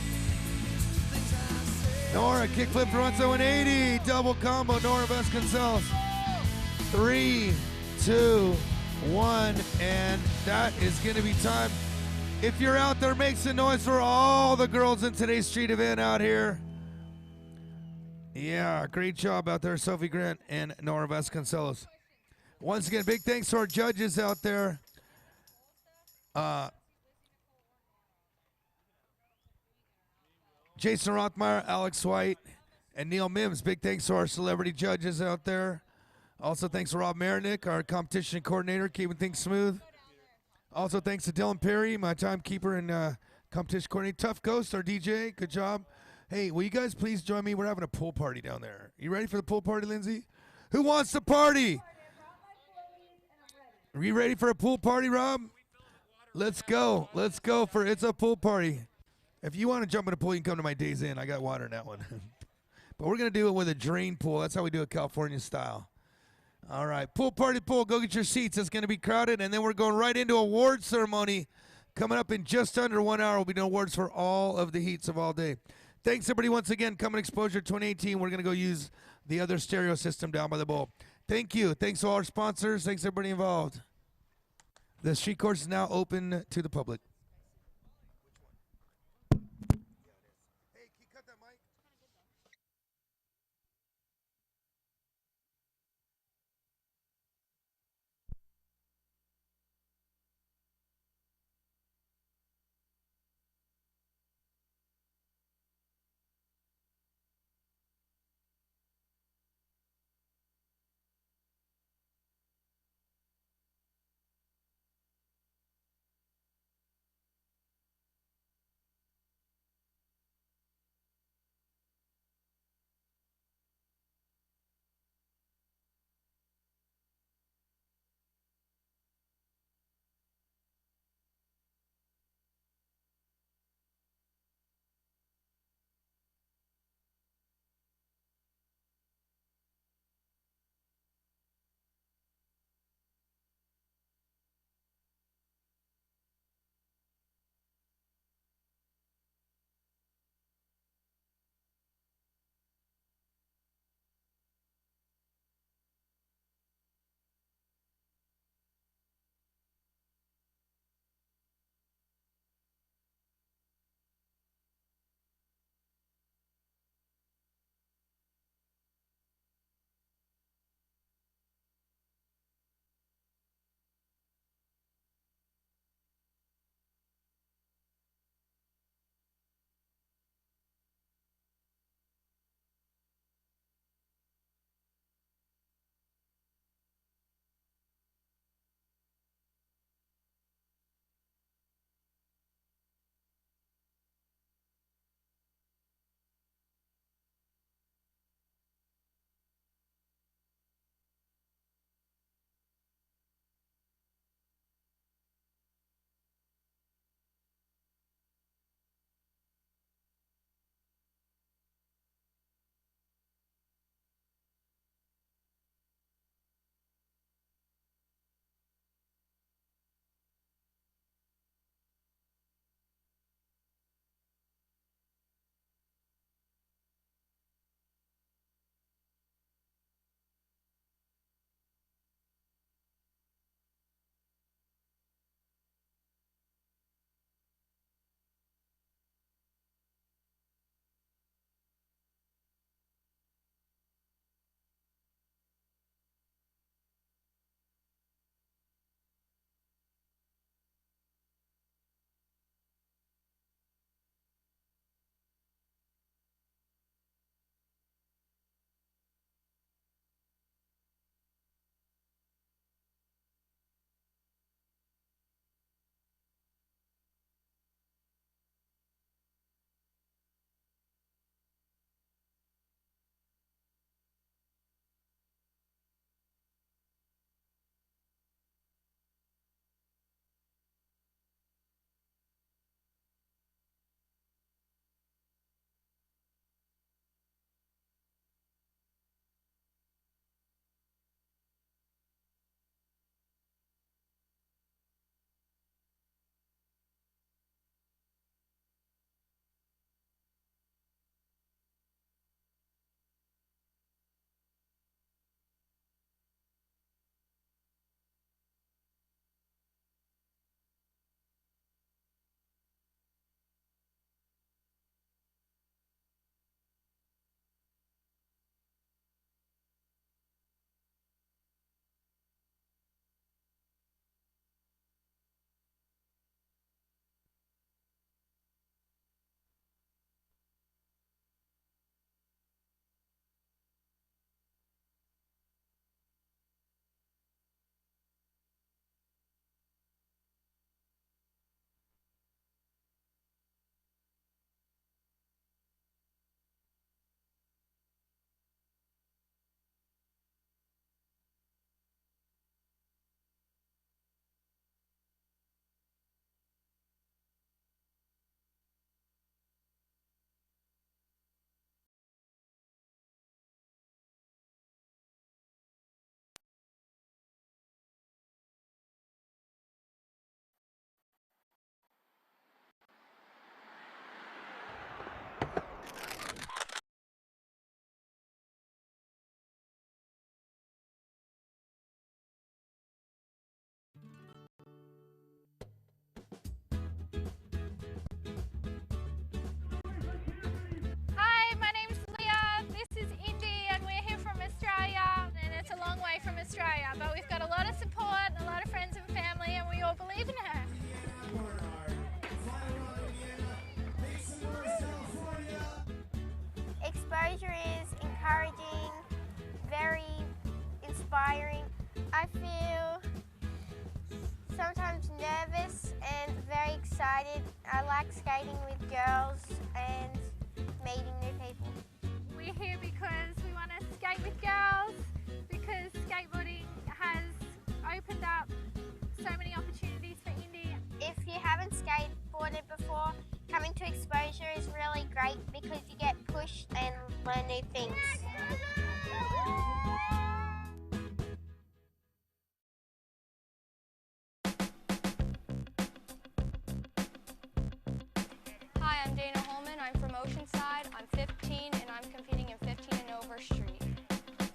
Nora kickflip frontside 180. Double combo. Nora Vasconcelos. 3, 2, 1. And that is going to be time. If you're out there, make some noise for all the girls in today's street event out here. Yeah, great job out there, Sophie Grant and Nora Vasconcelos. Once again, big thanks to our judges out there. Jason Rothmeyer, Alex White, and Neil Mims. Big thanks to our celebrity judges out there. Also, thanks to Rob Marinick, our competition coordinator, keeping things smooth. Also, thanks to Dylan Perry, my timekeeper and competition coordinator. Tough Ghost, our DJ. Good job. Hey, will you guys please join me? We're having a pool party down there. You ready for the pool party, Lindsay? Who wants to party? Are you ready for a pool party, Rob? Let's go. Let's go for It's a Pool Party. If you want to jump in a pool, you can come to my Days Inn. I got water in that one. But we're going to do it with a drain pool. That's how we do it California style. All right, pool party pool. Go get your seats. It's going to be crowded, and then we're going right into award ceremony. Coming up in just under 1 hour, we'll be doing awards for all of the heats of all day. Thanks, everybody, once again. Coming Exposure 2018. We're going to go use the other stereo system down by the bowl. Thank you. Thanks to all our sponsors. Thanks, everybody involved. The street course is now open to the public. like skating with girls and meeting new people. We're here because we want to skate with girls, because skateboarding has opened up so many opportunities for Indy. If you haven't skateboarded before, coming to Exposure is really great because you get pushed and learn new things. Hi, I'm Dana Holman. I'm from Oceanside. I'm 15 and I'm competing in 15 and over street.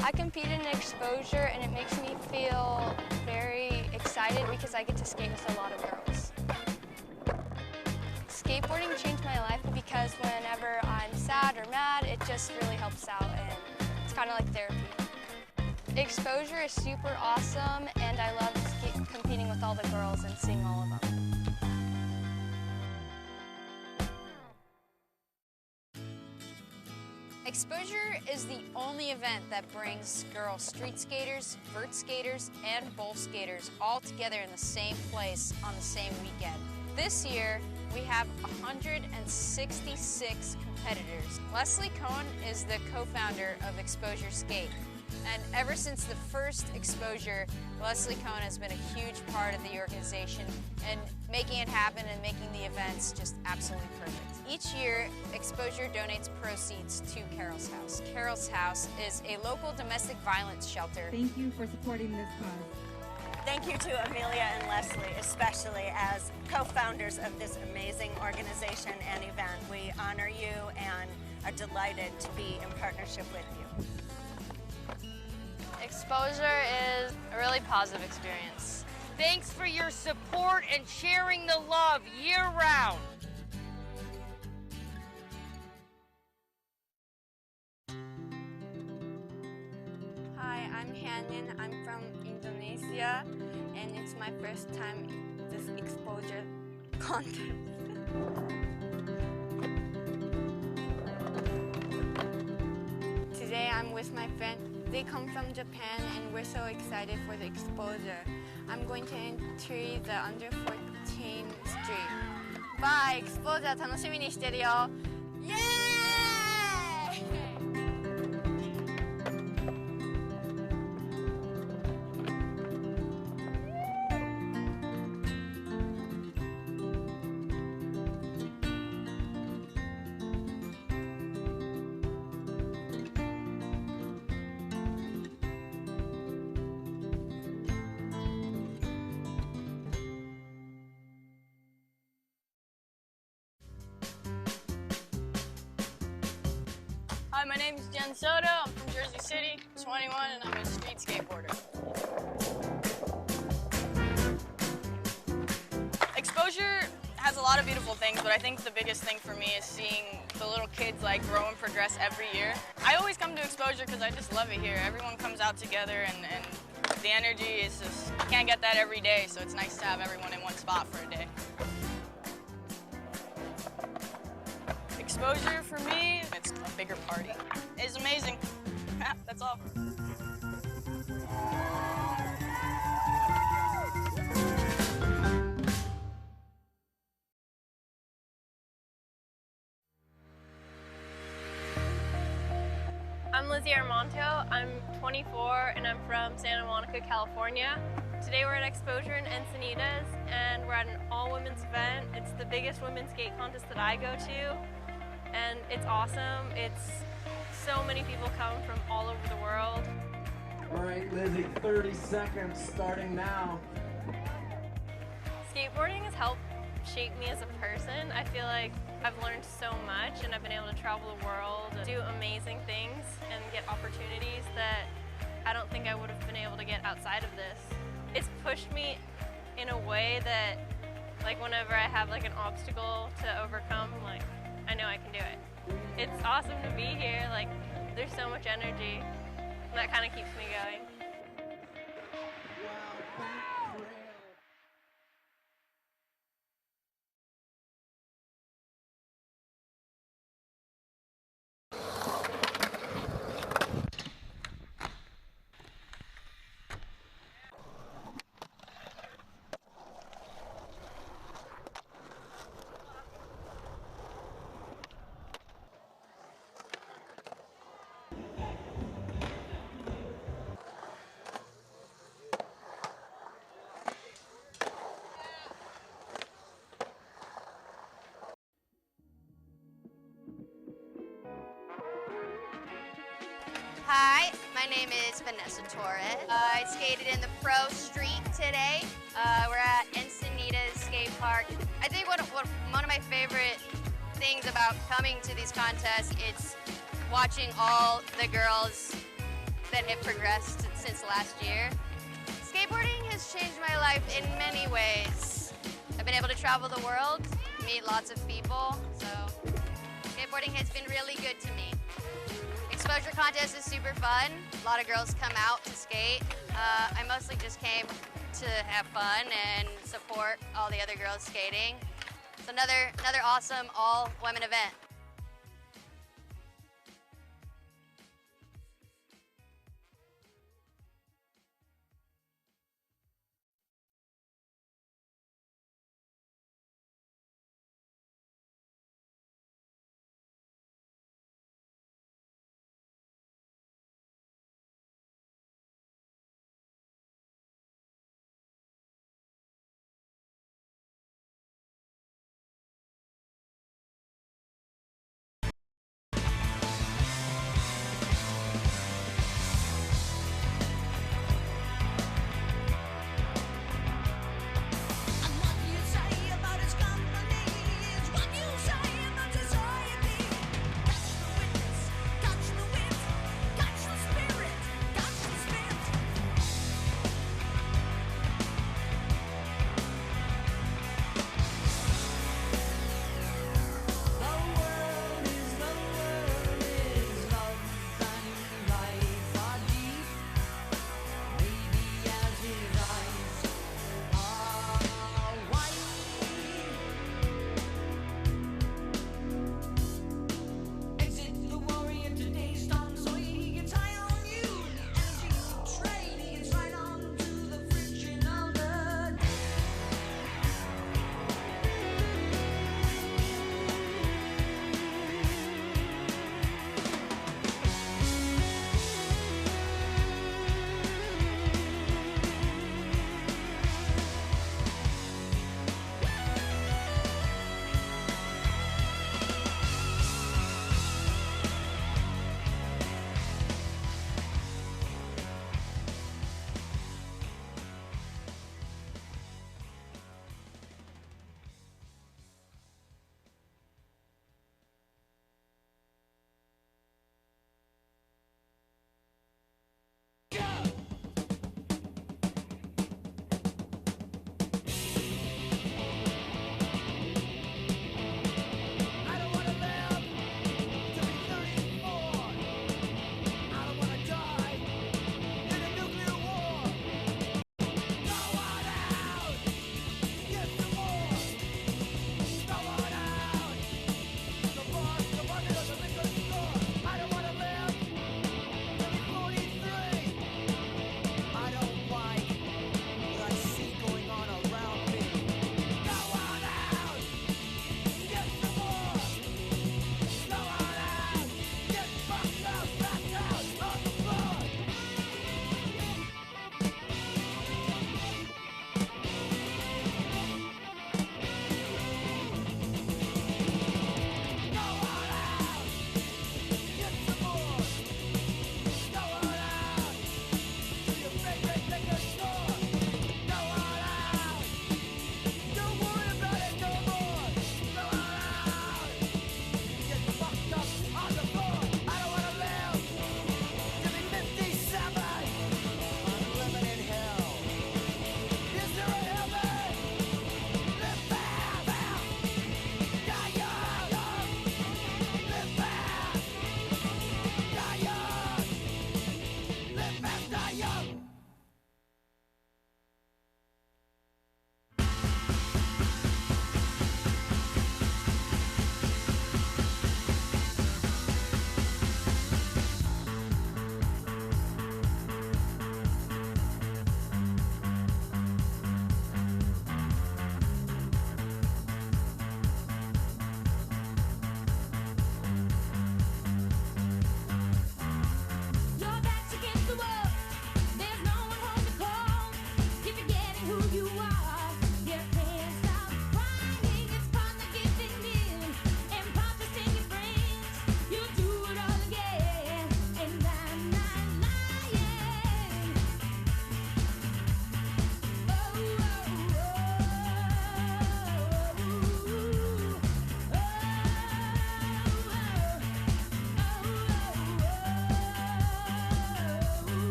I compete in Exposure and it makes me feel very excited because I get to skate with a lot of girls. Skateboarding changed my life because whenever I'm sad or mad, it just really helps out and it's kind of like therapy. Exposure is super awesome and I love competing with all the girls and seeing all of them. Exposure is the only event that brings girl street skaters, vert skaters, and bowl skaters all together in the same place on the same weekend. This year, we have 166 competitors. Leslie Cohn is the co-founder of Exposure Skate. And ever since the first Exposure, Leslie Cohn has been a huge part of the organization and making it happen and making the events just absolutely perfect. Each year, Exposure donates proceeds to Carol's House. Carol's House is a local domestic violence shelter. Thank you for supporting this cause. Thank you to Amelia and Leslie, especially as co-founders of this amazing organization and event. We honor you and are delighted to be in partnership with you. Exposure is a really positive experience. Thanks for your support and sharing the love year-round. Hi, I'm Hanin. I'm from Indonesia, and it's my first time in this exposure contest. Today I'm with my friend. They come from Japan, and we're so excited for the exposure. I'm going to enter the under 14 street. Bye, exposure 楽しみにしてるよ。イエーイ! Hi, my name is Jen Soto. I'm from Jersey City, 21, and I'm a street skateboarder. Exposure has a lot of beautiful things, but I think the biggest thing for me is seeing the little kids like grow and progress every year. I always come to Exposure because I just love it here. Everyone comes out together and the energy is just, you can't get that every day, so it's nice to have everyone in one spot for a day. Exposure for me, it's a bigger party. It's amazing. That's all. I'm Lizzie Armanto. I'm 24 and I'm from Santa Monica, California. Today we're at Exposure in Encinitas and we're at an all-women's event. It's the biggest women's skate contest that I go to and it's awesome. It's so many people come from all over the world. All right, Lizzie, 30 seconds starting now. Skateboarding has helped shape me as a person. I feel like I've learned so much and I've been able to travel the world, do amazing things, and get opportunities that I don't think I would have been able to get outside of this. It's pushed me in a way that, like, whenever I have like an obstacle to overcome, like, I know I can do it. It's awesome to be here. Like, there's so much energy. That kind of keeps me going. name is Vanessa Torres. I skated in the pro street today. We're at Encinitas Skate Park. I think one of my favorite things about coming to these contests, it's watching all the girls that have progressed since last year. Skateboarding has changed my life in many ways. I've been able to travel the world, meet lots of people, so skateboarding has been really good to me. Exposure contest is super fun. A lot of girls come out to skate. I mostly just came to have fun and support all the other girls skating. It's another awesome all-women event.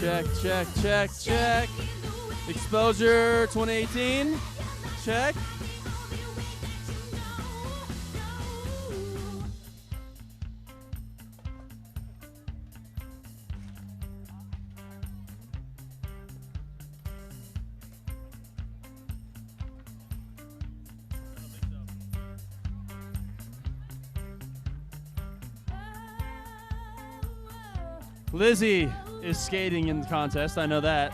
Check, check, check, check. Exposure 2018. Check. Lizzie is skating in the contest. I know that.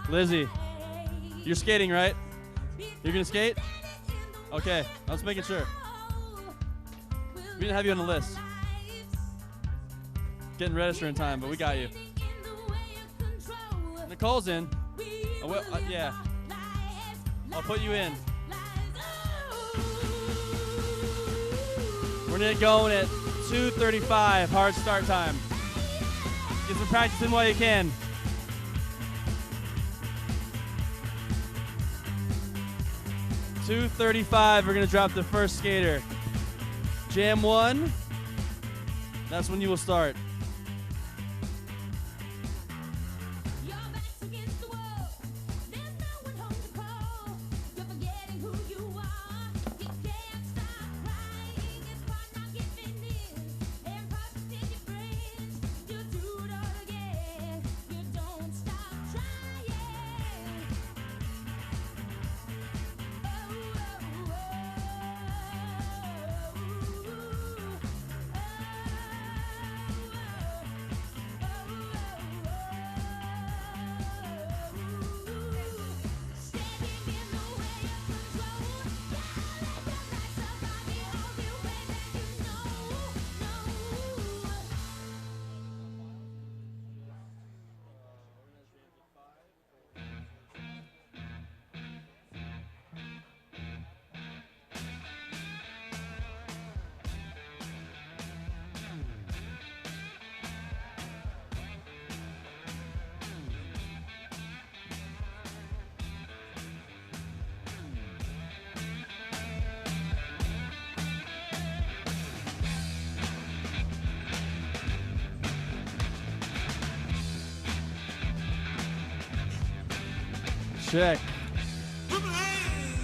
Lizzie, you're skating, right? You're gonna skate? Okay, I was making sure. We didn't have you on the list. Getting registered in time, but we got you. Nicole's in. Yeah. I'll put you in. We're gonna get going at 2:35, hard start time. Get some practice in while you can. .235, we're gonna drop the first skater. Jam 1, that's when you will start. Check.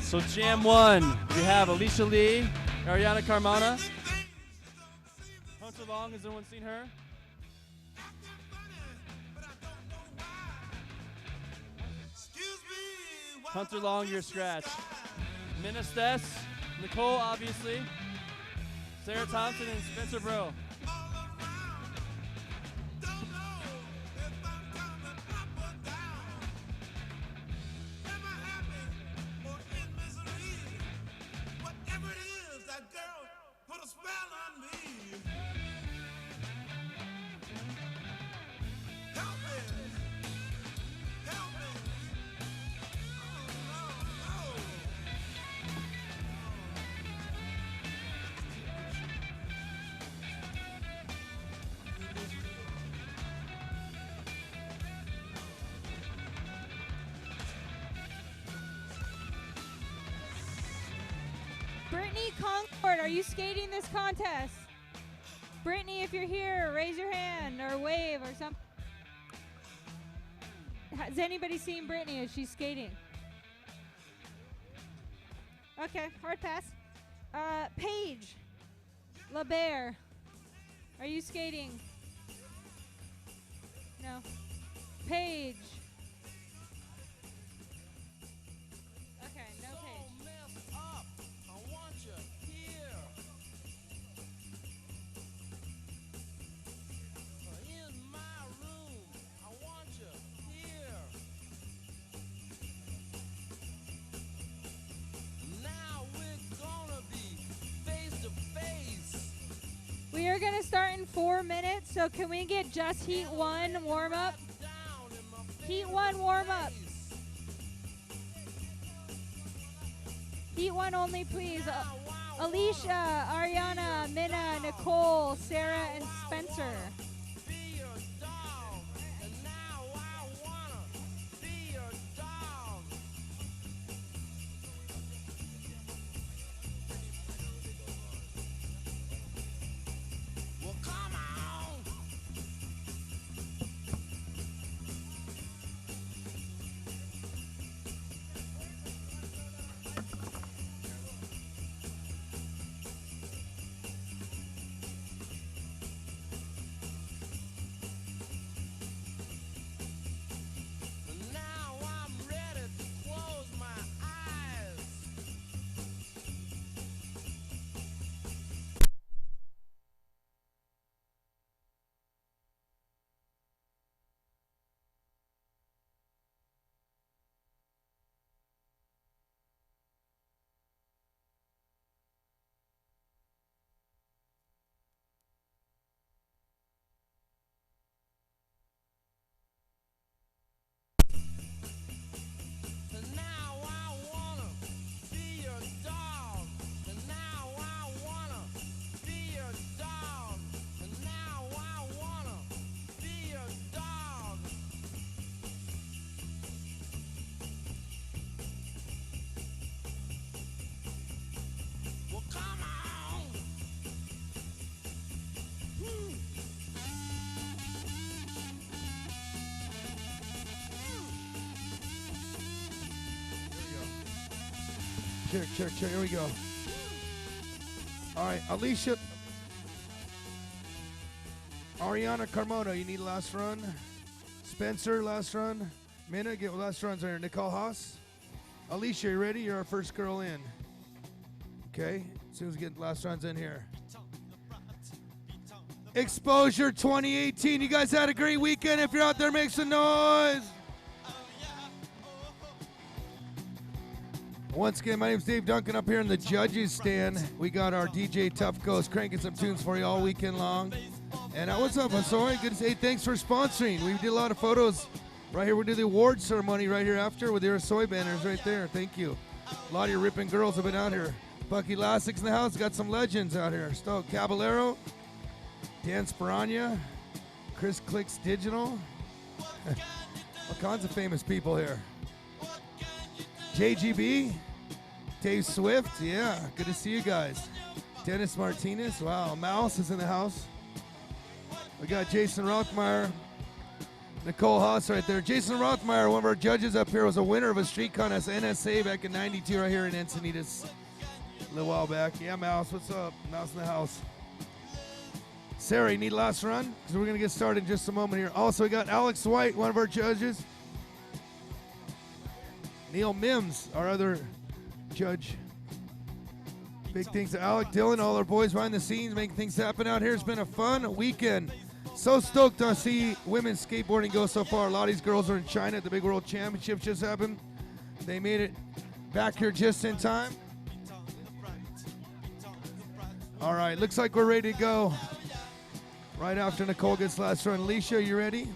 So Jam 1, we have Alicia Lee, Ariana Carmona. Hunter Long, has anyone seen her? Hunter Long, your scratch. Ministes, Nicole, obviously. Sarah Thompson and Spencer Bro. Brittany Concord, are you skating this contest? Brittany, if you're here, raise your hand or wave or something. Has anybody seen Brittany as she's skating? Okay, hard pass. Paige LaBear, are you skating? No. Paige. Okay, no Paige. We are going to start in 4 minutes, so can we get just Heat 1 warm up? Heat 1 warm up. Heat 1 only, please. Alicia, Ariana, Minna, Nicole, Sarah, and Spencer. Check. Here we go. All right, Alicia. Ariana Carmona, you need last run. Spencer, last run. Minna, get last runs right here. Nicole Haas. Alicia, you ready? You're our first girl in. Okay, as soon as we get last runs in here. Exposure 2018. You guys had a great weekend. If you're out there, make some noise. Once again, my name's Dave Duncan up here in the judges stand. We got our DJ Tough Ghost cranking some tunes for you all weekend long. And what's up, Asori? Good to say thanks for sponsoring. We did a lot of photos right here. We did the award ceremony right here after with your Asoi banners right there. Thank you. A lot of your ripping girls have been out here. Bucky Lassik's in the house. Got some legends out here. Stoke Caballero, Dan Sperania, Chris Clicks Digital. All kinds of famous people here. JGB, Dave Swift, yeah, good to see you guys. Dennis Martinez, wow, Mouse is in the house. We got Jason Rothmeyer, Nicole Haas right there. Jason Rothmeyer, one of our judges up here, was a winner of a street contest, NSA, back in '92 right here in Encinitas a little while back. Yeah, Mouse, what's up? Mouse in the house. Sarah, you need last run? Because we're going to get started in just a moment here. Also, we got Alex White, one of our judges. Neil Mims, our other judge. Big things to Alec Dillon, all our boys behind the scenes making things happen out here. It's been a fun weekend. So stoked to see women's skateboarding go so far. A lot of these girls are in China at the Big World Championships just happened. They made it back here just in time. All right, looks like we're ready to go. Right after Nicole gets last run. Alicia, you ready?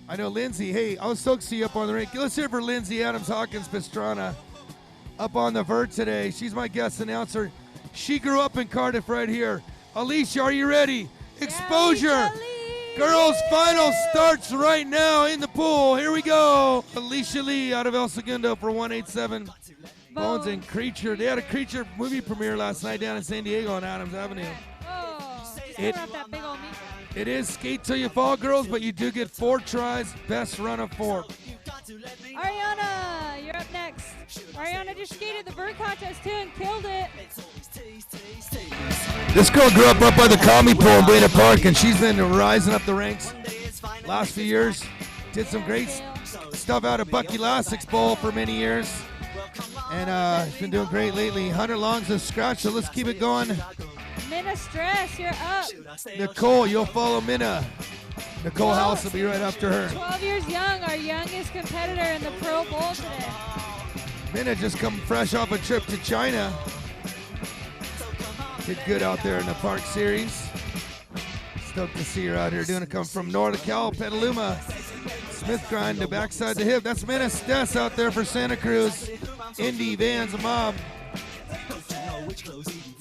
I know Lindsay. Hey, I was stoked to see you up on the rink. Let's hear it for Lindsay Adams-Hawkins Pastrana up on the vert today. She's my guest announcer. She grew up in Cardiff right here. Alicia, are you ready? Exposure. Girls final starts right now in the pool. Here we go. Alicia Lee out of El Segundo for 187. Bones and Creature. They had a Creature movie premiere last night down in San Diego on Adams Avenue. Oh, just coming off that big old meat. It is skate till you fall, girls, but you do get 4 tries. Best run of 4. Ariana, you're up next. Ariana just skated the vert contest too and killed it. This girl grew up by the Comedy Pool in Buena Park, and she's been rising up the ranks last few years. Did some great stuff out of Bucky Lassik's Bowl for many years. And she's been doing great lately. Hunter Long's a scratch, so let's keep it going. Minna Stress, you're up. Nicole, you'll follow Minna. Nicole House will be right after her. 12 years young, our youngest competitor in the Pro Bowl today. Minna just come fresh off a trip to China. Did good out there in the Park Series. Stoked to see her out here doing it. Come from NorCal, Petaluma. Smith grind to backside to hip. That's Minna Stess out there for Santa Cruz. Indy Vans Mob.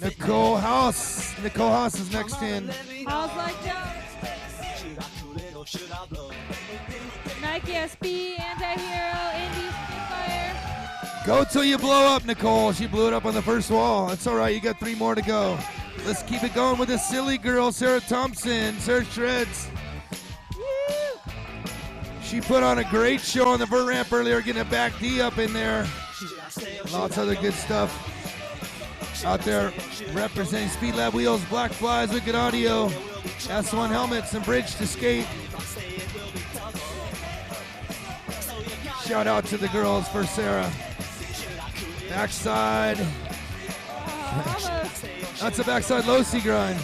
Nicole House. Nicole House is next in. How's like that? Nike SB, Anti-Hero, Indy, Spitfire. Go till you blow up, Nicole. She blew it up on the first wall. That's all right. You got 3 more to go. Let's keep it going with the silly girl, Sarah Thompson. Sarah shreds. She put on a great show on the vert ramp earlier, getting a back D up in there. Lots of other good stuff out there representing Speed Lab wheels, Black Flies, Wicked Audio, S1 helmets, and Bridge to Skate. Shout out to the girls for Sarah. Backside. That's a backside low-C grind.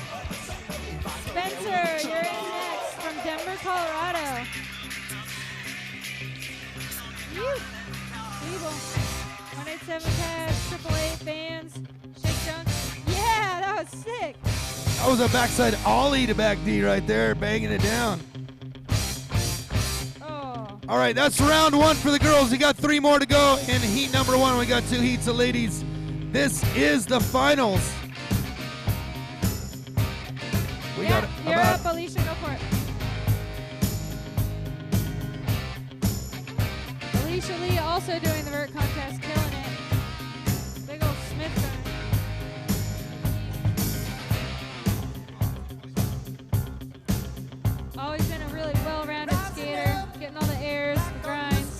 Spencer, you're in next from Denver, Colorado. Weeble. 187 pads, 888 fans, shake jumps. Yeah, that was sick. That was a backside ollie to back D right there, banging it down. All right, that's round 1 for the girls. We got 3 more to go in heat number 1. We got 2 heats of ladies. This is the finals. We got You're up, Alicia, go for it. Alicia Lee also doing the vert contest, killing it. Big old Smith burn. Always been a really well-rounded skater, getting all the airs, the grinds.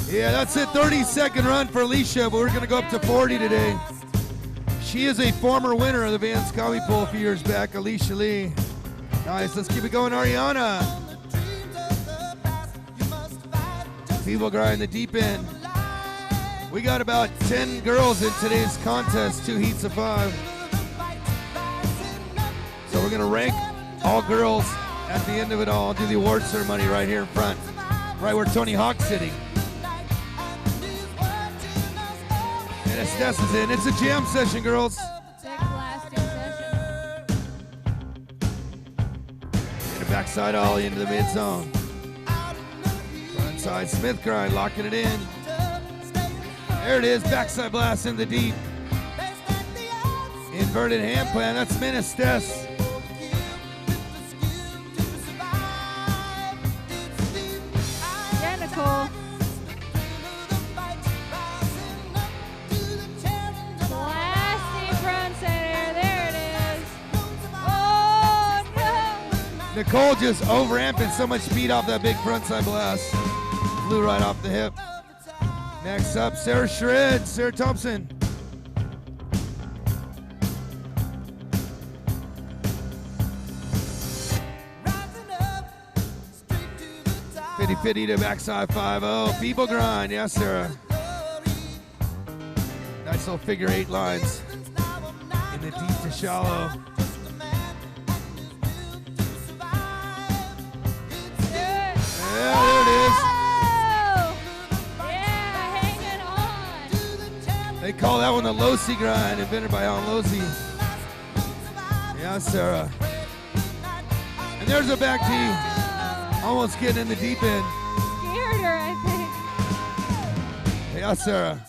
Yeah, that's it. 30-second run for Alicia, but we're going to go up to 40 today. She is a former winner of the Vans Combi Pool a few years back, Alicia Lee. Nice. Let's keep it going, Ariana. People grind the deep end. We got about 10 girls in today's contest, 2 heats of 5. So we're going to rank all girls at the end of it all, do the award ceremony right here in front, right where Tony Hawk's sitting. And Estes is in. It's a jam session, girls. Big blasting session. And a backside ollie into the mid zone. Frontside Smith grind, locking it in. There it is, backside blast in the deep. Inverted hand plan, that's Min Estes. Yeah, Nicole. Nicole just overamping so much speed off that big frontside blast. Flew right off the hip. Next up, Sarah Shred, Sarah Thompson. Fitty to backside 5-0. People grind, yes, Sarah. Nice little figure 8 lines in the deep to shallow. Yeah, there it is. Yeah, hanging on. They call that one the Losi grind, invented by Alan Losi. Yeah, Sarah. And there's a back D, almost getting in the deep end. Scared her, I think. Yeah, Sarah.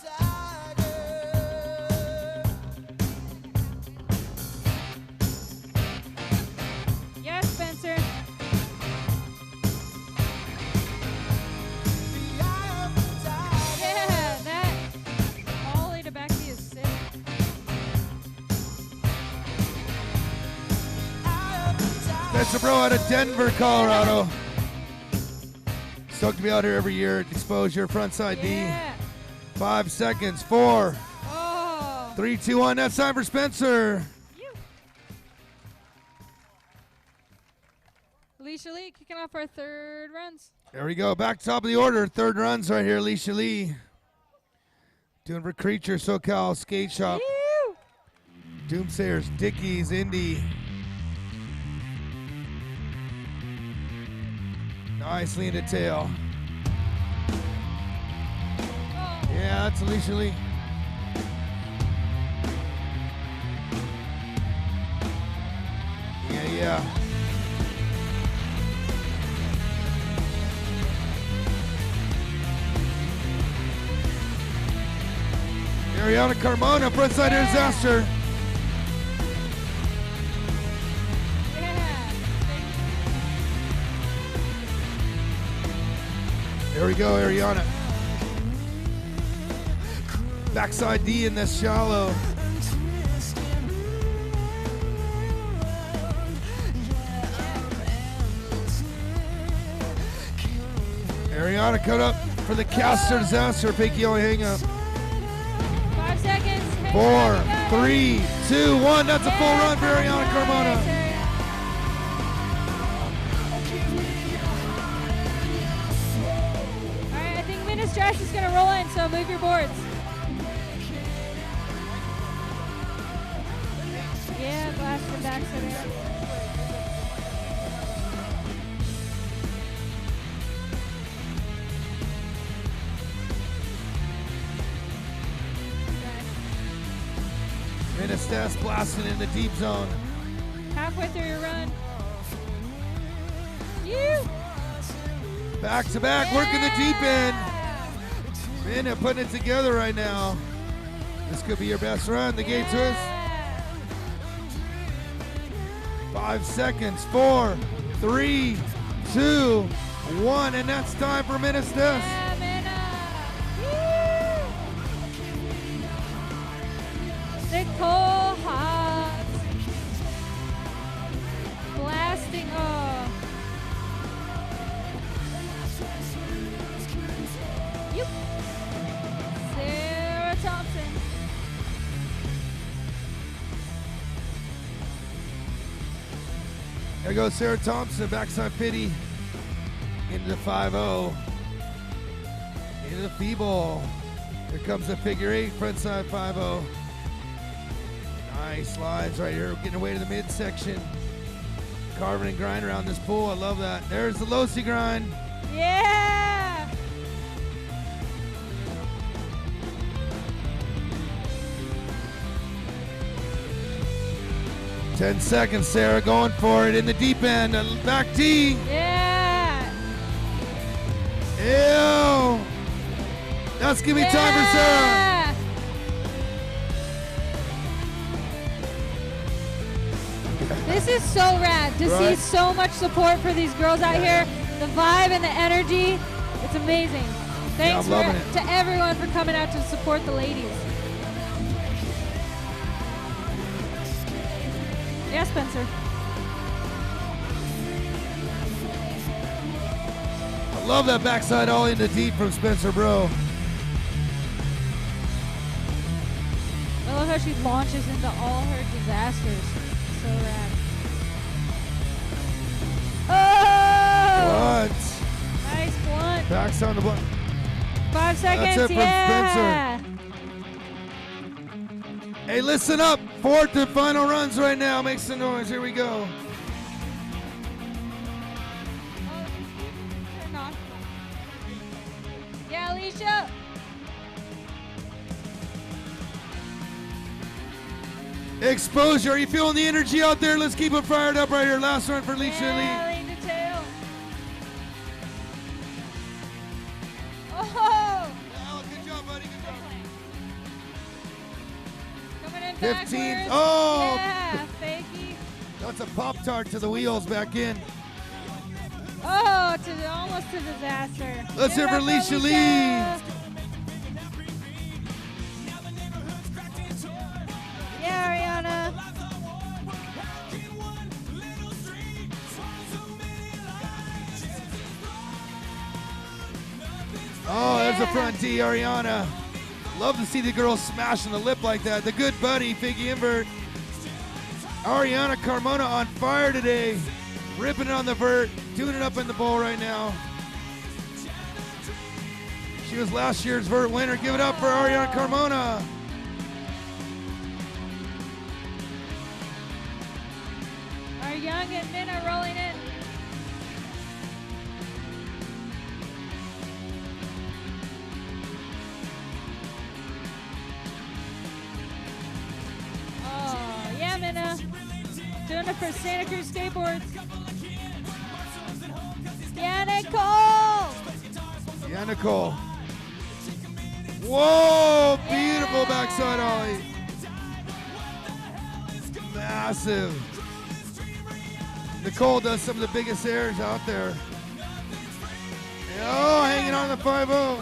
Yes, Spencer. Yeah, that ollie to back D is sick. Spencer Bro out of Denver, Colorado. Stoked to be out here every year at Exposure, frontside D. 5 seconds, 4, 3, 2, 1. That's time for Spencer. Alicia Lee kicking off our third runs. There we go. Back top of the order. Third runs right here. Alicia Lee. Doing for Creature, SoCal, Skate Shop. Doomsayers, Dickies, Indy. Nicely into tail. Yeah, that's Alicia Lee. yeah. Ariana Carmona, frontside air disaster. There we go, Ariana. Backside D in this shallow. Ariana cut up for the caster disaster. Pinky only hang up. 5 seconds. 4, 3, 2, 1. That's a full run for Ariana Carmona. All right, I think Minestress is going to roll in, so move your boards. Yeah, blast from backside air. Minestas blasting in the deep zone. Halfway through your run. You. Back to back, working the deep end. Minna putting it together right now. This could be your best run. The gate twist. 5 seconds. 4, 3, 2, 1, and that's time for Minestas. Nicole Hobbs. Blasting off. Yep. Sarah Thompson. There goes Sarah Thompson, backside 50 into the 5-0. Into the feeble. Here comes the figure 8, frontside 5-0. Nice slides right here, getting away to the midsection. Carving and grind around this pool, I love that. There's the low-C grind. Yeah! 10 seconds, Sarah, going for it in the deep end. Back D. Yeah! Ew! That's gonna be time for Sarah. This is so rad to see so much support for these girls out here. The vibe and the energy, it's amazing. Thanks I'm loving it. to everyone for coming out to support the ladies. Yeah, Spencer. I love that backside all into deep from Spencer Bro. I love how she launches into all her disasters. So rad. Oh! What? Nice blunt. Backs on the blunt. 5 seconds. That's it from yeah. Spencer. Hey, listen up. 4th and final runs right now. Make some noise. Here we go. Yeah, Alicia. Exposure. Are you feeling the energy out there? Let's keep it fired up right here. Last run for Alicia Lee. Lean to tail. Oh! Good job, buddy. Good job. Coming in 15. backwards. Oh! Yeah, fakey. That's a Pop-Tart to the wheels back in. Oh, almost to disaster. Let's hear Give for it up Alicia Lee. Yeah, Ariana. Oh, there's the front D, Ariana. Love to see the girls smashing the lip like that. The good buddy, Figgy Invert. Ariana Carmona on fire today. Ripping it on the vert, doing it up in the bowl right now. She was last year's vert winner. Give it up for Ariana Carmona. Our young and Minna rolling in. Oh, yeah, Minna. Doing it for Santa Cruz Skateboards. Yeah, Nicole. Yeah, Nicole. Whoa, beautiful backside ollie. Massive. Nicole does some of the biggest airs out there. Oh, hanging on the 5-0.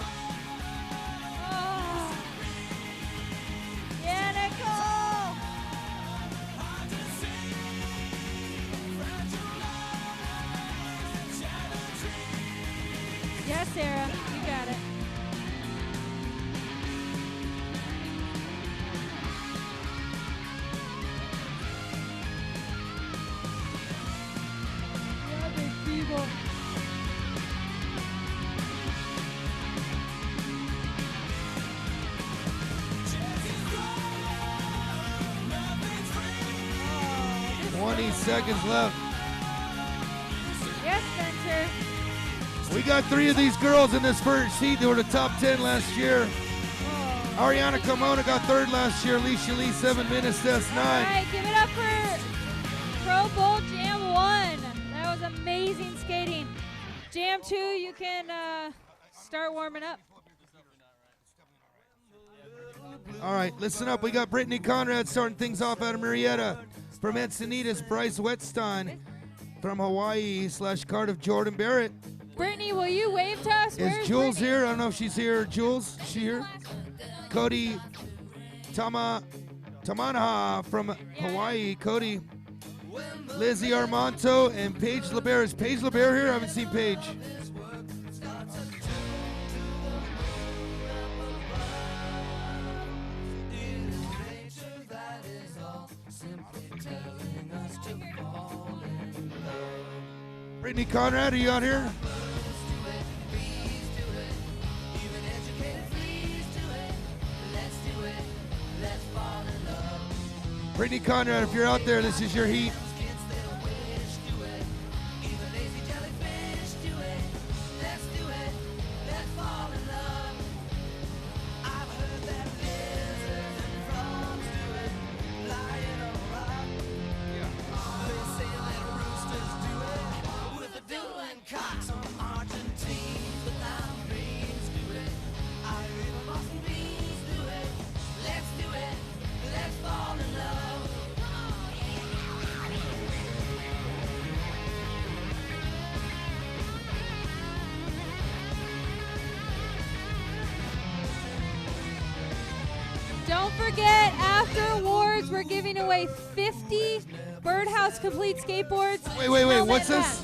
Yeah, Nicole. Yes, Sarah, you got it. Yeah, big people. Oh, 20 seconds left. Yes, Spencer. We got 3 of these girls in this first heat. They were the top 10 last year. Ariana Kimona got 3rd last year. Alicia Lee, 7 minutes, that's 9. All right, give it up for Pro Bowl Jam 1. That was amazing skating. Jam 2, you can start warming up. All right, listen up. We got Brittany Conrad starting things off out of Marietta. From Encinitas, Bryce Wetstein. From Hawaii / Cardiff, Jordan Barrett. Brittany, will you wave to us? Where's Is Jules Brittany? here? I don't know if she's here. Jules, is she here? Cody Tamanaha from Hawaii. Cody. Lizzie Armanto and Paige LeBear. Is Paige LeBear here? I haven't seen Paige. Brittany Conrad, are you out here? Brittany Conrad, if you're out there, this is your heat. Don't forget, after awards, we're giving away 50 Birdhouse Complete skateboards. Wait, Helmet what's this? vests.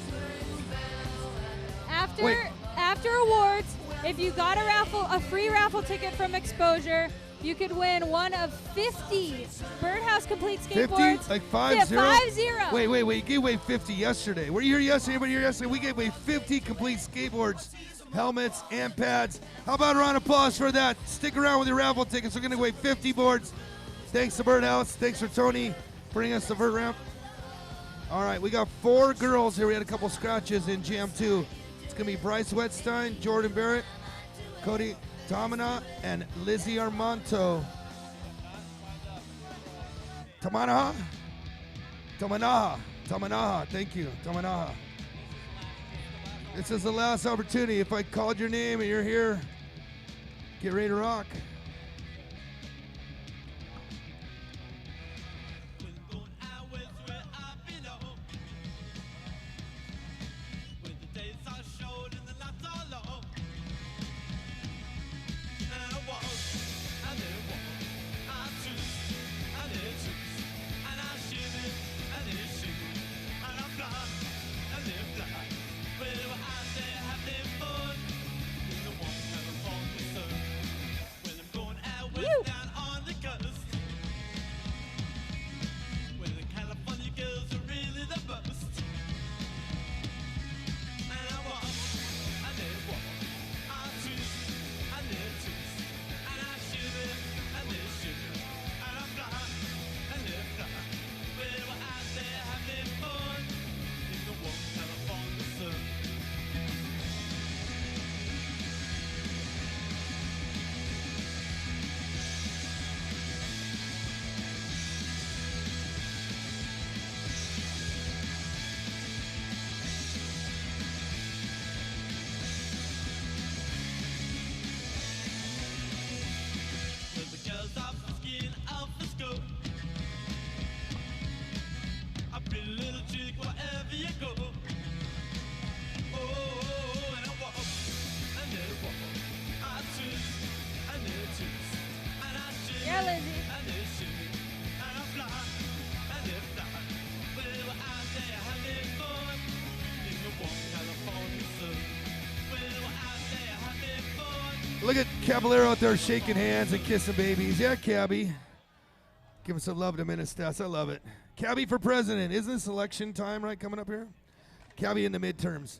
After Wait. after awards, if you got a free raffle ticket from Exposure, you could win one of 50 Birdhouse Complete 50? skateboards. Like 5-0. 5-0? Wait, you gave away 50 yesterday. Were you here yesterday? Anybody here yesterday? We gave away 50 complete skateboards, helmets, and pads. How about a round of applause for that? Stick around with your raffle tickets. We're going to give away 50 boards. Thanks to Birdhouse. Thanks for Tony bringing us the vert ramp. All right, we got 4 girls here. We had a couple scratches in Jam 2. It's going to be Bryce Wetstein, Jordan Barrett, Cody Tamana, and Lizzie Armanto. Tamanaha? Tamanaha. Thank you. Tamanaha. This is the last opportunity. If I called your name and you're here, get ready to rock. Yeah, Lizzie. Look at Caballero out there shaking hands and kissing babies. Yeah, Cabby. Give us some love to Minnestas. I love it. Cabby for president. Isn't this election time right coming up here? Cabby in the midterms.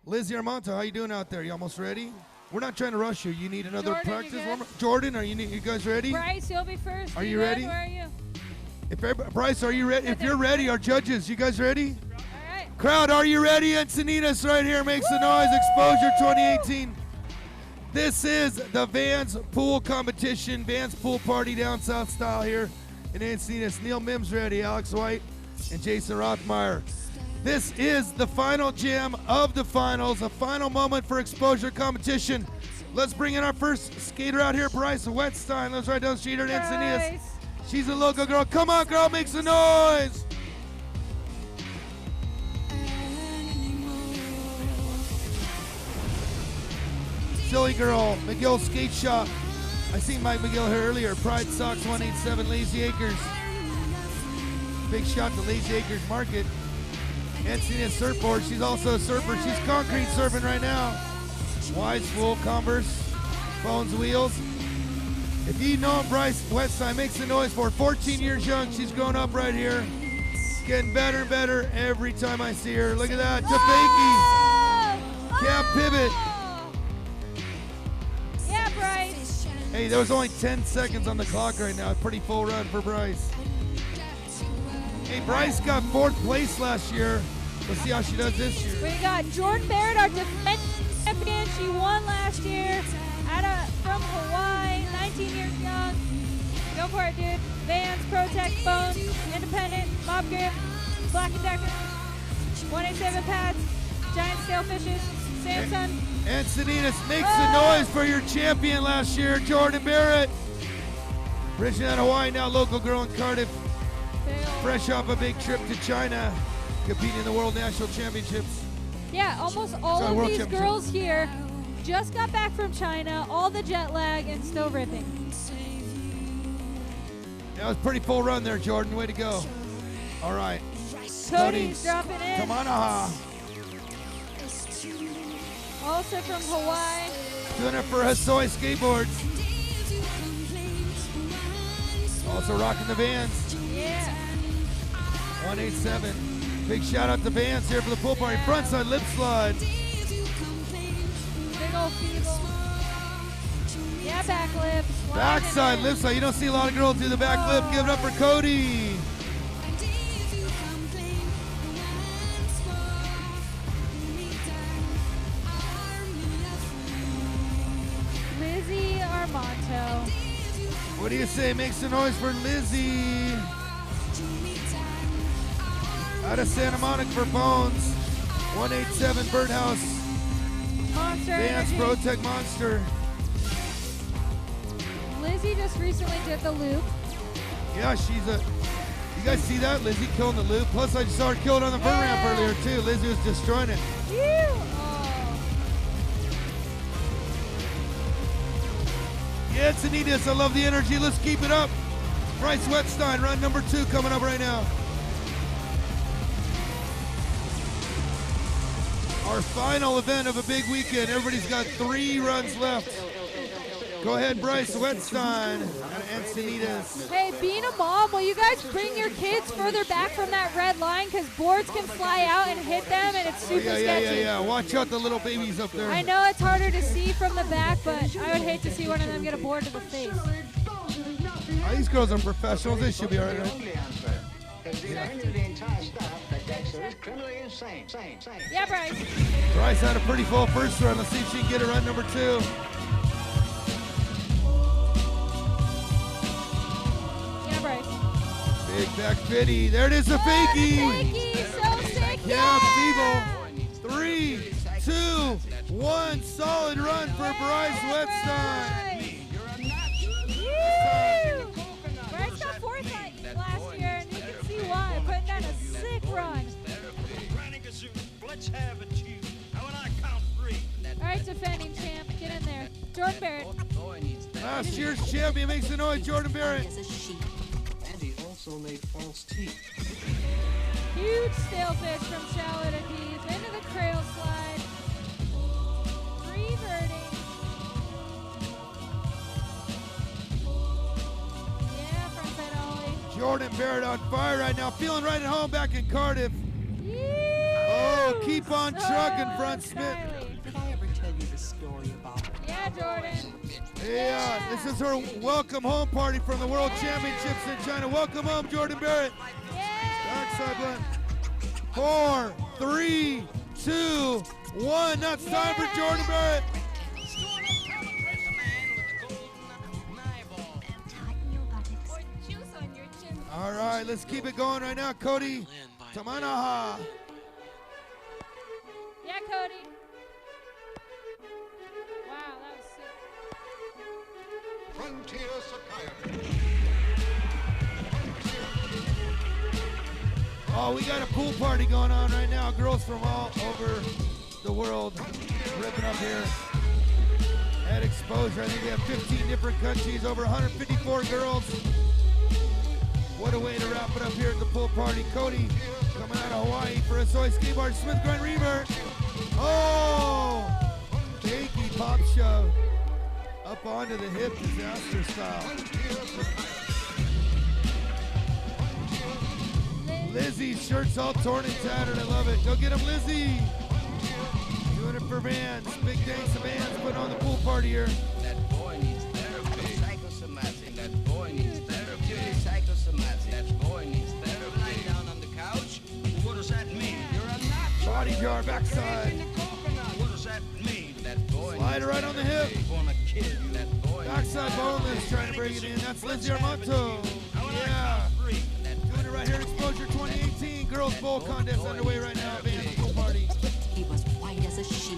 Lizzie Armanta, how you doing out there? You almost ready? We're not trying to rush you. You need another Jordan, practice. you good? Warm-up? Jordan, you guys ready? Bryce, you'll be first. Are you good? ready? Where are you? Bryce, are you ready? If you're ready, our judges, you guys ready? All right. Crowd, are you ready? Encinitas right here makes the noise. Exposure 2018. This is the Vans Pool Competition, Vans Pool Party down south style here in Encinitas. Neil Mims ready, Alex White, and Jason Rothmeyer. This is the final jam of the finals, a final moment for Exposure competition. Let's bring in our first skater out here, Bryce Wetstein. Let's right down the street here in Encinitas. She's a local girl. Come on, girl, make some noise. Silly girl, McGill Skate Shop. I seen Mike McGill here earlier. Pride Socks 187 Lazy Acres. Big shout to Lazy Acres Market. Encinitas Surfboard. She's also a surfer. She's concrete surfing right now. Wide Spool Converse. Bones Wheels. If you know Bryce Wetstein, makes the noise for her. 14 years young. She's grown up right here. Getting better and better every time I see her. Look at that. Tafaki. Cap Pivot. Yeah, Bryce. Hey, there was only 10 seconds on the clock right now. Pretty full run for Bryce. Hey, Bryce got 4th place last year. Let's see how she does this year. We got Jordan Barrett, our defending champion. She won last year from Hawaii, 19 years young. Go for it, dude. Vans, Protect, Bones, Independent, Mob Grip, Black & Decker, 187 pads, Giant Scale Fishes, Samsung. Encinitas makes the noise for your champion last year, Jordan Barrett. Originated out of Hawaii, now local girl in Cardiff. Fresh off a big trip to China, competing in the World National Championships. Yeah, almost all Sorry, of World these Championship. girls here just got back from China, all the jet lag and snow ripping. That was a pretty full run there, Jordan. Way to go. All right. Cody's dropping in. Tamanaha. Also from Hawaii. Doing it for Hasoi Skateboards. Also rocking the Vans. Yeah. 187. Big shout out to Vans here for the pool party. Frontside lip slide. Big old feeble. Yeah, back lips. Backside lip slide. You don't see a lot of girls do the back lip. Give it up for Cody. Lizzie Armanto. What do you say? Make some noise for Lizzie. Out of Santa Monica for Bones. 187 Birdhouse. Monster Vans Energy. Protect Monster. Lizzie just recently did the loop. Yeah, she's a. You guys see that? Lizzie killing the loop. Plus, I just saw her kill it on the burn ramp earlier, too. Lizzie was destroying it. Phew. Oh. Yeah, it's Encinitas. I love the energy. Let's keep it up. Bryce Wetstein, run number 2 coming up right now. Our final event of a big weekend. Everybody's got 3 runs left. Go ahead, Bryce Wetstein out of Encinitas. Hey, being a mom, will you guys bring your kids further back from that red line? Because boards can fly out and hit them, and it's super sketchy. Yeah. Watch out the little babies up there. I know it's harder to see from the back, but I would hate to see one of them get a board to the face. These girls are professionals. They should be all right. Yeah, Bryce. Bryce had a pretty full first run. Let's see if she can get a run number 2. Yeah, Bryce. Big back fitty. There it is, the fakie. Fakie, so sick. Yeah, Feeble. 3, 2, 1. Solid run for Bryce Wetstein. Woo! Bryce got 4th last year, and you can see why. Putting down a sick run. All right, defending champ, get in there. Jordan Barrett. Last year's champion makes the noise, Jordan Barrett. And he also made false teeth. Huge sailfish from shallow to deep into the cradle slide. Reverting. Yeah, frontside ollie. Jordan Barrett on fire right now, feeling right at home back in Cardiff. Oh, keep on trucking, front Smith. Did I ever tell you the story about her? Yeah, Jordan. Yeah, this is her welcome home party from the World Championships in China. Welcome home, Jordan Barrett. Backside blunt. 4, 3, 2, 1. That's time for Jordan Barrett. All right, let's keep it going right now, Cody Tamanaha. Yeah, Cody. Wow, that was sick. Frontier Psychiatry. Oh, we got a pool party going on right now. Girls from all over the world ripping up here at Exposure. I think we have 15 different countries, over 154 girls. What a way to wrap it up here at the pool party. Cody coming out of Hawaii for a soy skateboard. Smith Grunt Revert. Oh! Fakey pop shove. Up onto the hip, disaster style. Lizzie's shirt's all torn and tattered. I love it. Go get him, Lizzie. Doing it for Vans. Big thanks to Vans putting on the pool party here. That boy needs therapy. Psychosomatic. That boy needs therapy. Psychosomatic. That boy needs therapy. Lying down on the couch. What does that mean? You're a nut. Body jar backside. What does that mean? That boy. Slide it right on the hip. Wanna kill you. That boy. Backside boneless trying to bring it in. That's Lindsay Armanto. Yeah. Doing it right here at Exposure 2018. Girls Bowl Contest underway right now. Vans pool party. He was white as a sheet.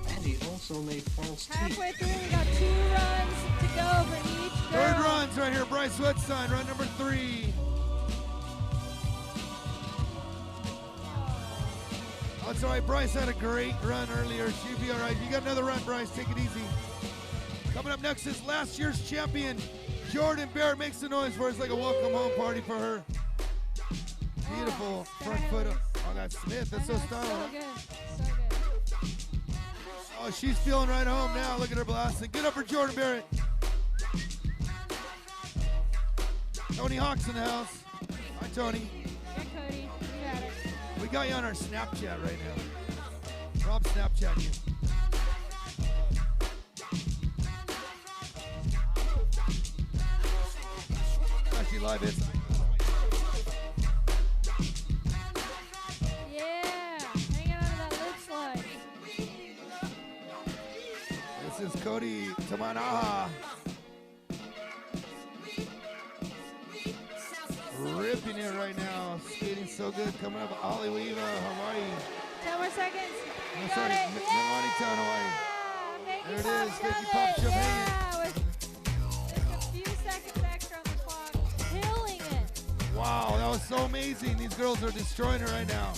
And he also made false teeth. Halfway through, we got 2 runs to go for each girl. Third runs right here. Bryce Wetstein, run number 3. Oh, it's all right. Bryce had a great run earlier. She'll be all right. You got another run, Bryce. Take it easy. Coming up next is last year's champion, Jordan Barrett. Makes the noise for us like a welcome home party for her. Beautiful front foot on that Smith. That's so stylish. So good. So good. Oh, she's feeling right home now. Look at her blasting. Get up for Jordan Barrett. Tony Hawk's in the house. Hi, Tony. Yeah, Cody. You got it. We got you on our Snapchat right now. Rob's Snapchatting you. Actually live inside. Yeah. Hanging on to that lip slide. This is Cody Tamanaha. Ripping it right now. Skating so good. Coming up Aliwiva, Hawaii. 10 more seconds. You I'm got sorry, it. Milwaukee Town, Hawaii. There There it is. Fakey pop shove hanging. With just a few seconds extra on the clock. Killing it. Wow, that was so amazing. These girls are destroying her right now.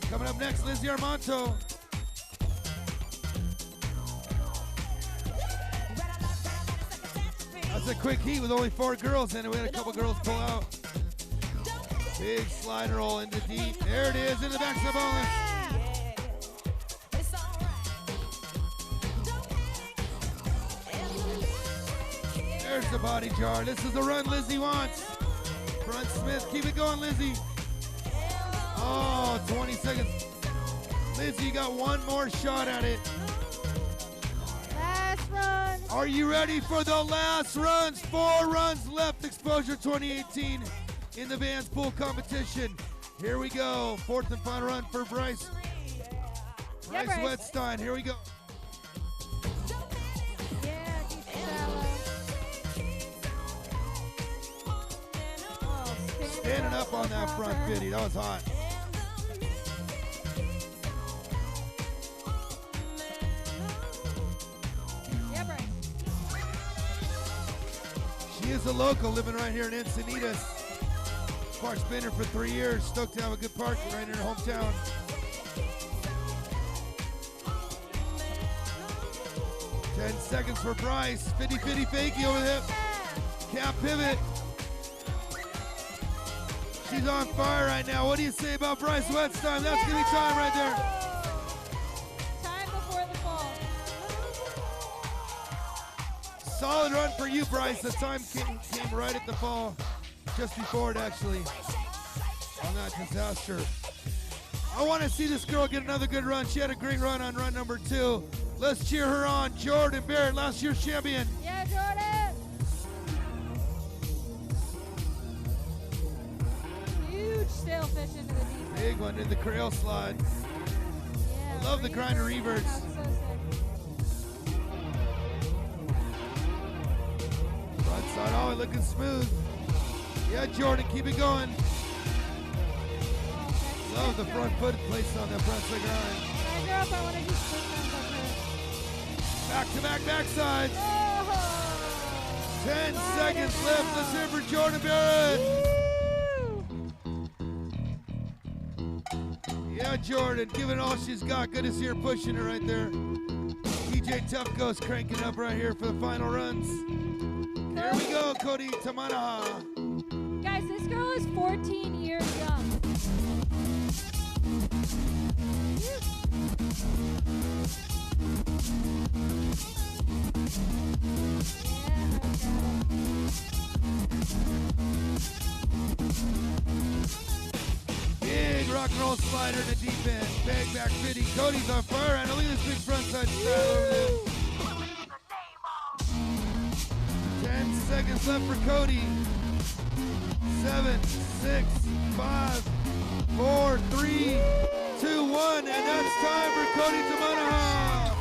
Coming up next, Lindsay Armanto. That's a quick heat with only 4 girls in it. We had a couple girls pull out. Big slide roll into deep. There it is, in the back of the bonus. There's the body jar. This is the run Lizzie wants. Front Smith, keep it going, Lizzie. Oh, 20 seconds. Lizzie, you got one more shot at it. Last run. Are you ready for the last runs? 4 runs left. Exposure 2018 in the Vans pool competition. Here we go. 4th and final run for Bryce. Yeah, Bryce Bryce. Wetstein. Here we go. Yeah, deep shallow. Oh, Standing up on that front 50. That was hot. Yeah, Bryce. She is a local living right here in Encinitas. Park's been here for 3 years. Stoked to have a good park right in her hometown. 10 seconds for Bryce. 50-50 fakie over the hip. Cap pivot. She's on fire right now. What do you say about Bryce Wet's time? That's gonna be time right there. Time before the fall. Solid run for you, Bryce. The time came right at the fall. Just before it, actually. On that disaster. I want to see this girl get another good run. She had a great run on run number 2. Let's cheer her on. Jordan Barrett, last year's champion. Yeah, Jordan! Huge sailfish into the deep. Big one in the crail slide. Yeah, I love the grinder reverts. Front side, oh, looking smooth. Yeah, Jordan, keep it going. Love the front foot placed on that front side grind. When I grow up, I want to do split runs up here. Back-to-back backsides. 10 seconds left. Let's hear for Jordan Barrett. Yeah, Jordan, giving all she's got. Good to see her pushing her right there. TJ Tufco's cranking up right here for the final runs. Here we go, Cody Tamanaha. Guys, this girl is 14 years young. Big rock and roll slider in the deep end. Bag back 50. Cody's on fire. And look at this big front side style over there. 10 seconds left for Cody. 7, 6, 5, 4, 3, 2, 1. And that's time for Cody Tamanaha.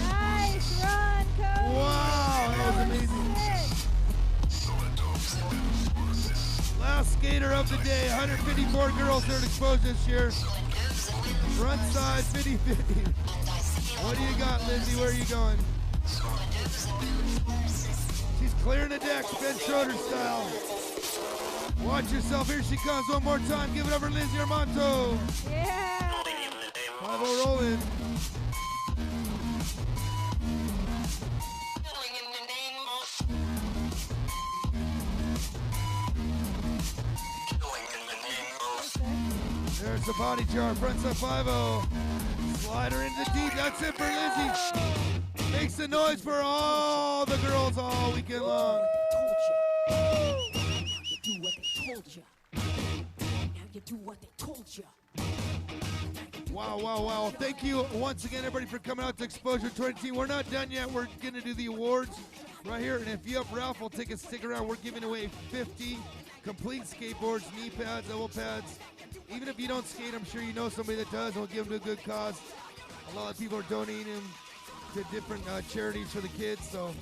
Nice run, Cody. Wow, that was amazing. Last skater of the day, 154 girls here at Exposure this year. Front side, 50-50. What do you got, Lindsay? Where are you going? She's clearing the decks, Ben Schroeder style. Watch yourself, here she comes one more time. Give it up for Lindsay Armanto. Yeah. 5-0 rolling. There's the body jar, front side 5-0. Slider into the deep, that's it for Lizzie. Make some noise for all the girls all weekend long. Wow, wow, wow. Thank you once again, everybody, for coming out to Exposure 20. We're not done yet. We're going to do the awards right here. And if you have raffle tickets, stick around. We're giving away 50 complete skateboards, knee pads, elbow pads. Even if you don't skate, I'm sure you know somebody that does, and we'll give them to a good cause. A lot of people are donating them to different charities for the kids. So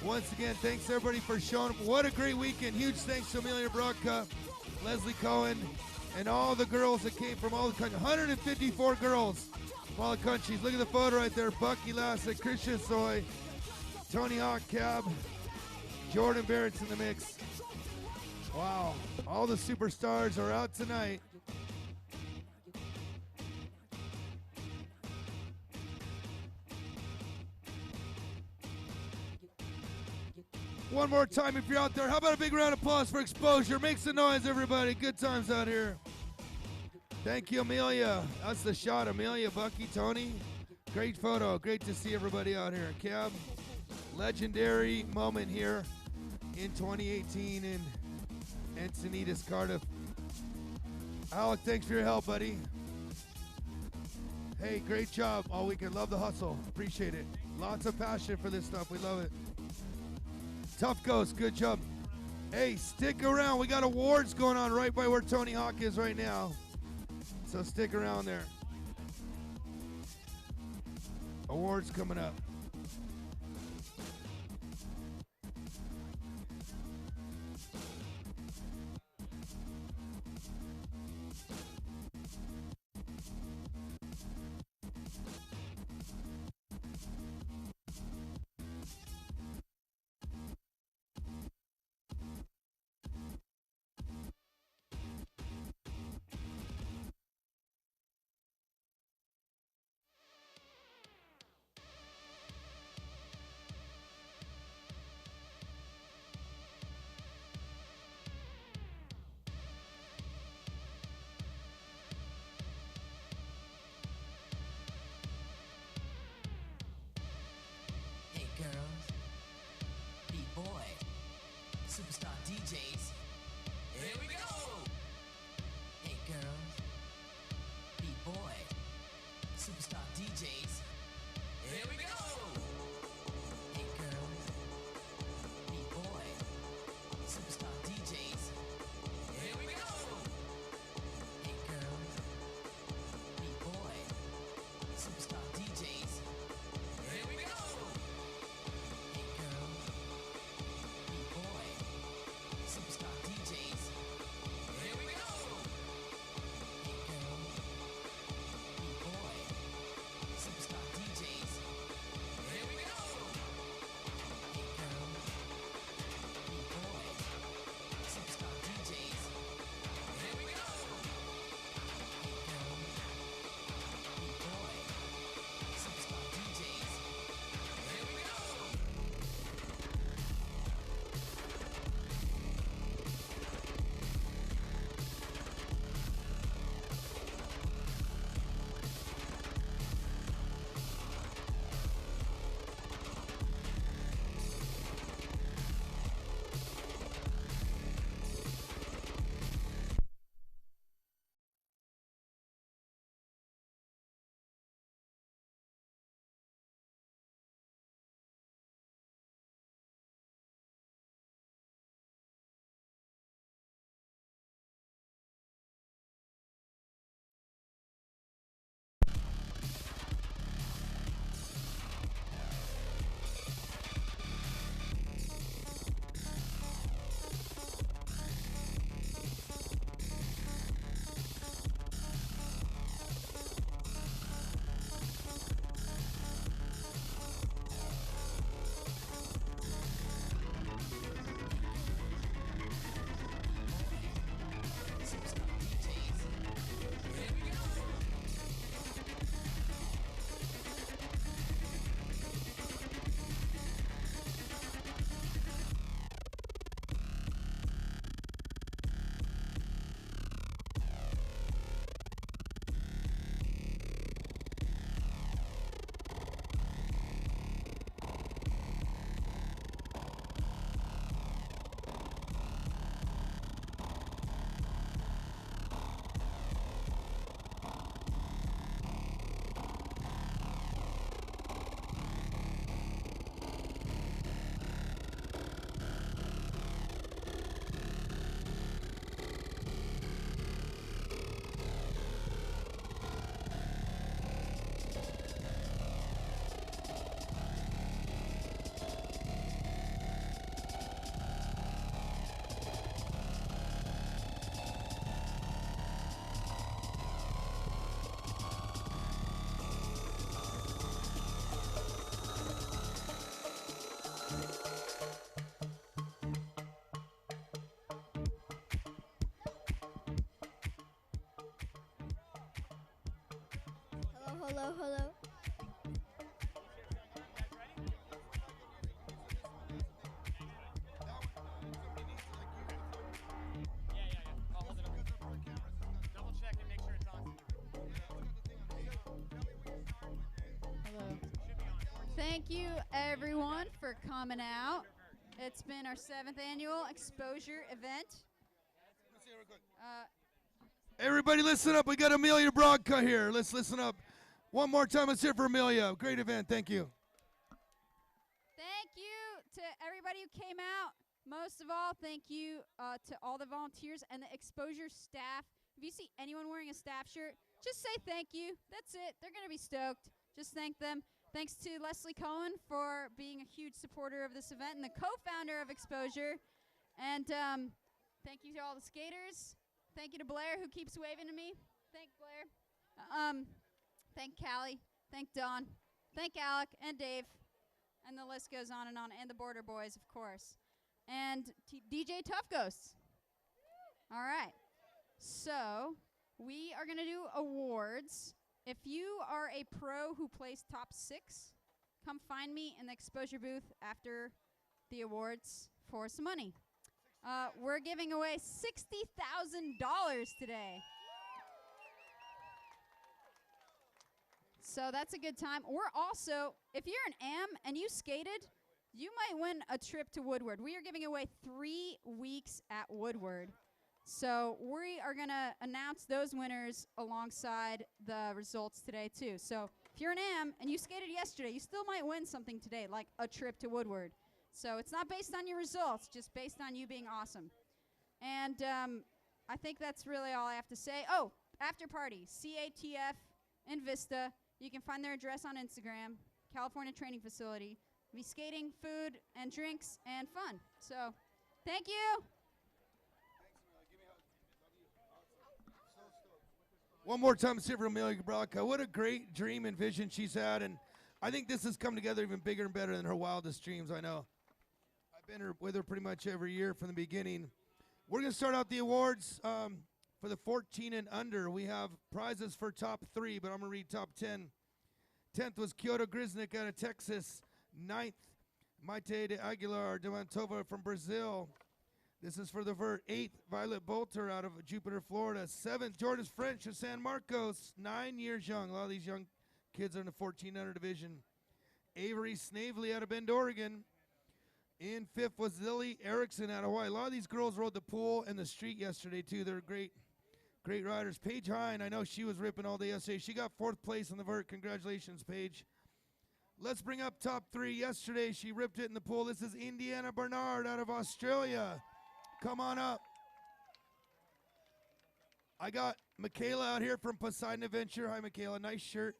once again, thanks everybody for showing up. What a great weekend. Huge thanks to Amelia Brodka, Leslie Cohen, and all the girls that came from all the countries. 154 girls from all the countries. Look at the photo right there. Bucky Lassett, Christian Soy, Tony Hawk Cab, Jordan Barrett's in the mix. Wow. All the superstars are out tonight. One more time if you're out there. How about a big round of applause for Exposure? Make some noise, everybody. Good times out here. Thank you, Amelia. That's the shot. Amelia, Bucky, Tony. Great photo. Great to see everybody out here. Cab, legendary moment here in 2018 in Encinitas, Cardiff. Alec, thanks for your help, buddy. Hey, great job all weekend. Love the hustle. Appreciate it. Lots of passion for this stuff. We love it. Tough Ghost, good job. Hey, stick around. We got awards going on right by where Tony Hawk is right now. So stick around there. Awards coming up. Hello, hello. Double check and make sure it's on. Hello. Thank you, everyone, for coming out. It's been our 7th annual exposure event. Everybody listen up. We got Amelia Brodka here. Let's listen up. One more time. Let's hear for Amelia. Great event. Thank you. Thank you to everybody who came out. Most of all, thank you to all the volunteers and the exposure staff. If you see anyone wearing a staff shirt, just say thank you. That's it. They're going to be stoked. Just thank them. Thanks to Leslie Cohen for being a huge supporter of this event and the co-founder of Exposure. And thank you to all the skaters. Thank you to Blair, who keeps waving to me. Thank Blair. Thank Callie. Thank Dawn. Thank Alec and Dave. And the list goes on. And the Border Boys, of course. And DJ Tough Ghosts. All right. So we are going to do awards. If you are a pro who plays top 6, come find me in the exposure booth after the awards for some money. We're giving away $60,000 today. So that's a good time. We're also, if you're an AM and you skated, you might win a trip to Woodward. We are giving away 3 weeks at Woodward. So we are going to announce those winners alongside the results today, too. So if you're an AM and you skated yesterday, you still might win something today, like a trip to Woodward. So it's not based on your results, just based on you being awesome. And I think that's really all I have to say. Oh, after party, CATF in Vista. You can find their address on Instagram, California Training Facility. Be skating, food, and drinks, and fun. So thank you. One more time, let's hear for Amelia Brodka. What a great dream and vision she's had. And I think this has come together even bigger and better than her wildest dreams, I know. I've been with her pretty much every year from the beginning. We're going to start out the awards for the 14 and under. We have prizes for top 3, but I'm going to read top 10. 10th was Kyoto Grisnik out of Texas. 9th, Maite de Aguilar de Mantova from Brazil. This is for the vert. 8th, Violet Bolter out of Jupiter, Florida. 7th, Jordan French of San Marcos. 9 years young. A lot of these young kids are in the 1400 division. Avery Snavely out of Bend, Oregon. In 5th was Lily Erickson out of Hawaii. A lot of these girls rode the pool and the street yesterday, too. They're great riders. Paige Hine, I know she was ripping all day yesterday. She got 4th place on the vert. Congratulations, Paige. Let's bring up top 3. Yesterday, she ripped it in the pool. This is Indiana Bernard out of Australia. Come on up. I got Michaela out here from Poseidon Adventure. Hi, Michaela. Nice shirt.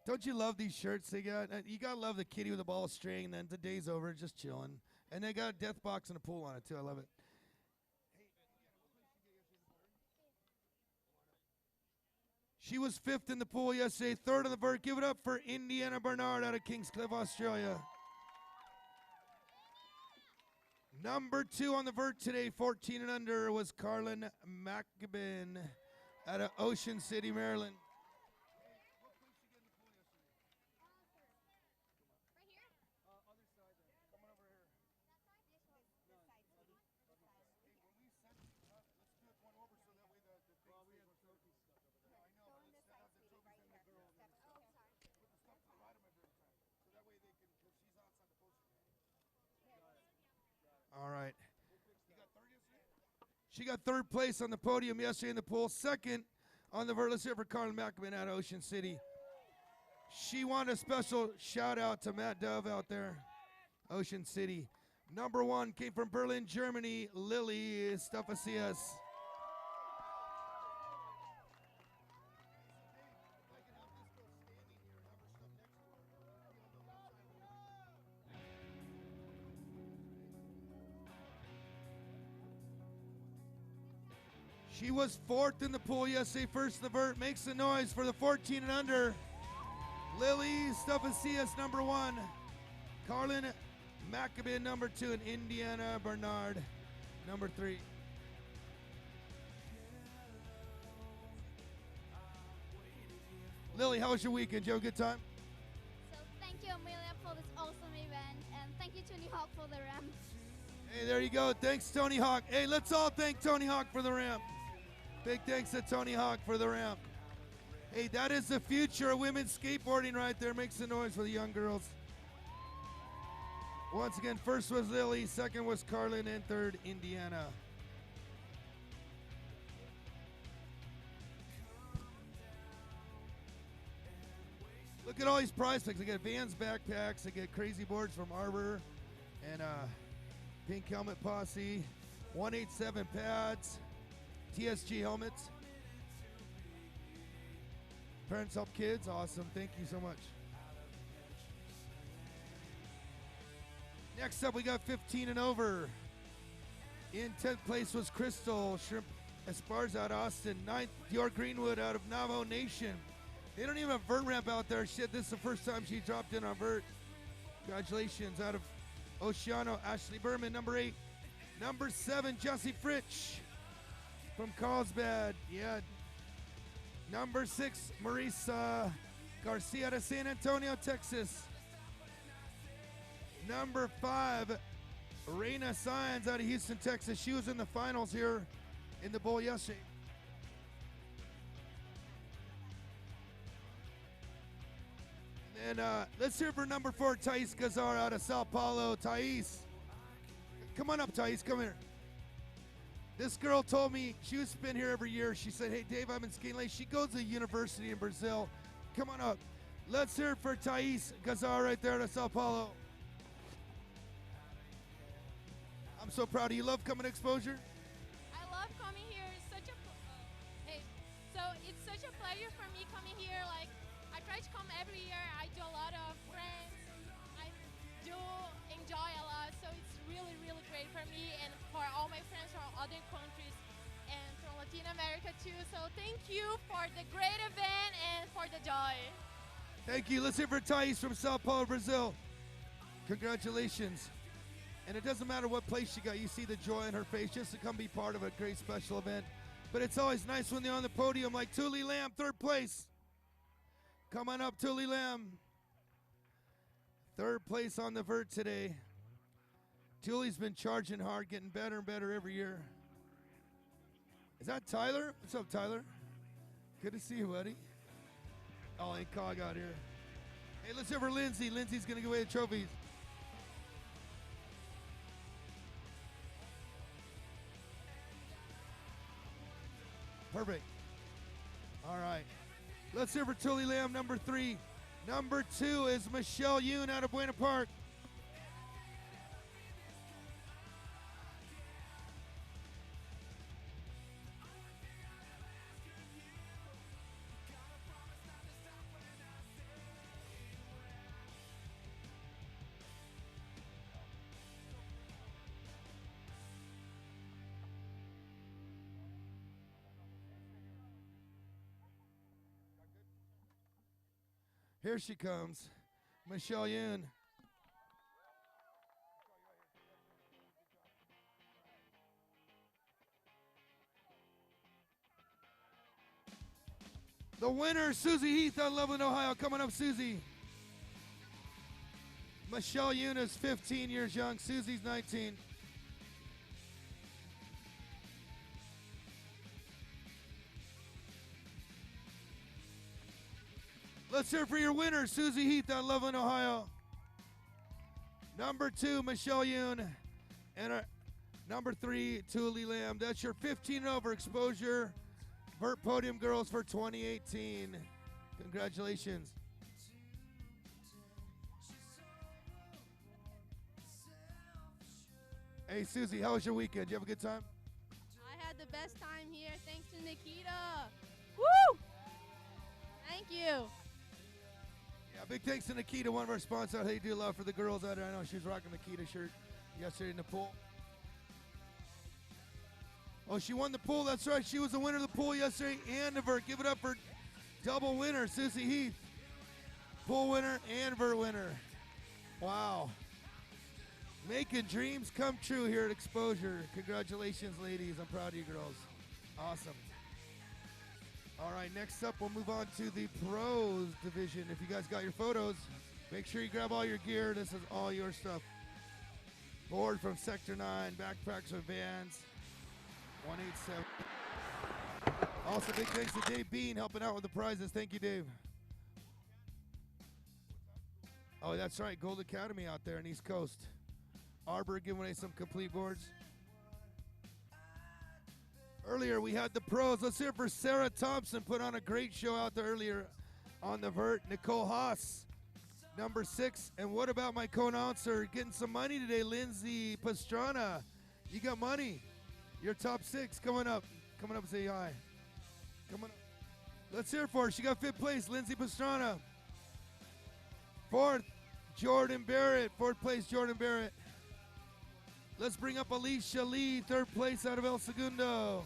Don't you love these shirts they got? You got to love the kitty with the ball string, and then the day's over, just chilling. And they got a death box and a pool on it, too. I love it. She was 5th in the pool yesterday, 3rd on the vert. Give it up for Indiana Bernard out of Kingscliff, Australia. Number 2 on the vert today, 14 and under, was Carlin McGibbon out of Ocean City, Maryland. All right. She got 3rd place on the podium yesterday in the pool. 2nd on the vert. Let's hear for Carlin McMahon out of Ocean City. She wanted a special shout out to Matt Dove out there, Ocean City. Number 1 came from Berlin, Germany, Lily Stafasias. She was 4th in the pool yesterday, 1st in the vert. Makes the noise for the 14 and under. Lily Stafasias, number 1. Carlin McAbin, number 2. And Indiana Bernard, number 3. Lily, how was your weekend? Did you have a good time? So thank you, Amelia, for this awesome event, and thank you, Tony Hawk, for the ramp. Hey, there you go. Thanks, Tony Hawk. Hey, let's all thank Tony Hawk for the ramp. Big thanks to Tony Hawk for the ramp. Hey, that is the future of women's skateboarding right there. Make some noise for the young girls. Once again, first was Lily, second was Carlin, and third, Indiana. Look at all these prize picks. I get Vans backpacks. I get crazy boards from Arbor and Pink Helmet Posse, 187 pads, TSG helmets. Parents help kids. Awesome. Thank you so much. Next up, we got 15 and over. In 10th place was Crystal Shrimp Esparza out of Austin. 9th, Dior Greenwood out of Navajo Nation. They don't even have vert ramp out there. Shit, this is the first time she dropped in on vert. Congratulations. Out of Oceano, Ashley Berman, number 8. Number 7, Jesse Fritsch from Carlsbad. Yeah. Number 6, Marisa Garcia out of San Antonio, Texas. Number 5, Reina Sines out of Houston, Texas. She was in the finals here in the bowl yesterday. And let's hear for number 4, Thais Gazar out of Sao Paulo. Thais, come on up, Thais, come here. This girl told me she was been here every year. She said, hey, Dave, I'm in skating lane. She goes to university in Brazil. Come on up. Let's hear it for Thais Gazar right there out of Sao Paulo. I'm so proud of you. Love coming to Exposure? I love coming here. It's such a it's such a pleasure for me coming here. Like, I try to come every year. I do a lot of friends. I do enjoy a lot. So it's really, really great for me and for all my friends from other countries and from Latin America too. So thank you for the great event and for the joy. Thank you. Let's hear for Thais from Sao Paulo, Brazil. Congratulations. And it doesn't matter what place she got, you see the joy in her face just to come be part of a great special event. But it's always nice when they're on the podium like Thule Lamb, 3rd place. Come on up, Thule Lamb. 3rd place on the vert today. Thule's been charging hard, getting better and better every year. Is that Tyler? What's up, Tyler? Good to see you, buddy. Oh, ain't Cog out here. Hey, let's hear for Lindsay. Lindsay's going to give away the trophies. Perfect. All right. Let's hear for Thule Lamb, number 3. Number 2 is Michelle Yoon out of Buena Park. Here she comes, Michelle Yoon. The winner, Susie Heath out of Loveland, Ohio. Coming up, Susie. Michelle Yoon is 15 years young. Susie's 19. Let's hear for your winner, Susie Heath out of Loveland, Ohio. Number 2, Michelle Yoon. And our number 3, Thule Lamb. That's your 15 and over Exposure Vert Podium Girls for 2018. Congratulations. Hey, Susie, how was your weekend? Did you have a good time? I had the best time here thanks to Nikita. Woo! Thank you. Yeah, big thanks to Nikita, one of our sponsors. Hey, do love for the girls out there. I know she was rocking the Nikita shirt yesterday in the pool. Oh, she won the pool. That's right. She was the winner of the pool yesterday and the vert. Give it up for double winner, Susie Heath. Pool winner and vert winner. Wow. Making dreams come true here at Exposure. Congratulations, ladies. I'm proud of you girls. Awesome. All right, next up, we'll move on to the pros division. If you guys got your photos, make sure you grab all your gear. This is all your stuff. Board from Sector 9, backpacks with Vans, 187. Also, big thanks to Dave Bean helping out with the prizes. Thank you, Dave. Oh, that's right, Gold Academy out there in East Coast. Arbor giving away some complete boards. Earlier, we had the pros. Let's hear it for Sarah Thompson. Put on a great show out there earlier on the vert. Nicole Haas, number 6. And what about my co-announcer getting some money today, Lindsay Pastrana? You got money. You're top 6 coming up. Coming up, say hi. Coming up. Let's hear it for her. She got 5th place, Lindsay Pastrana. 4th, Jordan Barrett. 4th place, Jordan Barrett. Let's bring up Alicia Lee, 3rd place out of El Segundo.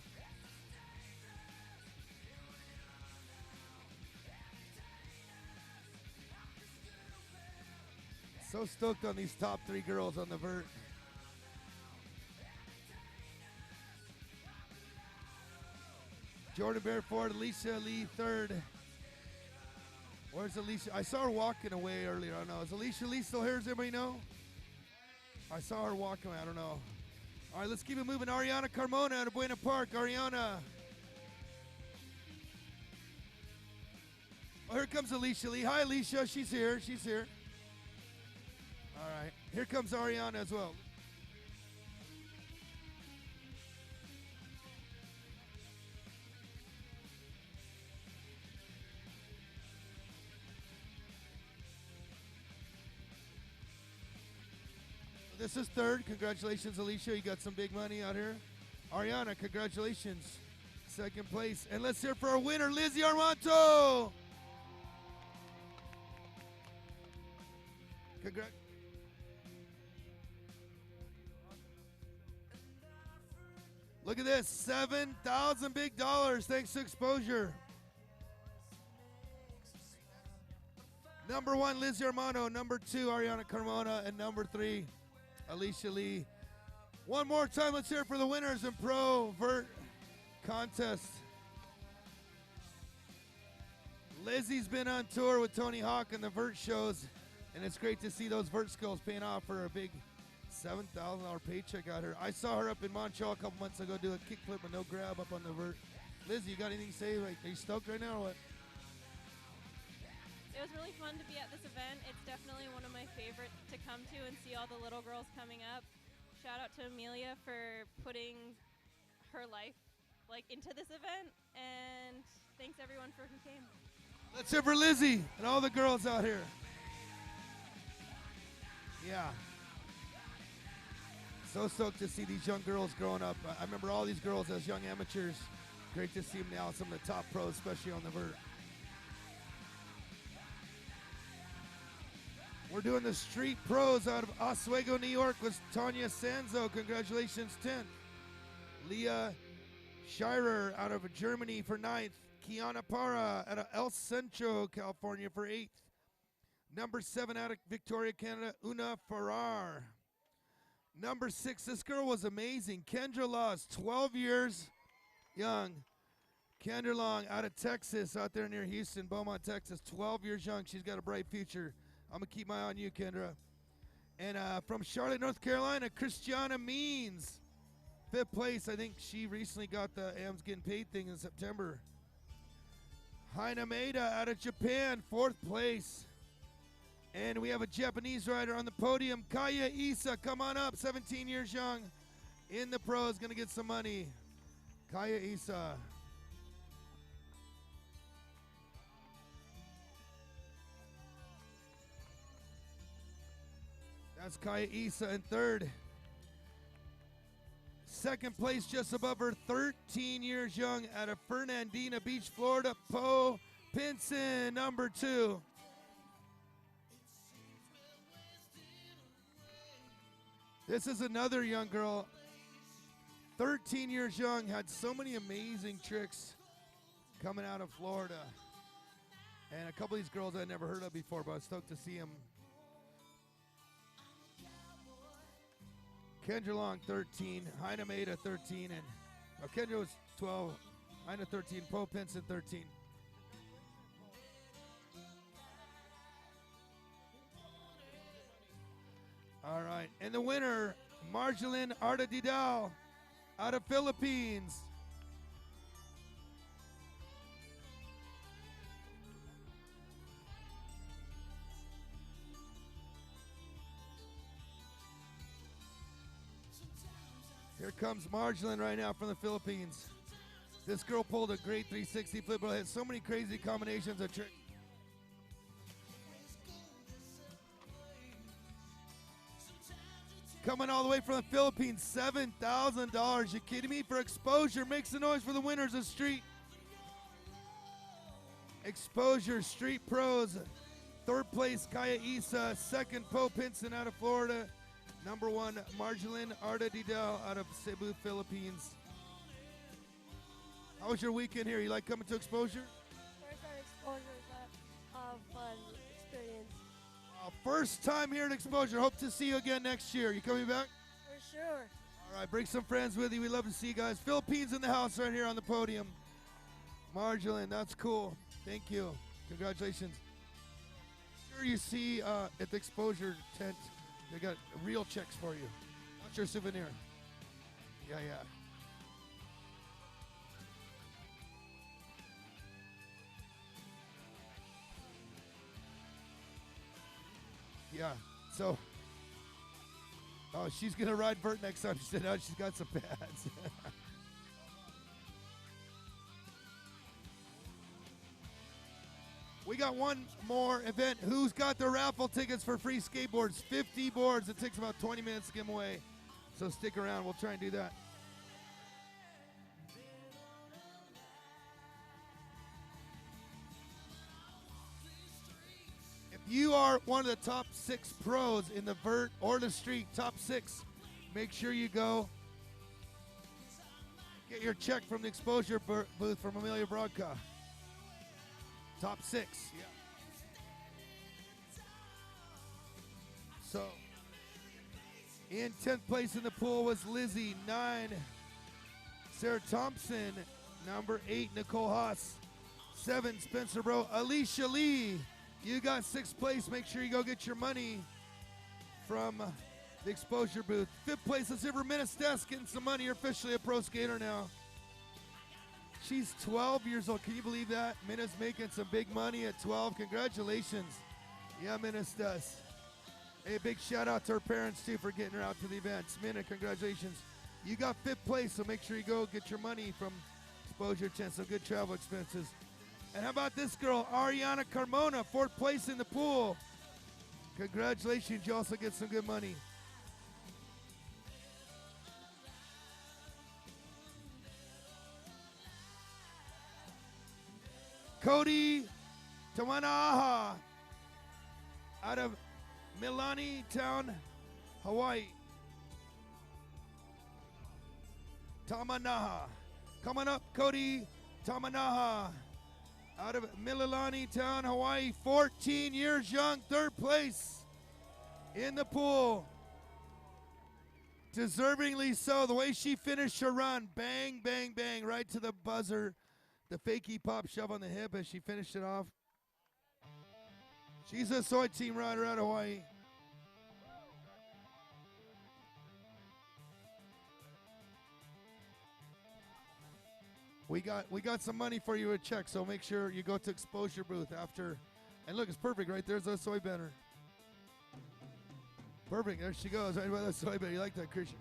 So stoked on these top 3 girls on the vert. Jordan Barrett 4th, Alicia Lee 3rd. Where's Alicia? I saw her walking away earlier. I don't know. Is Alicia Lee still here? Does everybody know? I saw her walking away. I don't know. All right, let's keep it moving. Ariana Carmona out of Buena Park. Ariana. Oh, here comes Alicia Lee. Hi, Alicia. She's here. She's here. All right. Here comes Ariana as well. This is 3rd. Congratulations, Alicia. You got some big money out here. Ariana, congratulations. 2nd place. And let's hear for our winner, Lizzie Armanto. Congrats. Look at this, 7,000 big dollars thanks to exposure. Number 1, Lizzie Armando. Number 2, Ariana Carmona. And number 3, Alicia Lee. One more time, let's hear it for the winners in Pro Vert Contest. Lizzie's been on tour with Tony Hawk and the Vert shows, and it's great to see those Vert skills paying off for a big $7,000 paycheck out here. I saw her up in Montreal a couple months ago do a kickflip and no grab up on the Vert. Lizzie, you got anything to say? Like, are you stoked right now or what? It was really fun to be at this event. It's definitely one of my favorites to come to and see all the little girls coming up. Shout out to Amelia for putting her life into this event, and thanks everyone for who came. Let's hear for Lizzie and all the girls out here. Yeah. So stoked to see these young girls growing up. I remember all these girls as young amateurs. Great to see them now, some of the top pros, especially on the vert. We're doing the Street Pros out of Oswego, New York with Tanya Sanzo. Congratulations, 10th. Leah Shirer out of Germany for 9th. Kiana Para out of El Centro, California for 8th. Number 7 out of Victoria, Canada, Una Farrar. Number 6, this girl was amazing. Kendra Laws, 12 years young. Kendra Long out of Texas, out there near Houston, Beaumont, Texas, 12 years young. She's got a bright future. I'm going to keep my eye on you, Kendra. And from Charlotte, North Carolina, Christiana Means. 5th place. I think she recently got the AMS Getting Paid thing in September. Haina Maeda out of Japan, 4th place. And we have a Japanese rider on the podium, Kaya Isa. Come on up, 17 years young. In the pros, going to get some money. Kaya Isa. That's Kaya Isa in 3rd. 2nd place, just above her, 13 years young, out of Fernandina Beach, Florida, Poe Pinson, number 2. This is another young girl, 13 years young, had so many amazing tricks coming out of Florida. And a couple of these girls I'd never heard of before, but I was stoked to see them. Kendra Long, 13. Haina Maeda, 13. And Kendra was 12. Ina 13, Poe Pinson 13. All right, and the winner, Marjolin Arda Didal out of Philippines. Here comes Marjolin right now from the Philippines. This girl pulled a great 360 flip, but had so many crazy combinations of tricks. Coming all the way from the Philippines, $7,000. You kidding me? For Exposure, make some noise for the winners of Street. Exposure Street Pros. Third place, Kaya Isa. Second, Poe Pinson out of Florida. Number one, Marjolin Arda Didal out of Cebu, Philippines. How was your weekend here? You like coming to Exposure? First time Exposure, but fun experience. First time here at Exposure. Hope to see you again next year. You coming back? For sure. All right, bring some friends with you. We love to see you guys. Philippines in the house right here on the podium. Marjolin, that's cool. Thank you. Congratulations. Sure you see at the Exposure tent, they got real checks for you. Not your souvenir. Yeah. Yeah, so, she's going to ride Vert next time. She said, oh, she's got some pads. We got one more event. Who's got the raffle tickets for free skateboards? 50 boards. It takes about 20 minutes to give them away. So stick around. We'll try and do that. You are one of the top 6 pros in the vert or the street, top 6. Make sure you go get your check from the Exposure booth from Amelia Brodka. Top 6, yeah. So, in 10th place in the pool was Lizzie, 9, Sarah Thompson, number 8, Nicole Haas, 7, Spencer Bro, Alicia Lee. You got 6th place. Make sure you go get your money from the Exposure booth. 5th place is Iver Menestes getting some money. You're officially a pro skater now. She's 12 years old. Can you believe that? Minna's making some big money at 12. Congratulations. Yeah, Menestes. Hey, big shout out to her parents too for getting her out to the events. Minna, congratulations. You got 5th place, so make sure you go get your money from Exposure Chance. Some good travel expenses. And how about this girl, Ariana Carmona, 4th place in the pool. Congratulations, you also get some good money. Cody Tamanaha out of Milani Town, Hawaii. Tamanaha. Coming up, Cody Tamanaha out of Mililani Town, Hawaii, 14 years young, 3rd place in the pool. Deservingly so. The way she finished her run, bang, bang, bang, right to the buzzer. The fakie pop shove on the hip as she finished it off. She's a soy team rider out of Hawaii. We got some money for you a check, so make sure you go to Exposure booth after. And look, it's perfect right there's a soy banner. Perfect, there she goes, right by that soy banner. You like that, Christian?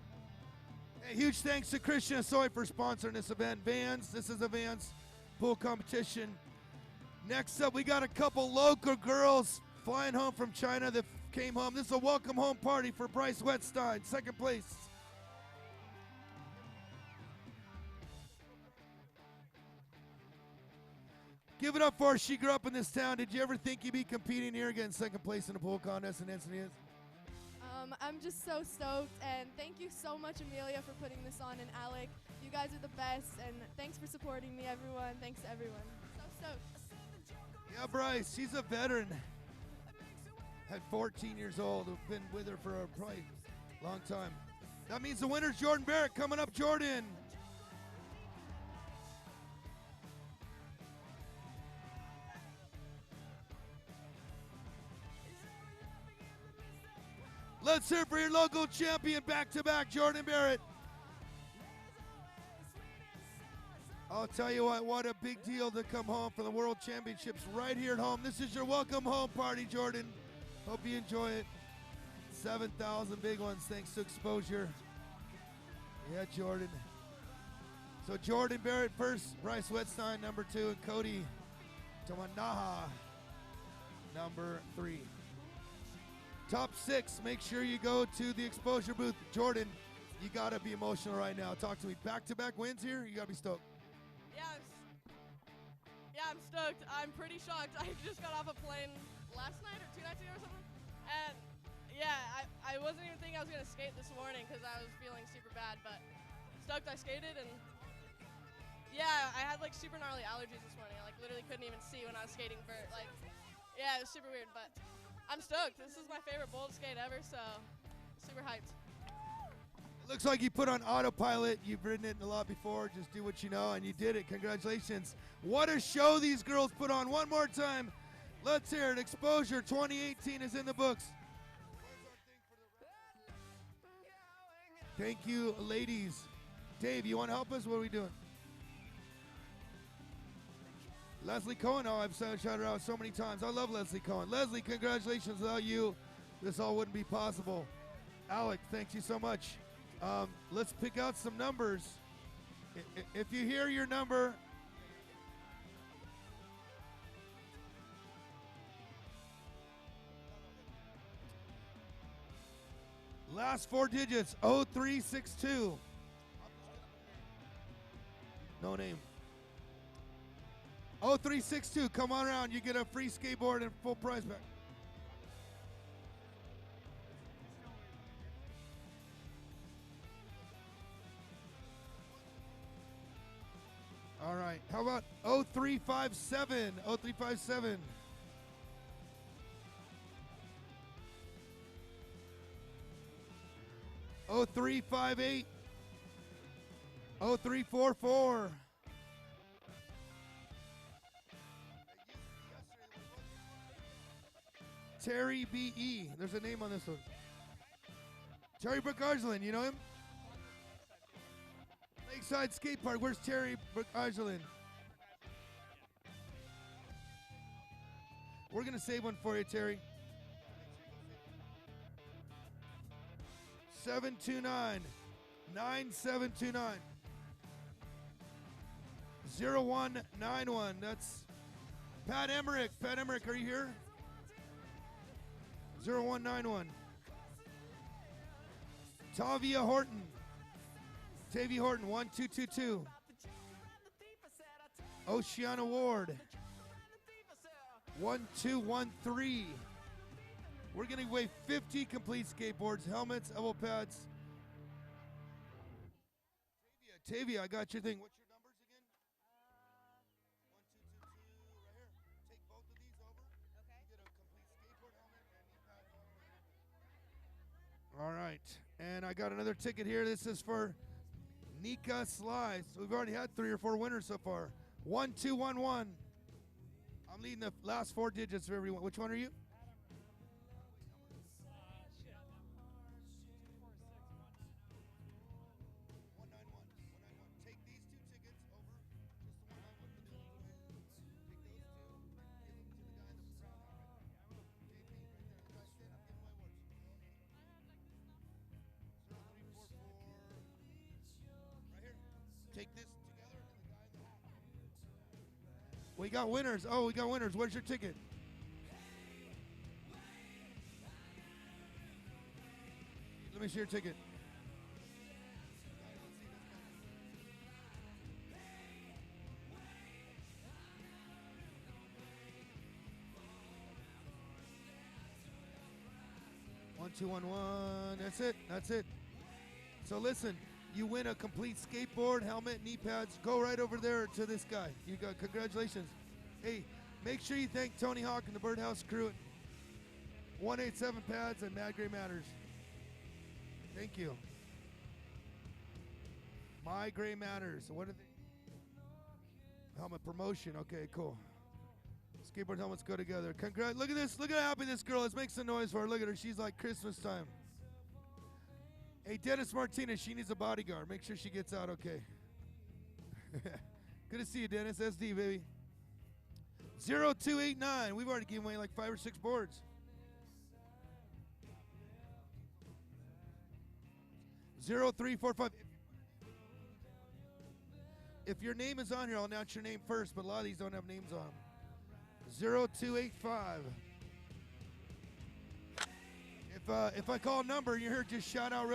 Hey, huge thanks to Christian Soy for sponsoring this event. Vans, this is a Vans pool competition. Next up, we got a couple local girls flying home from China that came home. This is a welcome home party for Bryce Wetstein, 2nd place. Give it up for her. She grew up in this town. Did you ever think you'd be competing here, getting 2nd place in the pool contest in Encinitas? I'm just so stoked, and thank you so much, Amelia, for putting this on, and Alec. You guys are the best, and thanks for supporting me, everyone. Thanks to everyone. So stoked. Yeah, Bryce, she's a veteran. At 14 years old, been with her for a probably long time. That means the winner's Jordan Barrett. Coming up, Jordan. Let's hear it for your local champion back-to-back, Jordan Barrett. I'll tell you what a big deal to come home for the World Championships right here at home. This is your welcome home party, Jordan. Hope you enjoy it. 7,000 big ones thanks to Exposure. Yeah, Jordan. So Jordan Barrett first, Bryce Wetstein number 2, and Cody Tamanaha number 3. Top 6, make sure you go to the Exposure booth. Jordan, you gotta be emotional right now. Talk to me. Back-to-back wins here, you gotta be stoked. Yeah, I'm stoked. I'm pretty shocked. I just got off a plane last night or 2 nights ago or something. And yeah, I wasn't even thinking I was going to skate this morning because I was feeling super bad. But stoked I skated. And yeah, I had like super gnarly allergies this morning. I like literally couldn't even see when I was skating vert. Like, yeah, it was super weird. But I'm stoked. This is my favorite bold skate ever. So super hyped. Looks like you put on autopilot. You've ridden it a lot before. Just do what you know, and you did it. Congratulations. What a show these girls put on. One more time. Let's hear it. Exposure 2018 is in the books. Thank you, ladies. Dave, you want to help us? What are we doing? Leslie Cohen. Oh, I've shouted her out so many times. I love Leslie Cohen. Leslie, congratulations. Without you, this all wouldn't be possible. Alec, thank you so much. Let's pick out some numbers. If you hear your number, last 4 digits, 0362. No name. 0362, come on around. You get a free skateboard and full prize back. All right, how about 0357? 0357. Oh 0358. 0344. Terry B.E. There's a name on this one. Terry Brooke-Argelin, you know him? Lakeside Skate Park. Where's Terry Brooke-Argelin? We're going to save one for you, Terry. 729 9729 0191. That's Pat Emmerich. Pat Emmerich, are you here? 0191. Tavia Horton. Tavia Horton, 1222. Oceana Ward, 1213. We're giving away 50 complete skateboards, helmets, elbow pads. Tavia, I got your thing. What's your numbers again? 1222 right here. Take both of these over. Okay. You get a complete skateboard helmet and knee pads. All right. And I got another ticket here. This is for Nika Slice. We've already had 3 or 4 winners so far. 1211. I'm leading the last 4 digits of everyone. Which one are you? Take this together and the guy in the hat. We got winners. Oh, we got winners. Where's your ticket? Let me see your ticket. One, 2, 1, 1. That's it. That's it. So listen. You win a complete skateboard, helmet, knee pads. Go right over there to this guy. You got congratulations. Hey, make sure you thank Tony Hawk and the Birdhouse crew at 187 Pads and Mad Gray Matters. Thank you. My Gray Matters. What are they? Helmet promotion. Okay, cool. Skateboard helmets go together. Congrats. Look at this. Look at how happy this girl is. Make some noise for her. Look at her. She's like Christmas time. Hey, Dennis Martinez, she needs a bodyguard. Make sure she gets out okay. Good to see you, Dennis. SD, baby. 0289. We've already given away like 5 or 6 boards. 0345. If your name is on here, I'll announce your name first, but a lot of these don't have names on them. 0285. If I call a number and you're here, just shout out real.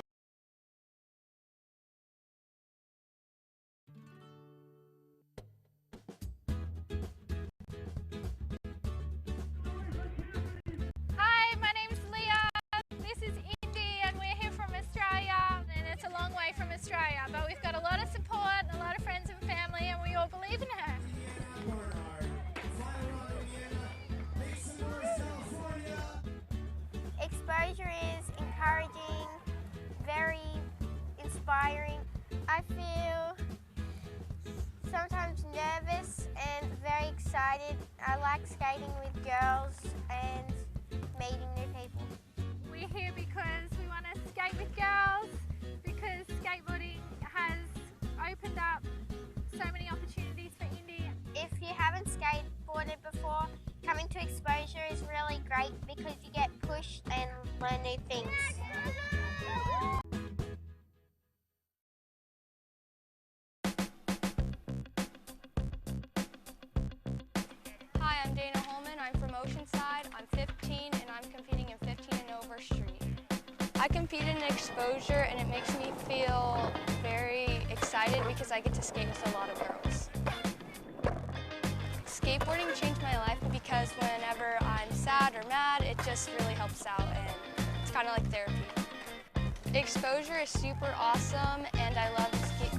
Hi, my name's Leah. This is Indy, and we're here from Australia. And it's a long way from Australia, but we've got a lot of support and a lot of friends and family, and we all believe in her. Exposure is encouraging, very inspiring. I feel sometimes nervous and very excited. I like skating with girls and meeting new people. We're here because we want to skate with girls, because skateboarding has opened up so many opportunities for Indy. If you haven't skateboarded before, coming to Exposure is really great because you get pushed and learn new things. Hi, I'm Dana Holman. I'm from Oceanside. I'm 15 and I'm competing in 15 and over street. I compete in Exposure and it makes me feel very excited because I get to skate with a lot of girls. Skateboarding changed my life because whenever I'm sad or mad, it just really helps out and it's kind of like therapy. Exposure is super awesome and I love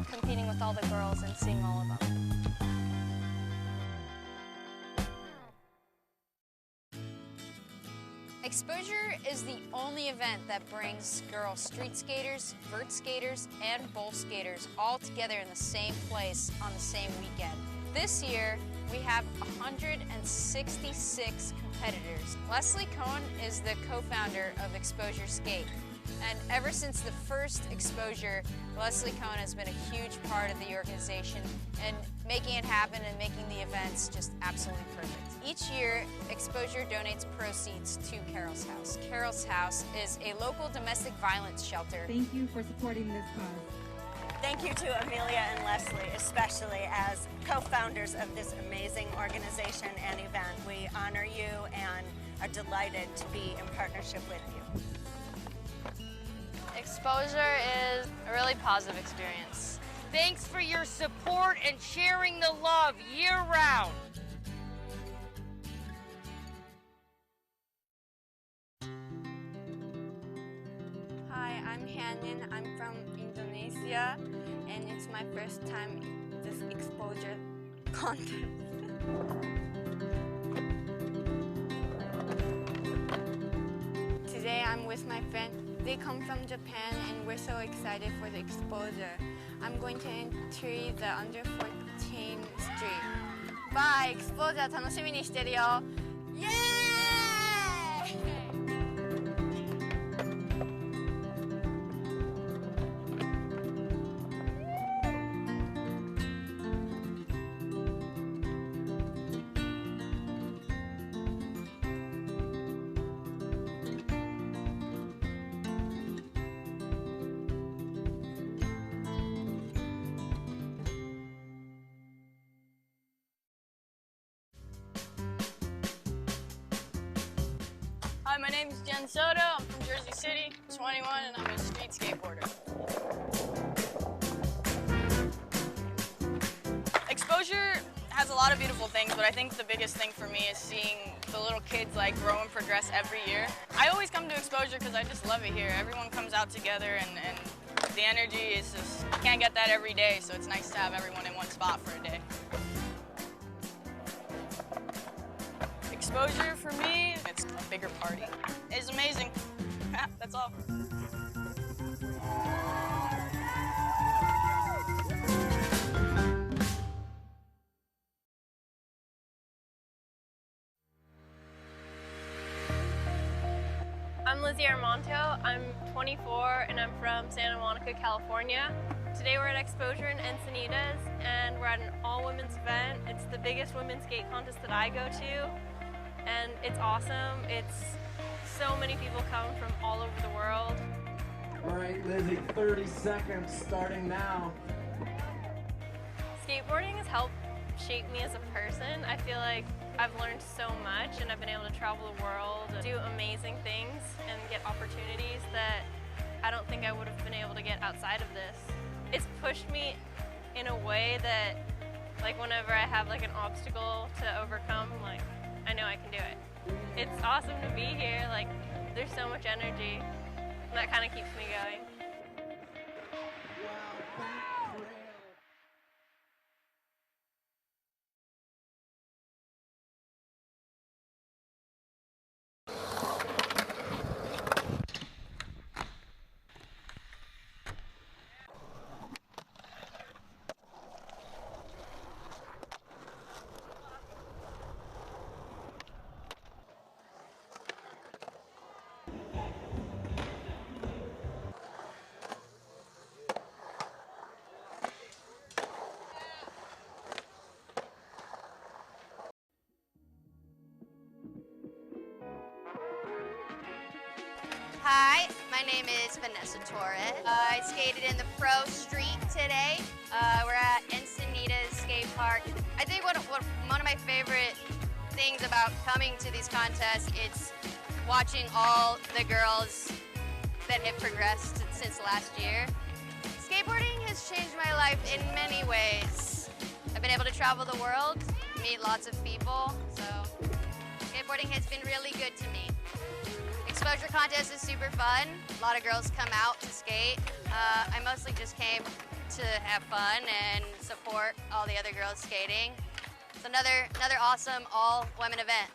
competing with all the girls and seeing all of them. Exposure is the only event that brings girl street skaters, vert skaters, and bowl skaters all together in the same place on the same weekend. This year, we have 166 competitors. Leslie Cohen is the co-founder of Exposure Skate. And ever since the first Exposure, Leslie Cohen has been a huge part of the organization and making it happen and making the events just absolutely perfect. Each year, Exposure donates proceeds to Carol's House. Carol's House is a local domestic violence shelter. Thank you for supporting this cause. Thank you to Amelia and Leslie, especially as co-founders of this amazing organization and event. We honor you and are delighted to be in partnership with you. Exposure is a really positive experience. Thanks for your support and sharing the love year-round. Hi, I'm Hanin. I'm from Indonesia, and it's my first time in this Exposure contest. Today I'm with my friend. They come from Japan, and we're so excited for the Exposure. I'm going to enter the under 14 street. Bye, Exposure 楽しみにしてるよ。イエーイ! Hi, my name is Jen Soto. I'm from Jersey City, 21, and I'm a street skateboarder. Exposure has a lot of beautiful things, but I think the biggest thing for me is seeing the little kids like grow and progress every year. I always come to Exposure because I just love it here. Everyone comes out together and the energy is just, you can't get that every day, so it's nice to have everyone in one spot for a day. Exposure for me, it's a bigger party. It's amazing. That's all. I'm Lizzie Armanto. I'm 24 and I'm from Santa Monica, California. Today we're at Exposure in Encinitas and we're at an all-women's event. It's the biggest women's skate contest that I go to and it's awesome. It's so many people come from all over the world. All right, Lizzie, 30 seconds starting now. Skateboarding has helped shape me as a person. I feel like I've learned so much and I've been able to travel the world, do amazing things and get opportunities that I don't think I would have been able to get outside of this. It's pushed me in a way that like whenever I have like an obstacle to overcome, like I know I can do it. It's awesome to be here, like there's so much energy and that kind of keeps me going. Hi, my name is Vanessa Torres. I skated in the Pro Street today. We're at Encinitas Skate Park. I think one of my favorite things about coming to these contests is watching all the girls that have progressed since last year. Skateboarding has changed my life in many ways. I've been able to travel the world, meet lots of people, so skateboarding has been really good to me. Exposure contest is super fun. A lot of girls come out to skate. I mostly just came to have fun and support all the other girls skating. It's another awesome all-women event.